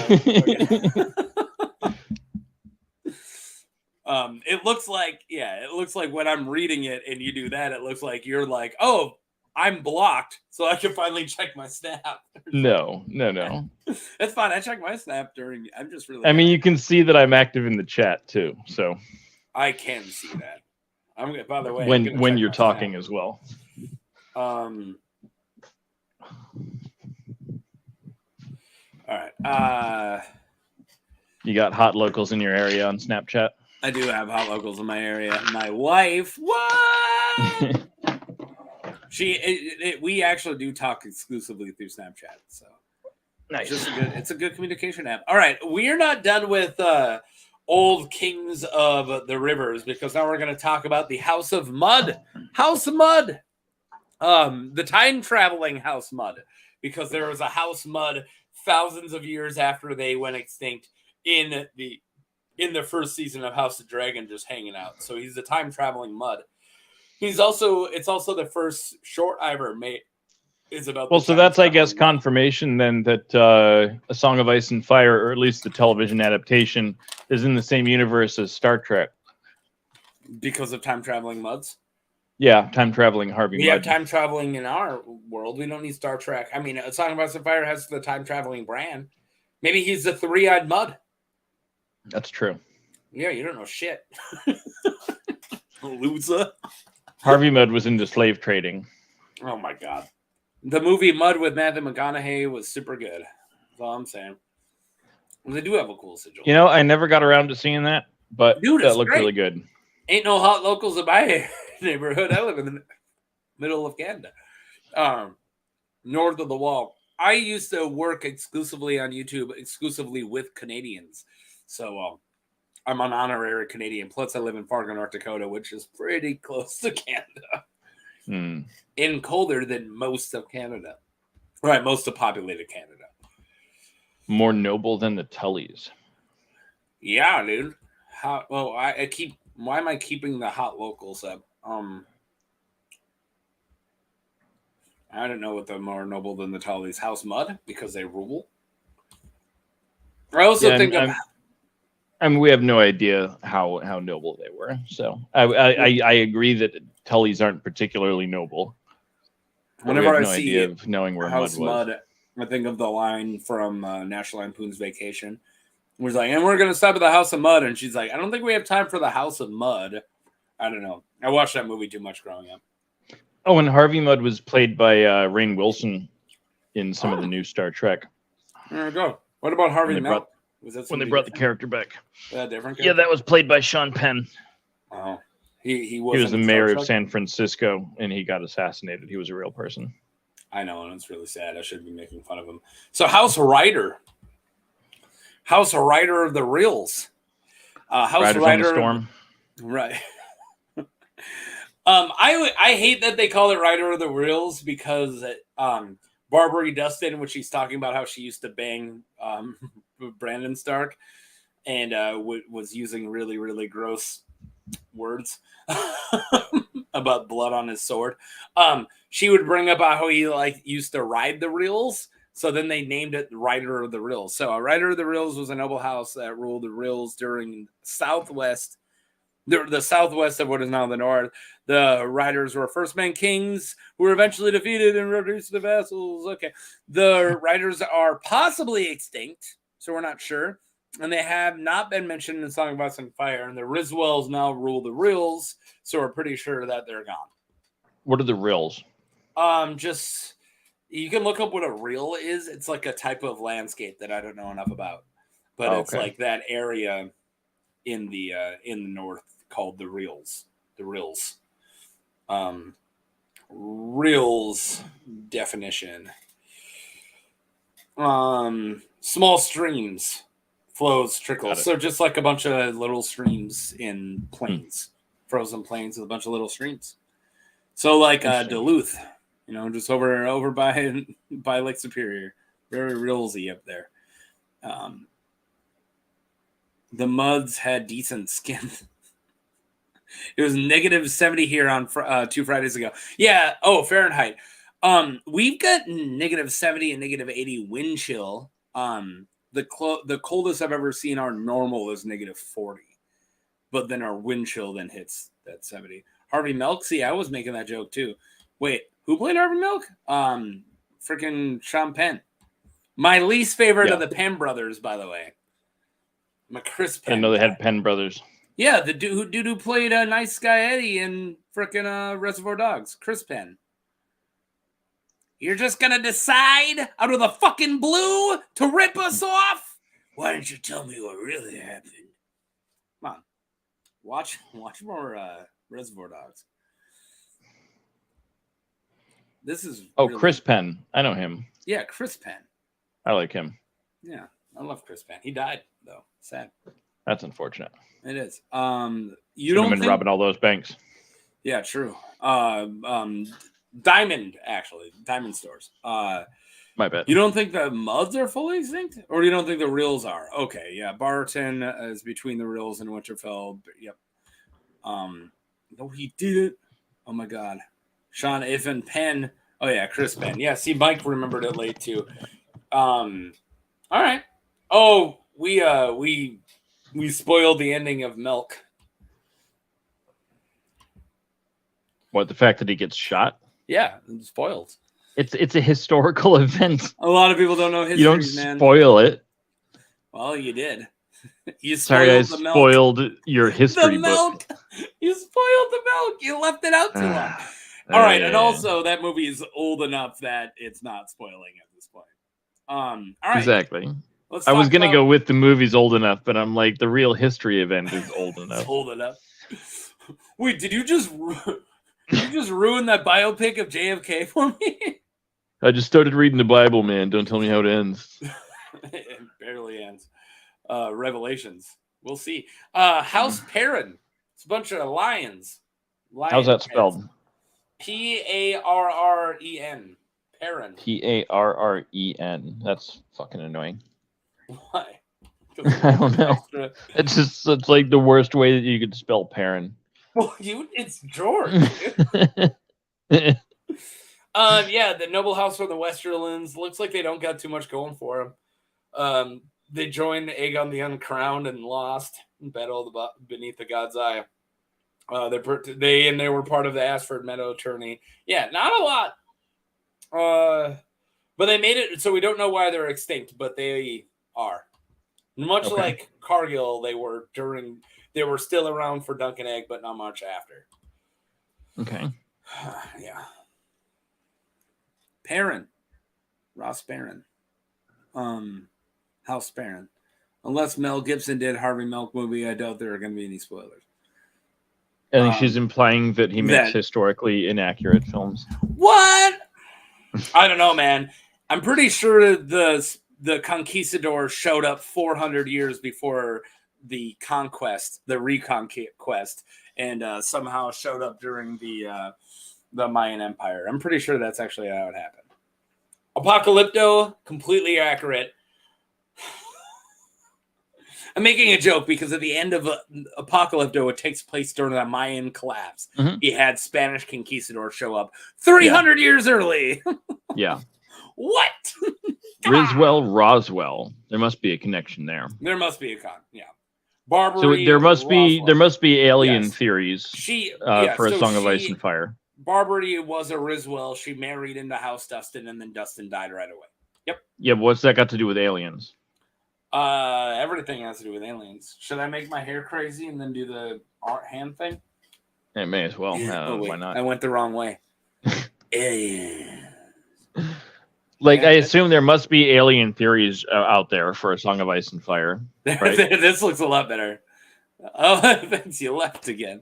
It looks like when I'm reading it and you do that, it looks like you're like, oh, I'm blocked, so I can finally check my snap. No. That's fine. I check my snap during. I'm just really. I mean, you can see that I'm active in the chat too, so. I can see that. By the way, when you're talking as well. All right. You got hot locals in your area on Snapchat? I do have hot locals in my area. My wife, what? We actually do talk exclusively through Snapchat. So nice. It's a good communication app. All right, we're not done with old kings of the rivers, because now we're going to talk about the House of Mud. House Mud. The time traveling House Mud, because there was a House Mud thousands of years after they went extinct in the first season of House of Dragon, just hanging out. So he's a time traveling mud. It's also the first short I ever made. Is about well, so that's I guess confirmation then that A Song of Ice and Fire, or at least the television adaptation, is in the same universe as Star Trek. Because of time traveling muds. Yeah, time traveling Harvey. We have time traveling in our world. We don't need Star Trek. I mean, A Song of Ice and Fire has the time traveling brand. Maybe he's the three-eyed mud. That's true. Yeah, you don't know shit. Loser. Harvey Mudd was into slave trading. Oh my god. The movie Mud with Matthew McConaughey was super good. That's all I'm saying. They do have a cool sigil. You know, I never got around to seeing that, but that looked really good. Ain't no hot locals in my neighborhood. I live in the middle of Canada. North of the wall. I used to work exclusively on YouTube, exclusively with Canadians. So I'm an honorary Canadian. Plus, I live in Fargo, North Dakota, which is pretty close to Canada. And colder than most of Canada. Right, most of populated Canada. More noble than the Tullys. Yeah, dude. Why am I keeping the hot locals up? I don't know what the more noble than the Tullys. House Mud, because they rule. I also think I mean, we have no idea how noble they were. So I agree that Tullys aren't particularly noble. Whenever I no see idea of knowing where House Mud was. Mud I think of the line from National Lampoon's Vacation. Where it's like, and we're going to stop at the House of Mud. And she's like, I don't think we have time for the House of Mud. I don't know. I watched that movie too much growing up. Oh, and Harvey Mudd was played by Rainn Wilson in some of the new Star Trek. There we go. What about Harvey Milk? When they brought the character back? Different character? Yeah, that was played by Sean Penn. Oh. He was the mayor of San Francisco, and he got assassinated. He was a real person. I know, and it's really sad. I should be making fun of him. So House Rider. House Rider of the Reels. House Riders Rider. on the Storm. Right. I hate that they call it Rider of the Reels because Barbary Dustin, which she's talking about how she used to bang Brandon Stark and was using really, really gross words about blood on his sword. She would bring up how he used to ride the reels. So then they named it Rider of the Reels. So a Rider of the Reels was a noble house that ruled the Reels during the southwest of what is now the north. The riders were first-men kings who were eventually defeated and reduced to vassals. Okay. The riders are possibly extinct, so we're not sure. And they have not been mentioned in Song of Ice and Fire. And the Riswells now rule the Reels, so we're pretty sure that they're gone. What are the Reels? You can look up what a reel is. It's like a type of landscape that I don't know enough about. But it's like that area in the north called the Reels. The Reels. Reels definition. Small streams, flows, trickles. So just like a bunch of little streams in plains, frozen plains with a bunch of little streams. So like Duluth, just over by Lake Superior, very reelsy up there. The Muds had decent skin. It was -70 here on 2 Fridays ago. Yeah. Oh, Fahrenheit. We've got -70 and -80 wind chill. The coldest I've ever seen our normal is -40, but then our wind chill then hits that 70. Harvey Milk. See, I was making that joke too. Wait, who played Harvey Milk? Freaking Sean Penn. My least favorite of the Penn brothers, by the way. I'm a Chris Penn. I know they had Penn brothers. Yeah, the dude who played Nice Guy Eddie in frickin' Reservoir Dogs, Chris Penn. You're just gonna decide out of the fucking blue to rip us off? Why didn't you tell me what really happened? Come on, watch more Reservoir Dogs. This is Chris Penn. I know him. Yeah, Chris Penn. I like him. Yeah, I love Chris Penn. He died though. Sad. That's unfortunate. It is. You don't been robbing all those banks. Yeah, true. Diamond stores. My bad. You don't think the Muds are fully extinct, or you don't think the Reels are? Okay, yeah. Barton is between the Reels and Winterfell. Yep. No, he did it. Oh my God, Sean Ivan Penn. Oh yeah, Chris Penn. Yeah. See, Mike remembered it late too. All right. Oh, we spoiled the ending of Milk. What, the fact that he gets shot? Yeah, it's spoiled. It's a historical event. A lot of people don't know history. You don't spoil it. Well, you did. You Sorry, spoiled I spoiled your history the milk. book. You spoiled the milk. You left it out too long. All right, and also that movie is old enough that it's not spoiling at this point. All right, exactly. I was gonna go with the movie's old enough, but I'm like, the real history event is old enough. It's old enough. Wait, did you just ruin that biopic of JFK for me? I just started reading the Bible, man. Don't tell me how it ends. It barely ends. Revelations. We'll see. House Perrin. It's a bunch of lions. How's that spelled? Parren. Perrin. Parren. That's fucking annoying. Why? I don't know. It's like the worst way that you could spell Perrin. Well, it's George. Yeah, the noble house from the Westerlands looks like they don't got too much going for them. They joined Aegon the Uncrowned and lost in battle beneath the God's Eye. They were part of the Ashford Meadow tourney. Yeah, not a lot. But they made it so we don't know why they're extinct, but they are. Much like Cargyll, they were still around for Dunk and Egg, but not much after. Okay. Yeah. Perrin. Ross Perrin. House Perrin. Unless Mel Gibson did Harvey Milk movie, I doubt there are going to be any spoilers. I think she's implying that he makes historically inaccurate films. What? I don't know, man. I'm pretty sure the Conquistador showed up 400 years before the conquest, the reconquest, and somehow showed up during the Mayan Empire. I'm pretty sure that's actually how it happened. Apocalypto, completely accurate. I'm making a joke because at the end of Apocalypto, it takes place during the Mayan collapse. Mm-hmm. He had Spanish conquistador show up 300 years early. Yeah. What? Riswell, Roswell. There must be a connection there. There must be a yeah. Barbary. So there must be alien theories for A Song of Ice and Fire. Barbary was a Riswell. She married into House Dustin, and then Dustin died right away. Yep. Yeah, what's that got to do with aliens? Everything has to do with aliens. Should I make my hair crazy and then do the hand thing? It may as well. Why not? I went the wrong way. Aliens. Like, I assume there must be alien theories out there for A Song of Ice and Fire. Right? This looks a lot better. Oh, thanks. You left again.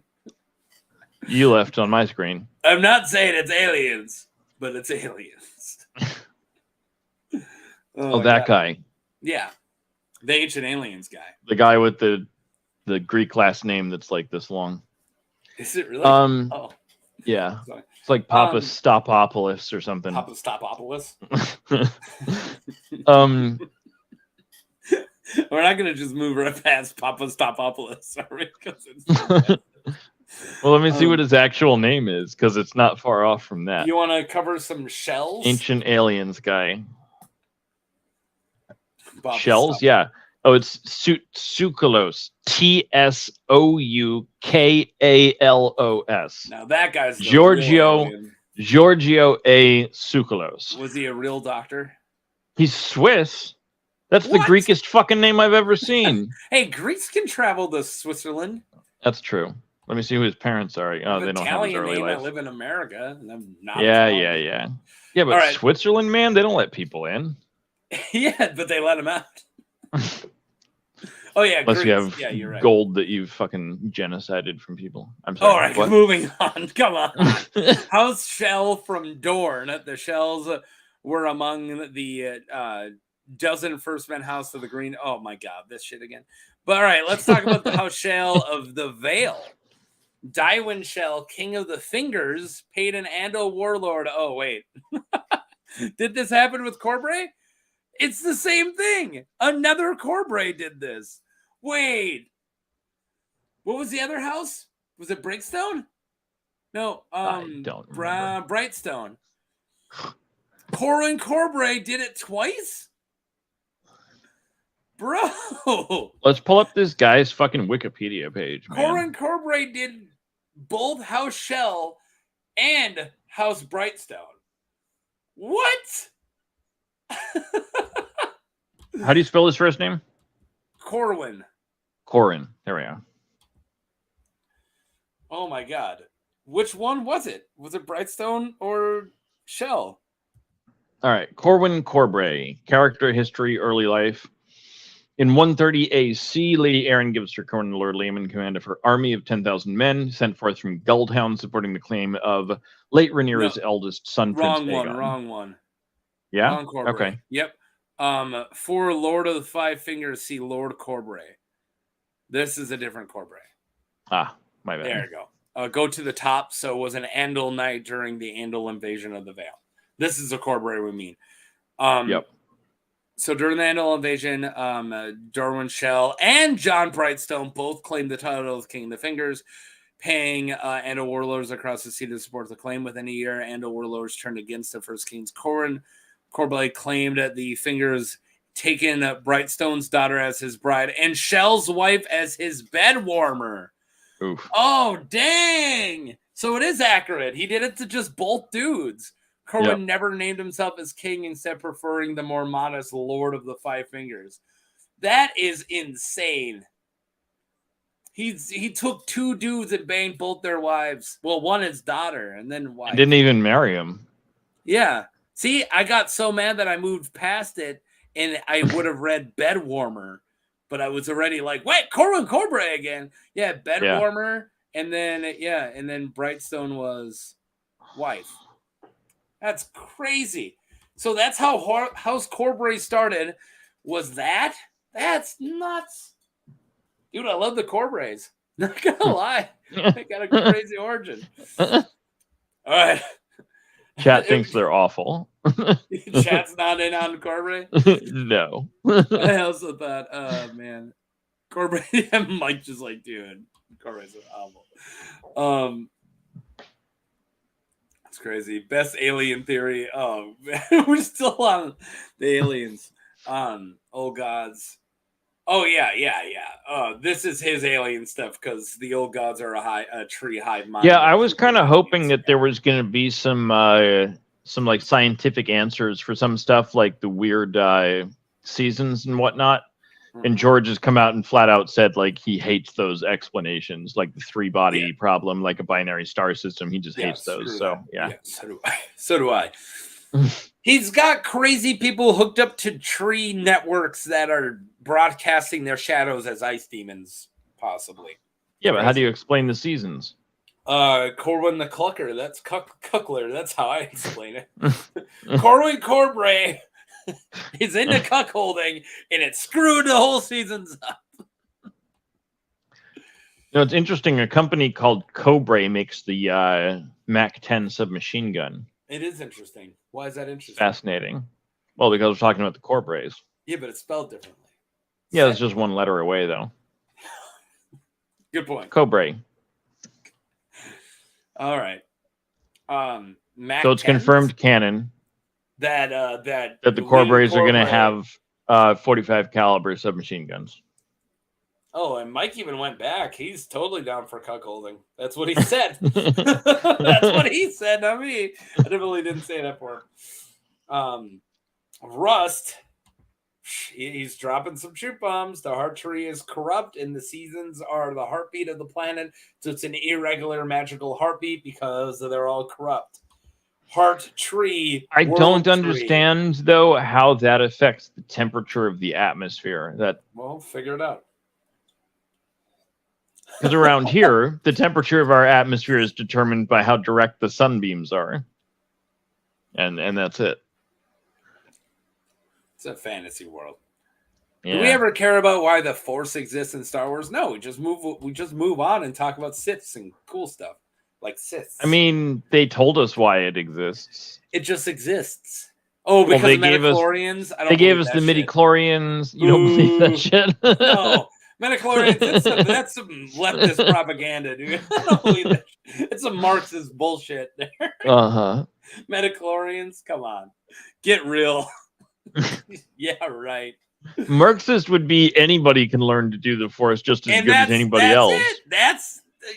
You left on my screen. I'm not saying it's aliens, but it's aliens. Oh, that guy. Yeah. The Ancient Aliens guy. The guy with the Greek last name that's like this long. Is it really? Oh. Yeah. Sorry. It's like Papa Stopopoulos or something. Papa Stopopoulos? We're not going to just move right past Papa Stopopoulos, are we? Well, let me see what his actual name is, because it's not far off from that. You want to cover some shells? Ancient Aliens guy. Shells? Yeah. Oh, it's Tsoukalos. Tsoukalos. Now that guy's Giorgio A. Tsoukalos. Was he a real doctor? He's Swiss. That's the Greekest fucking name I've ever seen. Hey, Greeks can travel to Switzerland. That's true. Let me see who his parents are. Oh, they don't have his early life. I live in America. Yeah, but right. Switzerland, man, they don't let people in. Yeah, but they let them out. Oh yeah, unless Greeks. You have gold that you've fucking genocided from people. I'm sorry. All right, moving on. Come on. House Shell from Dorne. The Shells were among the dozen First Men House of the Green. Oh my God, this shit again. But all right, let's talk about the House Shell of the Vale. Dywin Shell, King of the Fingers, paid an Andal warlord. Oh wait, did this happen with Corbray? It's the same thing. Another Corbray did this. Wait. What was the other house? Was it Brightstone? No. I don't remember. Brightstone. Corin Corbray did it twice? Bro. Let's pull up this guy's fucking Wikipedia page, man. Corin Corbray did both House Shell and House Brightstone. What? How do you spell his first name? Corwin. Corin. There we are. Oh my God. Which one was it? Was it Brightstone or Shell? All right. Corwin Corbray. Character, history, early life. In 130 AC, Lady Arryn gives her Corin to Lord Liam in command of her army of 10,000 men, sent forth from Guldhound, supporting the claim of late Rhaenyra's eldest son, Prince Aegon. Wrong one. Yeah? Wrong Corbray. Okay. Yep. For Lord of the Five Fingers, see Lord Corbray. This is a different Corbray. Ah, my bad. There you go. Go to the top. So it was an Andal knight during the Andal invasion of the Vale. This is a Corbray we mean. Yep. So during the Andal invasion, Darwin Shell and John Brightstone both claimed the title of King of the Fingers, paying Andal warlords across the sea to support the claim. Within a year, Andal warlords turned against the first kings. Corbray claimed that the Fingers taken Brightstone's daughter as his bride and Shell's wife as his bed warmer. Oof. Oh, dang. So it is accurate. He did it to just both dudes. Corwin never named himself as king, instead preferring the more modest Lord of the Five Fingers. That is insane. He took 2 dudes and banged both their wives. Well, one his daughter, and then wife. And didn't even marry him. Yeah. See, I got so mad that I moved past it, and I would have read bed warmer, but I was already like, wait, Corwin Corbray again. Yeah, bed warmer, and then Brightstone was wife. That's crazy. So that's how House Corbray started. Was that? That's nuts. Dude, I love the Corbrays. Not gonna lie. They got a crazy origin. All right. Chat thinks they're awful. Chat's not in on Corbray? No. I also thought, oh man. Corbray and Mike just like, dude, Corbray's awful. It's crazy. Best alien theory. Oh man, we're still on the aliens. Old gods. Oh yeah. This is his alien stuff because the old gods are a tree hive mind. Yeah, I was kind of hoping that there was going to be some like scientific answers for some stuff, like the weird seasons and whatnot. Mm-hmm. And George has come out and flat out said like he hates those explanations, like the 3-body problem, like a binary star system. He just hates those. So yeah, so do I. He's got crazy people hooked up to tree networks that are broadcasting their shadows as ice demons, possibly. Yeah, but how do you explain the seasons? Corwin the Clucker. That's Cuckler. That's how I explain it. Corwin Corbray is into cuckolding, and it screwed the whole seasons up. You know, it's interesting. A company called Corbray makes the MAC-10 submachine gun. It is interesting. Why is that interesting? Fascinating. Well, because we're talking about the Corbrays. Yeah, but it's spelled differently. Yeah, it's just one letter away, though. Good point. Corbray. All right. Mac so it's 10s, confirmed canon that the Corbrays are going to have 45 caliber submachine guns. Oh, and Mike even went back. He's totally down for cuckolding. That's what he said. That's what he said, not me. I definitely didn't say that for him. Rust, he's dropping some truth bombs. The heart tree is corrupt, and the seasons are the heartbeat of the planet. So it's an irregular magical heartbeat because they're all corrupt. Heart tree. I don't understand, though, how that affects the temperature of the atmosphere. Well, figure it out. Because around here, the temperature of our atmosphere is determined by how direct the sunbeams are. And that's it. It's a fantasy world. Yeah. Do we ever care about why the Force exists in Star Wars? No, we just move on and talk about Siths and cool stuff. Like Siths. I mean, they told us why it exists. It just exists. Oh, because of midichlorians? They gave us the midichlorians. You don't believe that shit? No. Midichlorians, that's some leftist propaganda, dude. I don't believe that. It's some Marxist bullshit there. Uh-huh. Midichlorians, come on. Get real. Yeah, right. Marxist would be anybody can learn to do the Force just as good as anybody else.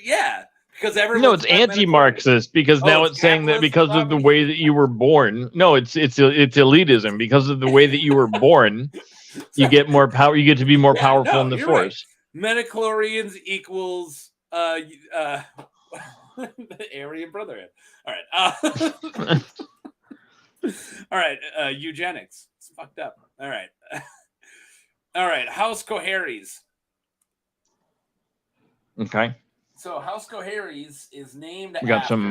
Yeah. Because everyone. No, it's anti-Marxist because now it's saying that because of the way that you were born. No, it's elitism because of the way that you were born. You get more power. You get to be more powerful in the Force. Right. Midichlorians equals the Aryan Brotherhood. All right. All right. Eugenics. It's fucked up. All right. All right. House Coharies. Okay. So House Coharies is named. We got some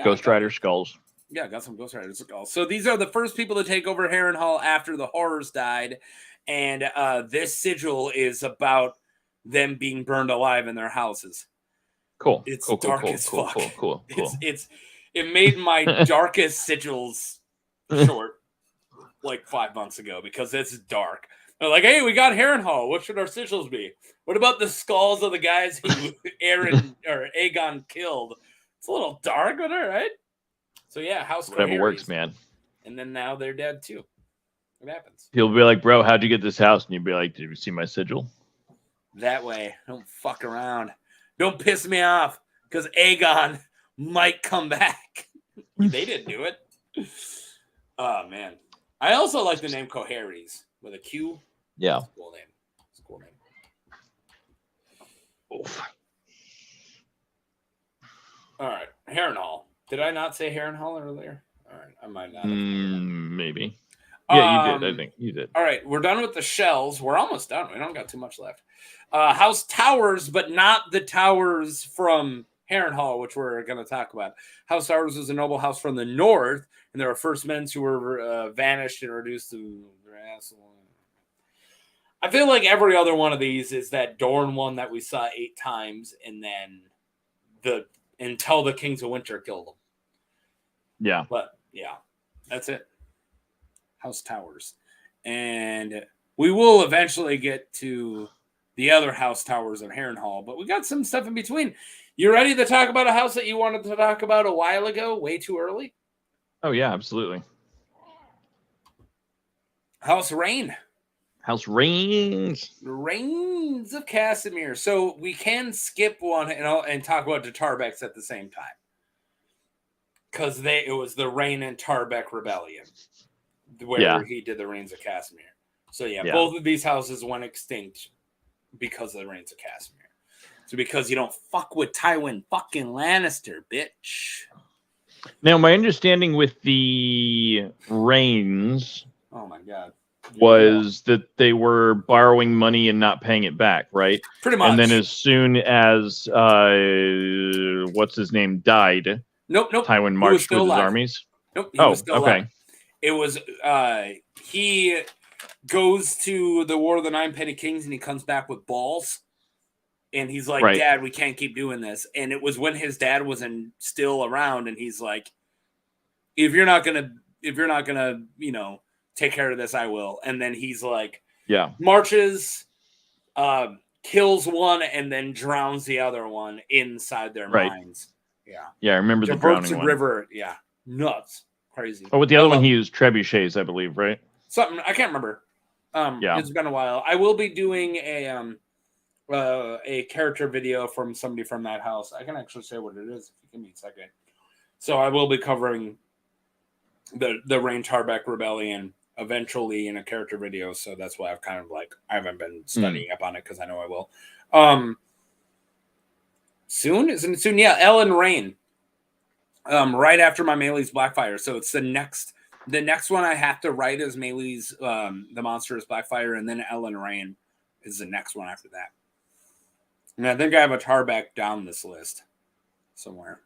Ghost Rider skulls. Yeah, got some Ghost Rider skulls. So these are the first people to take over Harrenhal after the horrors died, and this sigil is about them being burned alive in their houses. Cool. It's cool, dark cool, as cool, fuck. Cool. It made my darkest sigils short like 5 months ago because it's dark. They're like, hey, we got Harrenhal. What should our sigils be? What about the skulls of the guys who Aegon killed? It's a little dark, but all right. So yeah, House whatever Coharies. Works, man. And then now they're dead too. What happens? He'll be like, bro, how'd you get this house? And you'll be like, did you see my sigil? That way. Don't fuck around. Don't piss me off because Aegon might come back. They didn't do it. Oh man, I also like the name Coharies with a Q. Yeah, It's a cool name. It's a cool name. Oof. All right, Harrenhal. Did I not say Harrenhal earlier? All right, I might not. Maybe. Yeah, you did. I think you did. All right, we're done with the shells. We're almost done. We don't got too much left. House Towers, but not the towers from Harrenhal, which we're going to talk about. House Towers is a noble house from the north, and there are first men who were vanished and reduced to grass. I feel like every other one of these is that Dorne one that we saw 8 times, and then until the Kings of Winter killed them. Yeah. But yeah, that's it. House Towers. And we will eventually get to the other House Towers in Harrenhal, but we got some stuff in between. You ready to talk about a house that you wanted to talk about a while ago, way too early? Oh, yeah, absolutely. House Rain. House Rains. Rains of Casimir. So we can skip one and talk about the Tarbecks at the same time. Because it was the Rain and Tarbeck Rebellion where he did the Rains of Casimir. So both of these houses went extinct because of the Rains of Casimir. So because you don't fuck with Tywin fucking Lannister, bitch. Now, my understanding with the Rains... Oh, my God. Was that they were borrowing money and not paying it back, right? Pretty much. And then as soon as what's his name died, nope. Tywin marched with his armies. Nope. He was still alive. It was he goes to the War of the Nine Petty Kings and he comes back with balls, and he's like, "Dad, we can't keep doing this." And it was when his dad wasn't still around, and he's like, "If you're not gonna, take care of this, I will." And then he's like, marches, kills one, and then drowns the other one inside their mines. Yeah, I remember the drowning one. River. Yeah, nuts, crazy. Oh, with the other one, he used trebuchets, I believe, right? Something I can't remember. It's been a while. I will be doing a character video from somebody from that house. I can actually say what it is if you give me a second. So I will be covering the Rain Tarbeck Rebellion eventually in a character video, so that's why I've kind of I haven't been studying up on it because I know I will. Soon? Isn't it soon? Yeah, Ellen Rain. Right after my Melee's Blackfyre. So it's the next one I have to write is Melee's The Monstrous Blackfyre, and then Ellen Rain is the next one after that. And I think I have a Tarbeck down this list somewhere.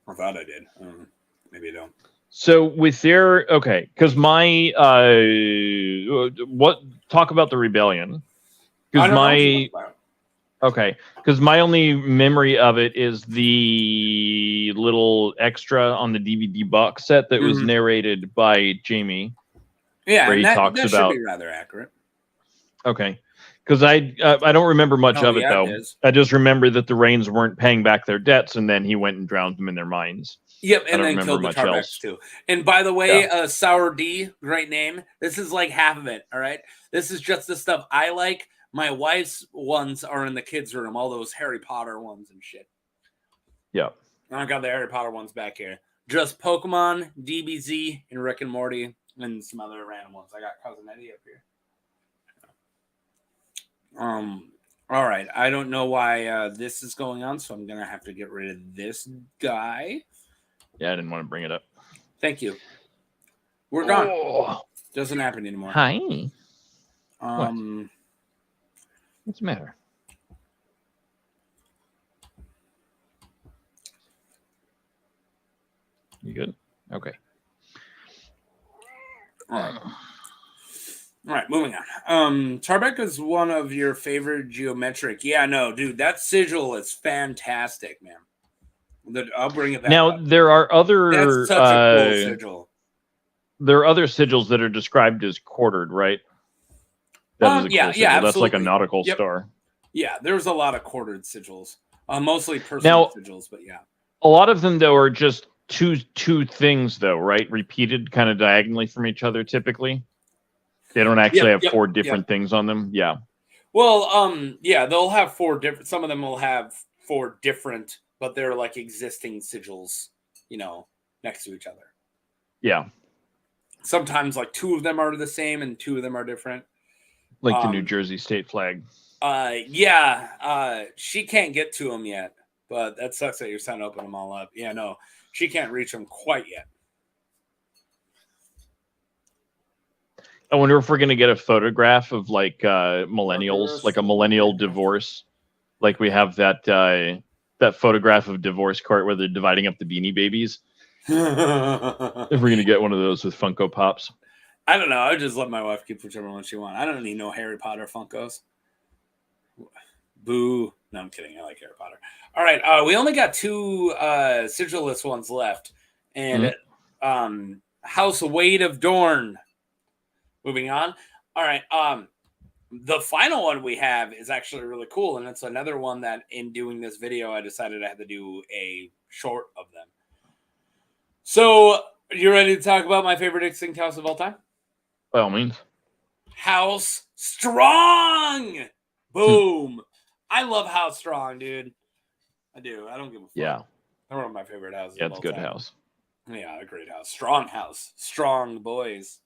I thought I did. Maybe I don't. So with their because my talk about the rebellion, because my only memory of it is the little extra on the DVD box set that was narrated by Jamie. Yeah, where he talks about should be rather accurate. Okay, because I don't remember much of it though. I just remember that the Rains weren't paying back their debts, and then he went and drowned them in their mines. Yep, and then killed the Tarbecks too. And by the way, Sour D, great name. This is like half of it, all right? This is just the stuff I like. My wife's ones are in the kids' room, all those Harry Potter ones and shit. Yeah. I got the Harry Potter ones back here. Just Pokemon, DBZ, and Rick and Morty, and some other random ones. I got Cousin Eddie up here. All right. I don't know why this is going on, so I'm going to have to get rid of this guy. Yeah, I didn't want to bring it up. Thank you. We're gone. Doesn't happen anymore. Hi. What's the matter? You good? Okay. All right, moving on. Tarbeck is one of your favorite geometric. Yeah, no, dude, that sigil is fantastic, man. I'll bring it back. Now, there are other... That's such a cool sigil. There are other sigils that are described as quartered, right? That is a cool sigil. Absolutely. That's like a nautical star. Yeah, there's a lot of quartered sigils. Mostly personal sigils, but yeah. A lot of them, though, are just two things, though, right? Repeated kind of diagonally from each other, typically. They don't actually have four different things on them. Yeah. Well, they'll have four different... Some of them will have four different... but they're like existing sigils, next to each other. Yeah. Sometimes like 2 of them are the same and 2 of them are different. Like the New Jersey state flag. She can't get to them yet, but that sucks that you're trying to open them all up. Yeah, no, she can't reach them quite yet. I wonder if we're going to get a photograph of like millennials, like a millennial divorce. Like we have that photograph of divorce court where they're dividing up the Beanie Babies. If we're going to get one of those with Funko Pops. I don't know. I just let my wife keep whichever one she wants. I don't need no Harry Potter Funkos. Boo. No, I'm kidding. I like Harry Potter. All right. We only got 2 sigilless ones left. And House Wade of Dorn. Moving on. All right. The final one we have is actually really cool. And it's another one that in doing this video, I decided I had to do a short of them. So, you ready to talk about my favorite extinct house of all time? By all means. House Strong! Boom! I love House Strong, dude. I do. I don't give a fuck. Yeah. They're one of my favorite houses. Yeah, it's a good house. Yeah, a great house. Strong house. Strong boys.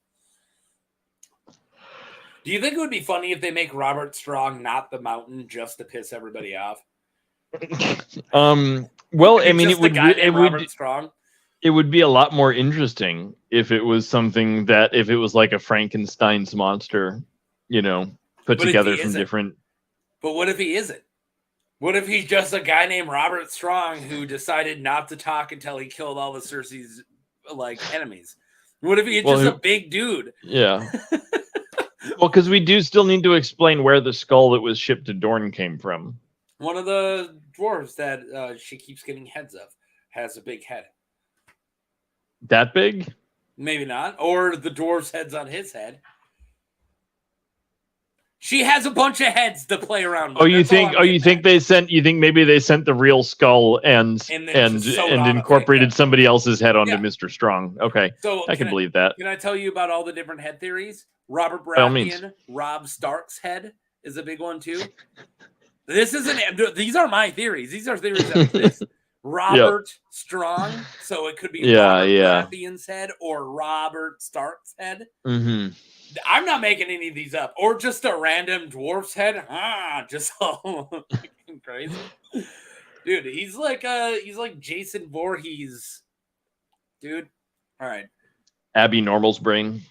Do you think it would be funny if they make Robert Strong not the Mountain just to piss everybody off? Well, I mean, it would be a lot more interesting if it was something that if it was like a Frankenstein's monster, put together from different. But what if he isn't? What if he's just a guy named Robert Strong who decided not to talk until he killed all the Cersei's enemies? What if he's just a big dude? Yeah. Well, because we do still need to explain where the skull that was shipped to Dorne came from. One of the dwarves that she keeps getting heads of has a big head. That big? Maybe not. Or the dwarf's head's on his head. She has a bunch of heads to play around with. You think maybe they sent the real skull and incorporated somebody else's head onto Mr. Strong. Okay. So I can believe that. Can I tell you about all the different head theories? Robert Baratheon, Robb Stark's head is a big one too. These are my theories. These are theories that exist. Robert Strong, so it could be Robert Baratheon's head or Robert Stark's head. Mm-hmm. I'm not making any of these up, or just a random dwarf's head. Just all crazy, dude. He's like Jason Voorhees, dude. All right, Abby Normal's brain.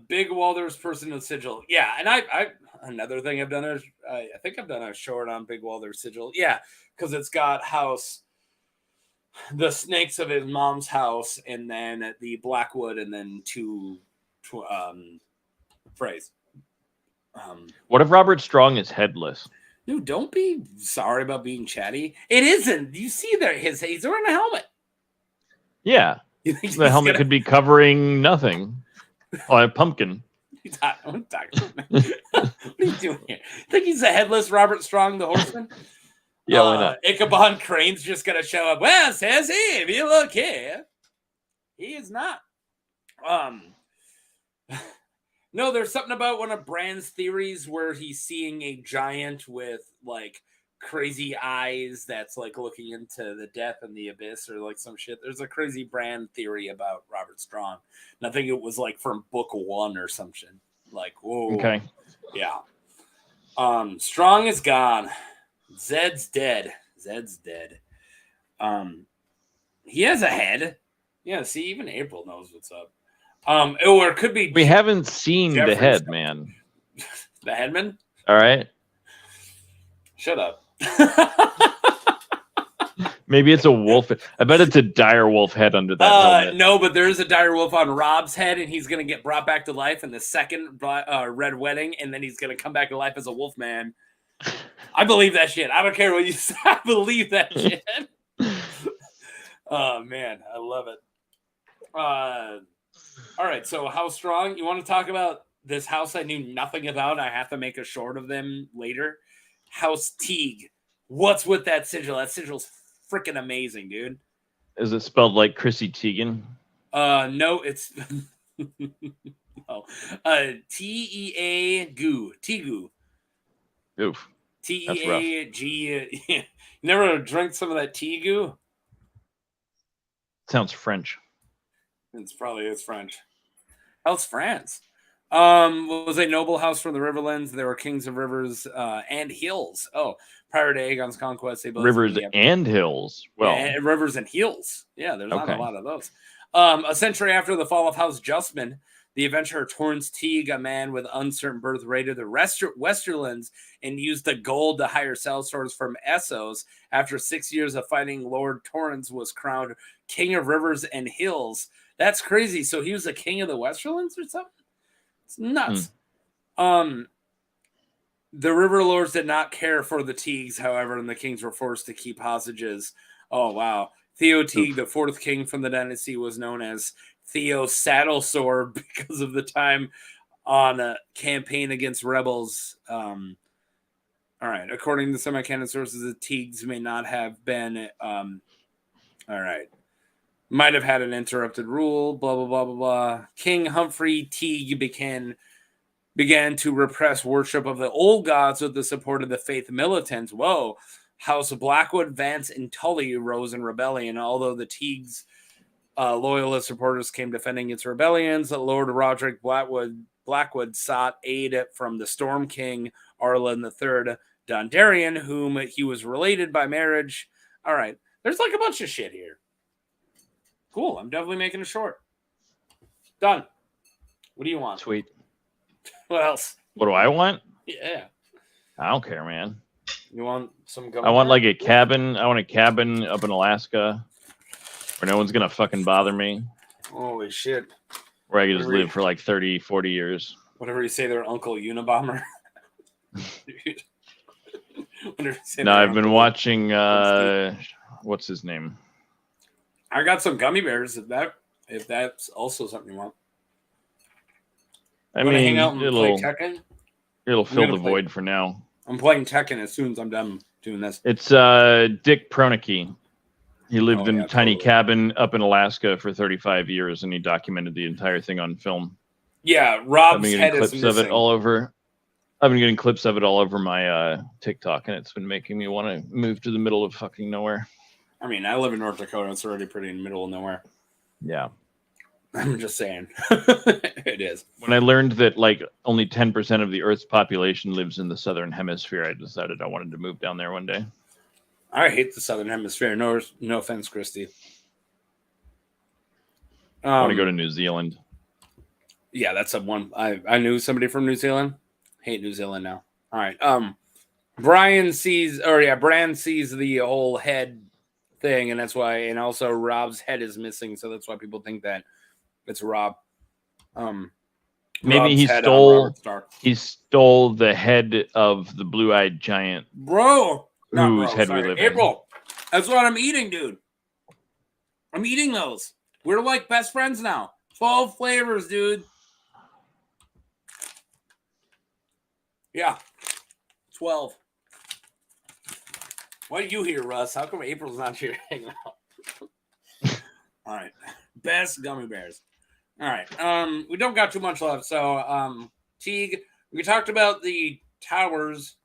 Big Walder's personal sigil. Yeah, and I another thing I've done is I think I've done a short on Big Walder's sigil. Yeah, because it's got the snakes of his mom's house, and then the Blackwood, and then two phrase. What if Robert Strong is headless? Dude, don't be sorry about being chatty. It isn't. You see there, he's wearing a helmet. Yeah, the helmet could be covering nothing. A pumpkin. What are you doing here? Think he's a headless Robert Strong, the horseman? Yeah, why not? Ichabod Crane's just gonna show up. Well, says he, if you look here, he is not. No, there's something about one of Bran's theories where he's seeing a giant with crazy eyes that's looking into the depth and the abyss or some shit. There's a crazy Bran theory about Robert Strong. And I think it was from book 1 or something. Whoa. Okay. Yeah. Strong is gone. Zed's dead. He has a head. Yeah, see, even April knows what's up. Or it could be. We haven't seen the head, man. The headman? All right. Shut up. Maybe it's a wolf. I bet it's a dire wolf head under that helmet. No, but there is a dire wolf on Rob's head, and he's going to get brought back to life in the second Red Wedding, and then he's going to come back to life as a wolf man. I believe that shit. I don't care what you say. I believe that shit. Oh, man. I love it. All right, so how strong? You want to talk about this house I knew nothing about? I have to make a short of them later. House Teague. What's with that sigil? That sigil's freaking amazing, dude. Is it spelled like Chrissy Teigen? No, it's no. Teague. Teague. Oof. Teague. You never drank some of that Teague? Sounds French. It's French. How's France? Was a noble house from the Riverlands. There were kings of rivers and hills. Oh, prior to Aegon's conquest, they both rivers and hills. Well, yeah, and rivers and hills. Yeah, there's not a lot of those. A century after the fall of House Justman, the adventurer Torrance Teague, a man with uncertain birth, raided the Westerlands and used the gold to hire sellswords from Essos. After 6 years of fighting, Lord Torrance was crowned King of Rivers and Hills. That's crazy. So he was the king of the Westerlands or something? It's nuts. The River Lords did not care for the Teagues, however, and the kings were forced to keep hostages. Oh, wow. Theo Teague, the fourth king from the dynasty, was known as Theo Saddlesore because of the time on a campaign against rebels. All right. According to semi-canon sources, the Teagues may not have been... all right. Might have had an interrupted rule, blah, blah, blah, blah, blah. King Humphrey Teague began to repress worship of the old gods with the support of the faith militants. Whoa. House Blackwood, Vance, and Tully rose in rebellion. Although the Teagues' loyalist supporters came defending its rebellions, Lord Roderick Blackwood sought aid from the Storm King, Arlen III Dondarrion, whom he was related by marriage. All right. There's like a bunch of shit here. Cool. I'm definitely making it short. Done. What do you want? Sweet. What else? What do I want? Yeah. I don't care, man. You want some gum? I want like a cabin. I want a cabin up in Alaska where no one's going to fucking bother me. Holy shit. Where I can just live for like 30, 40 years. Whatever you say, their Uncle Unabomber. No, I've been watching, what's his name? I got some gummy bears if that's also something you want. I mean, hang out and play Tekken? It'll fill the void for now. I'm playing Tekken as soon as I'm done doing this. It's Dick Pronicki. He lived in a tiny cabin up in Alaska for 35 years, and he documented the entire thing on film. Yeah, Rob's head is missing. I've been getting clips of it all over my TikTok, and it's been making me want to move to the middle of fucking nowhere. I mean, I live in North Dakota. It's already pretty in the middle of nowhere. Yeah. I'm just saying. It is. When I learned that like only 10% of the Earth's population lives in the southern hemisphere, I decided I wanted to move down there one day. I hate the southern hemisphere. No offense, Christy. I want to go to New Zealand. Yeah, that's one. I knew somebody from New Zealand. Hate New Zealand now. All right. Bran sees the whole head thing, and that's why, and also Rob's head is missing, so that's why people think that it's Rob. Maybe he stole the head of the blue-eyed giant, whose head we live in. April, that's what I'm eating, dude. I'm eating those. We're like best friends now. 12 flavors, dude. Yeah, 12. Why are you here, Russ? How come April's not here hanging out? All right. Best gummy bears. All right. We don't got too much left. So, Teague, we talked about the towers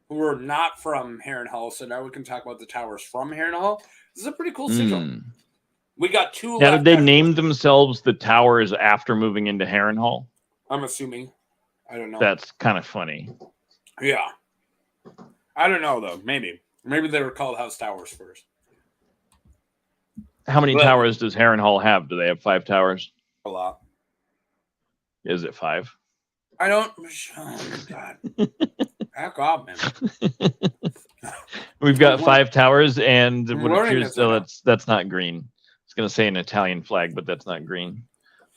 who were not from Harrenhal. So now we can talk about the towers from Harrenhal. This is a pretty cool sigil. We got two. Now, did they name themselves the towers after moving into Harrenhal? I'm assuming. I don't know. That's kind of funny. Yeah. I don't know, though. Maybe they were called House Towers first. How many towers does Harrenhal have? Do they have 5 towers? A lot. Is it 5? I don't. Oh, my God. Back off, man. We've got 5 towers, and what appears, that's not green. I was going to say an Italian flag, but that's not green.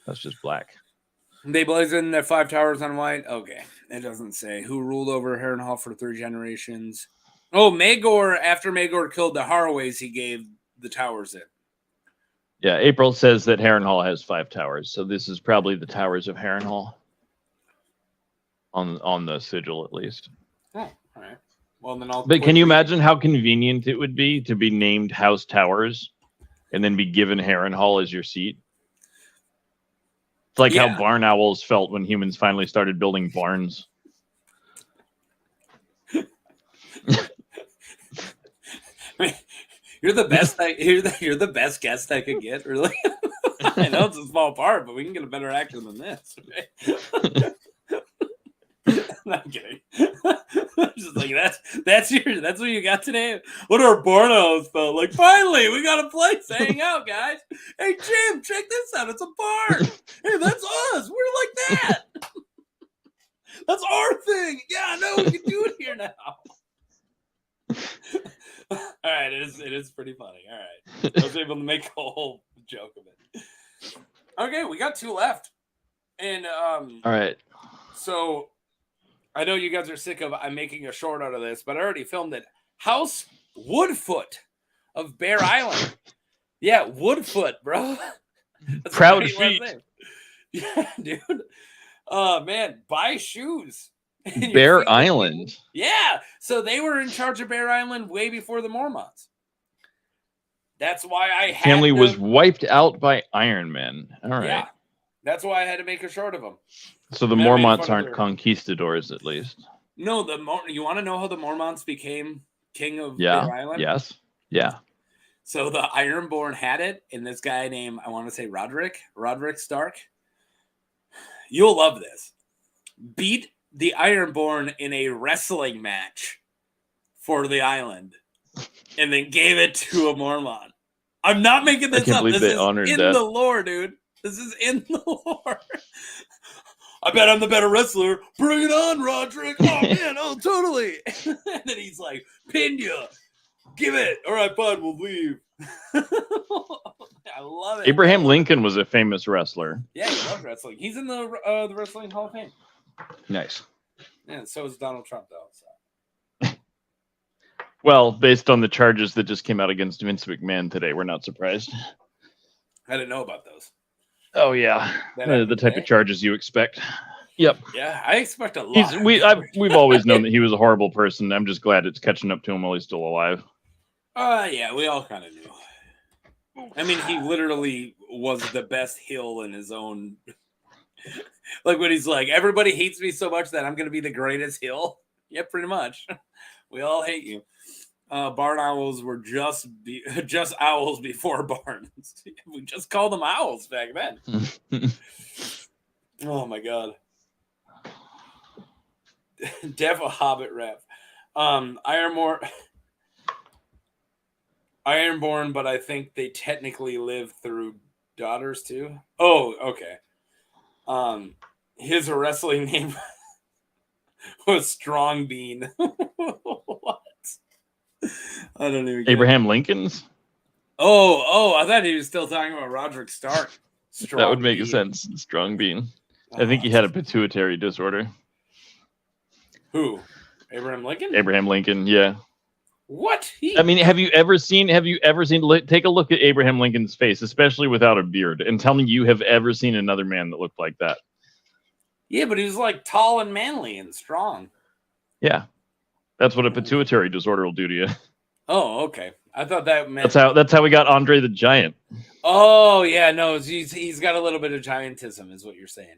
That's just black. They blazoned their 5 towers on white. Okay. It doesn't say who ruled over Harrenhal for 3 generations. Oh, Maegor, after Maegor killed the Harways, he gave the towers in. Yeah, April says that Harrenhal has 5 towers, so this is probably the towers of Harrenhal. On the sigil, at least. Oh, all right. Well, then But can you imagine how convenient it would be to be named House Towers and then be given Harrenhal as your seat? It's like how barn owls felt when humans finally started building barns. You're the best. You're the best guest I could get. Really, I know it's a small part, but we can get a better actor than this. Right? Not kidding. Just like that's what you got today. What our Bornos felt like. Finally, we got a place to hang out, guys. Hey Jim, check this out. It's a bar. Hey, that's us. We're like that. That's our thing. Yeah, no, we can do it here now. All right, it is pretty funny. All right, I was able to make a whole joke of it. Okay, we got 2 left, and all right. So I know you guys are sick of I'm making a short out of this, but I already filmed it. House Woodfoot of Bear Island. Yeah, Woodfoot, bro. That's proud feet. Yeah, dude. Man, buy shoes. Bear Island. Yeah. So they were in charge of Bear Island way before the Mormonts. That's why I had family was wiped out by Iron Man. All right. Yeah. That's why I had to make a short of them. So the Mormonts aren't conquistadors, at least. No, you want to know how the Mormonts became king of Bear Island? Yes. Yeah. So the Ironborn had it, and this guy named, I want to say Roderick Stark. You'll love this. Beat the Ironborn in a wrestling match for the island, and then gave it to a Mormon. I'm not making this up. This is in the lore, dude. This is in the lore. I bet I'm the better wrestler. Bring it on, Roderick. Oh, man. Oh, totally. And then he's like, pin you. Give it. All right, bud. We'll leave. I love it. Abraham Lincoln was a famous wrestler. Yeah, he loved wrestling. He's in the Wrestling Hall of Fame. Nice. Yeah, so is Donald Trump, though. So. Well, based on the charges that just came out against Vince McMahon today, we're not surprised. I didn't know about those. Oh, yeah. The type of charges you expect. Yep. Yeah, I expect a lot. We've always known that he was a horrible person. I'm just glad it's catching up to him while he's still alive. Yeah, we all kind of knew. I mean, he literally was the best heel in his own. Like when he's like, everybody hates me so much that I'm going to be the greatest heel. Yeah, pretty much. We all hate you. Barn owls were just owls before barns. We just called them owls back then. Oh my god. Def a Hobbit rap. Ironborn, but I think they technically live through daughters too. Oh, okay. His wrestling name was Strong Bean. What? I don't even get Abraham Lincoln's? Oh, I thought he was still talking about Roderick Stark. That would make sense. Strong Bean. I think he had a pituitary disorder. Who? Abraham Lincoln? Abraham Lincoln, yeah. What? I mean, have you ever seen, take a look at Abraham Lincoln's face, especially without a beard, and tell me you have ever seen another man that looked like that. Yeah, but he was like tall and manly and strong. Yeah. That's what a pituitary disorder will do to you. Oh, okay. I thought that meant that's how we got Andre the Giant. Oh, yeah, no, he's got a little bit of giantism, is what you're saying.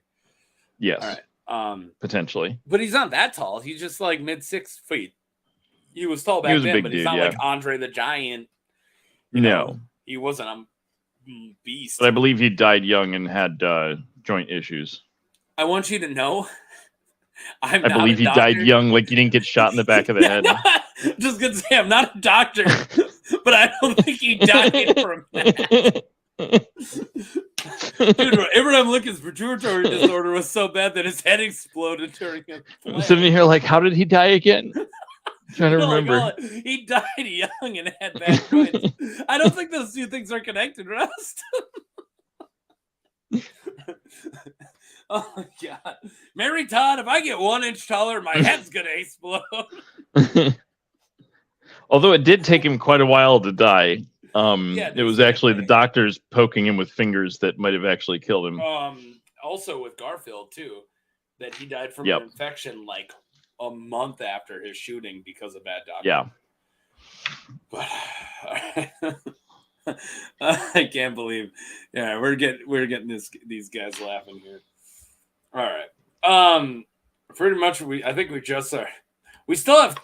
Yes. All right. Potentially. But he's not that tall. He's just like mid 6 feet. He was tall back then, but he's not like Andre the Giant. No. He wasn't a beast. But I believe he died young and had joint issues. I want you to know. I believe he died young, like he didn't get shot in the back of the head. Just gonna say, I'm not a doctor, but I don't think he died from that. Dude, Abraham Lincoln's pituitary disorder was so bad that his head exploded during a play. I'm sitting here like, how did he die again? I'm trying to remember. Like, he died young and had bad joints. I don't think those two things are connected, Rust. Oh my god. Mary Todd, if I get 1 inch taller, my head's gonna explode. Although it did take him quite a while to die. It was actually the doctors poking him with fingers that might have actually killed him. Also with Garfield too, that he died from an infection like a month after his shooting because of bad doctor. Yeah. But I can't believe. Yeah, we're getting these guys laughing here. All right. Pretty much I think we just are. We still have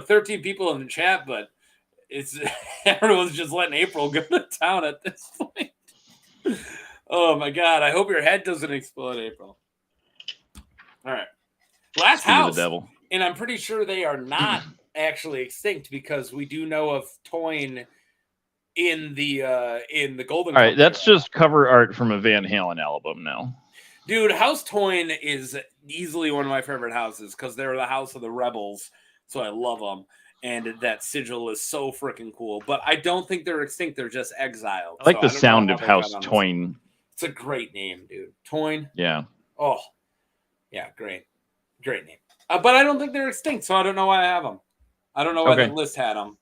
13 people in the chat, but it's everyone's just letting April go to town at this point. Oh my god! I hope your head doesn't explode, April. All right, last house, the devil. And I'm pretty sure they are not actually extinct because we do know of Toyne in the Golden. All right, that's just cover art from a Van Halen album now. Dude, House Toyne is easily one of my favorite houses because they're the house of the rebels, so I love them. And that sigil is so freaking cool. But I don't think they're extinct. They're just exiled. I like the sound of House Toyne. It's a great name, dude. Toyne. Yeah. Oh, yeah, great. Great name. But I don't think they're extinct, so I don't know why I have them. I don't know why the list had them.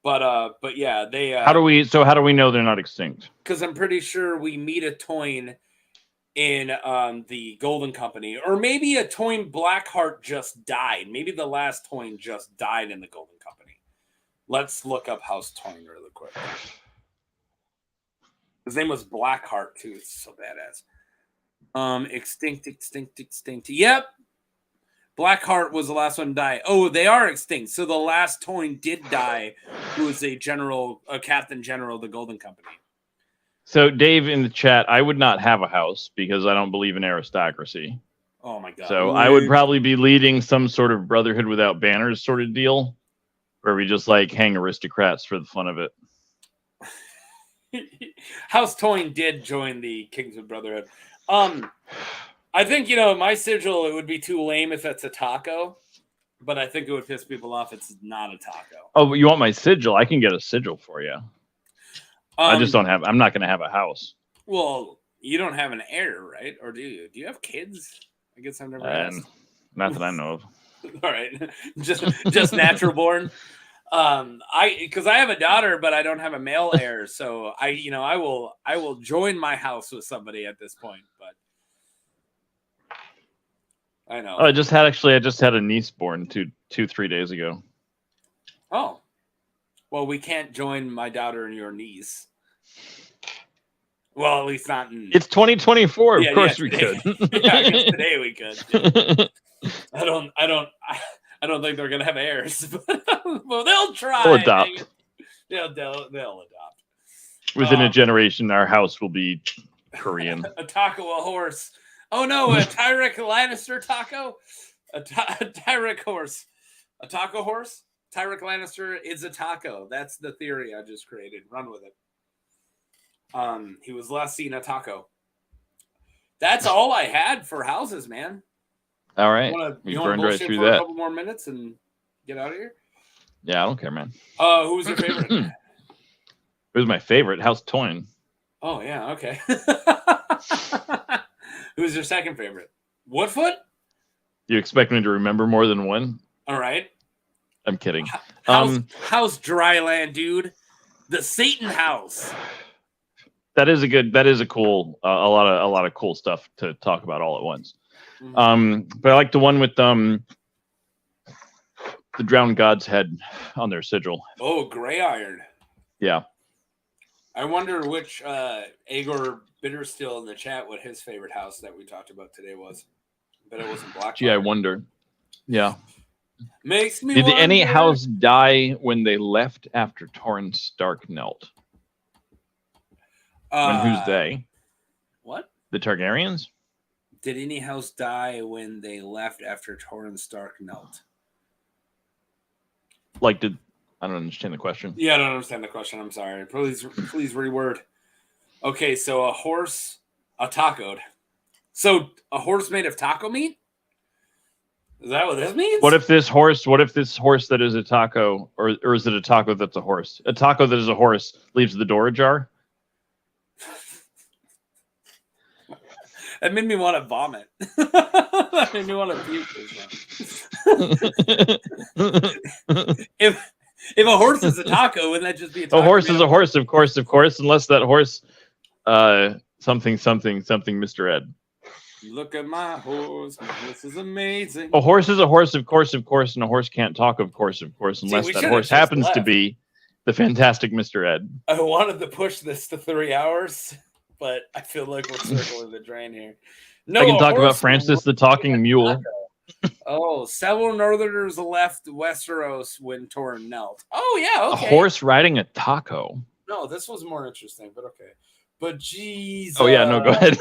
But yeah, they... how do we know they're not extinct? Because I'm pretty sure we meet a Toyne in the Golden Company, or maybe a Toyne Blackheart just died. Maybe the last Toyne just died in the Golden Company. Let's look up House Toyne really quick. His name was Blackheart too. It's so badass. Extinct. Yep. Blackheart was the last one to die. Oh, they are extinct. So the last Toyne did die, who was a captain general of the Golden Company. So, Dave in the chat, I would not have a house because I don't believe in aristocracy. Oh, my God. So, I would probably be leading some sort of Brotherhood Without Banners sort of deal where we just, hang aristocrats for the fun of it. House Toyne did join the Kingswood Brotherhood. I think, my sigil, it would be too lame if it's a taco, but I think it would piss people off if it's not a taco. Oh, but you want my sigil? I can get a sigil for you. I just don't have. I'm not going to have a house. Well, you don't have an heir, right? Or do you? Do you have kids? I guess I've never asked. Not that I know of. All right, just natural born. Because I have a daughter, but I don't have a male heir, so I will join my house with somebody at this point. But I know. Oh, I just had a niece born 3 days ago. Oh, well, we can't join my daughter and your niece. Well, at least not in... It's 2024. Of course we could. Yeah, I guess today we could. I don't think they're gonna have heirs, but well, they'll try. They'll adopt. They'll adopt. Within a generation, our house will be Korean. A taco, a horse. Oh no, a Tyrek Lannister taco. A Tyrek horse. A taco horse. Tyrek Lannister is a taco. That's the theory I just created. Run with it. He was last seen a taco. That's all I had for houses, man. All right. You want to bullshit right for a couple more minutes and get out of here? Yeah, I don't care, man. Who was your favorite? Who's my favorite? House Toyne. Oh, yeah, okay. Who's your second favorite? Woodfoot? You expect me to remember more than one? All right. I'm kidding. House Dryland, dude. The Satan house. That is a cool, a lot of cool stuff to talk about all at once. Mm-hmm. But I like the one with the drowned god's head on their sigil. Oh, Gray Iron. Yeah. I wonder which Agor Bitterstill in the chat what his favorite house that we talked about today was. But it wasn't Blackfyre. Gee, I wonder. Yeah. Makes me Did wonder. any house die when they left after Torrhen Stark knelt? Who's they? What? The Targaryens? Did any house die when they left after Torrhen Stark knelt? I don't understand the question. Yeah, I don't understand the question. I'm sorry. Please reword. Okay, so a horse, a tacoed. So a horse made of taco meat? Is that what this means? What if this horse that is a taco, or is it a taco that's a horse? A taco that is a horse leaves the door ajar? That made me want to vomit. That made me want to puke. If a horse is a taco, wouldn't that just be a taco? A horse is a horse, of course, unless that horse something Mr. Ed. Look at my horse. My horse is amazing. A horse is a horse, of course, and a horse can't talk, of course, unless that horse happens to be the fantastic Mr. Ed. I wanted to push this to 3 hours, but I feel like we're circling the drain here. No, I can talk about Francis the Talking Mule. Oh, several Northerners left Westeros when Torrhen knelt. Oh yeah, okay. A horse riding a taco. No, this was more interesting, but okay. But geez. Oh yeah, no, go ahead.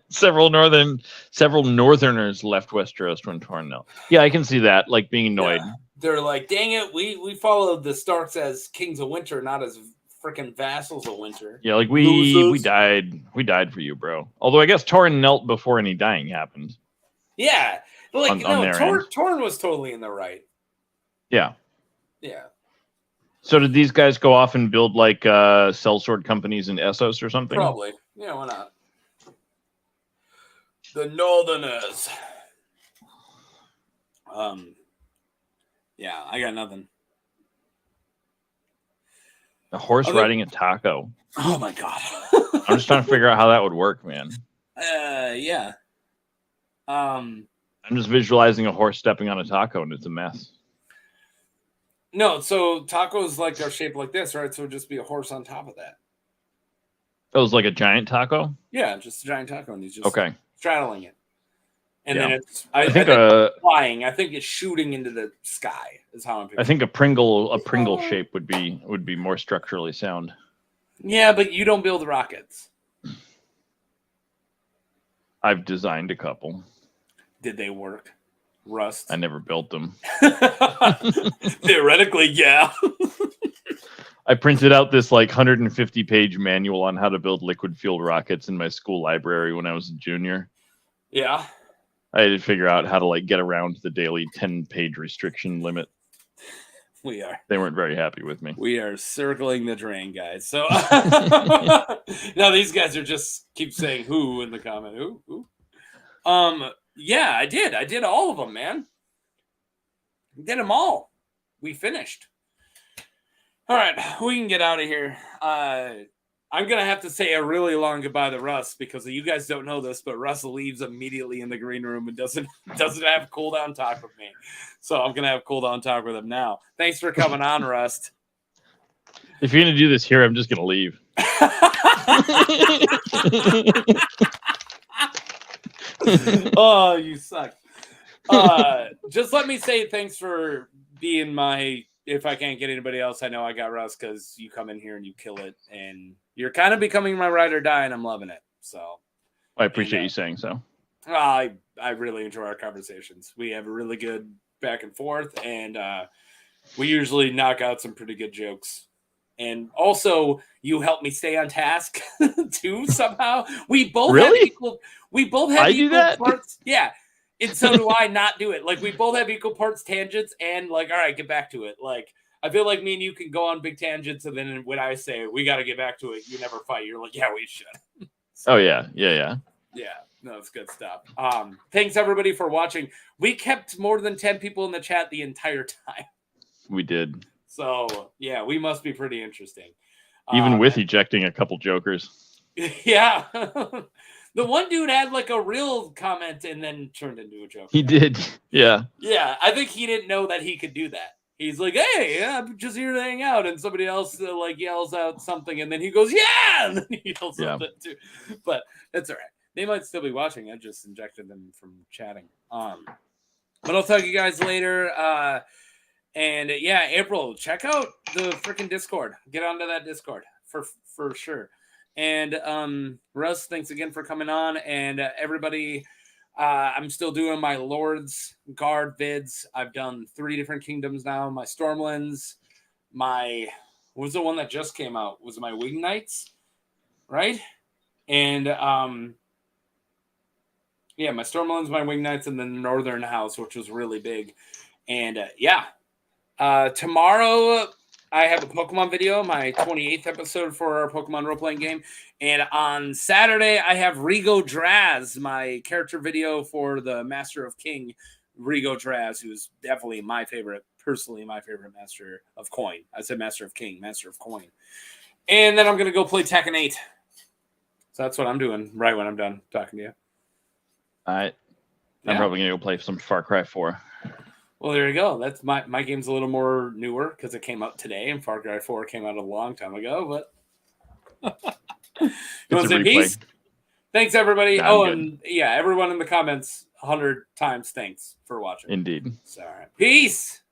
several Northerners left Westeros when Torrhen knelt. Yeah, I can see that, like being annoyed. Yeah. They're like, dang it, we followed the Starks as kings of winter, not as freaking vassals of winter. Yeah, like we died for you, bro. Although I guess Torrhen knelt before any dying happened. Yeah, but like Torrhen was totally in the right. Yeah. Yeah. So did these guys go off and build like sellsword companies in Essos or something? Probably. Yeah, why not? The Northerners. Yeah, I got nothing. A horse riding a taco. Oh my god. I'm just trying to figure out how that would work, man. Yeah. I'm just visualizing a horse stepping on a taco and it's a mess. No, so tacos like are shaped like this, right? So it'd just be a horse on top of that. It was like a giant taco? Yeah, just a giant taco, and he's just straddling it. And then it's I think it's flying. I think it's shooting into the sky is how I'm picturing. I think a Pringle shape would be more structurally sound. Yeah, but you don't build rockets. I've designed a couple. Did they work? Rust. I never built them. Theoretically, yeah. I printed out this like 150-page manual on how to build liquid fueled rockets in my school library when I was a junior. Yeah. I had to figure out how to like get around the daily 10-page restriction limit. We are. They weren't very happy with me. We are circling the drain, guys. So now these guys are just keep saying who in the comment. Who? Yeah, I did. I did all of them, man. Did them all. We finished. All right, we can get out of here. I'm going to have to say a really long goodbye to Russ because you guys don't know this, but Russ leaves immediately in the green room and doesn't have cooldown talk with me. So I'm going to have cooldown talk with him now. Thanks for coming on, Rust. If you're going to do this here, I'm just going to leave. Oh, you suck. Just let me say thanks for being my... If I can't get anybody else, I know I got Russ because you come in here and you kill it, and you're kind of becoming my ride or die, and I'm loving it. So I appreciate you saying so. I really enjoy our conversations. We have a really good back and forth, and we usually knock out some pretty good jokes. And also, you help me stay on task too. Somehow, we both have equal. We both have equal parts. Yeah. And so do I not do it. Like, we both have equal parts tangents and, like, all right, get back to it. Like, I feel like me and you can go on big tangents, and then when I say, we got to get back to it, you never fight. You're like, yeah, we should. So, yeah. Yeah, no, it's good stuff. Thanks, everybody, for watching. We kept more than 10 people in the chat the entire time. We did. So, yeah, we must be pretty interesting. Even with ejecting a couple jokers. Yeah. The one dude had like a real comment and then turned into a joke. He did. Yeah. Yeah. I think he didn't know that he could do that. He's like, hey, I'm just here to hang out. And somebody else like yells out something. And then he goes, yeah. And then he yells something too. But that's all right. They might still be watching. I just injected them from chatting. But I'll talk to you guys later. And yeah, April, check out the freaking Discord. Get onto that Discord for sure. And Russ, thanks again for coming on. And everybody, I'm still doing my Lord's Guard vids. I've done 3 different kingdoms now. My Stormlands, what was the one that just came out? Was it my Wing Knights? Right? And yeah, my Stormlands, my Wing Knights, and then the Northern House, which was really big. And tomorrow I have a Pokemon video, my 28th episode for our Pokemon role-playing game. And on Saturday, I have Rigo Draz, my character video for the Master of King, Rigo Draz, who's definitely personally my favorite Master of Coin. I said Master of King, Master of Coin. And then I'm going to go play Tekken 8. So that's what I'm doing right when I'm done talking to you. All right. I'm probably going to go play some Far Cry 4. Well, there you go. That's my game's a little more newer because it came out today, and Far Cry 4 came out a long time ago. But you want to say peace? Thanks, everybody. Nah, and yeah, everyone in the comments. 100 times thanks for watching. Indeed. So, all right. Peace.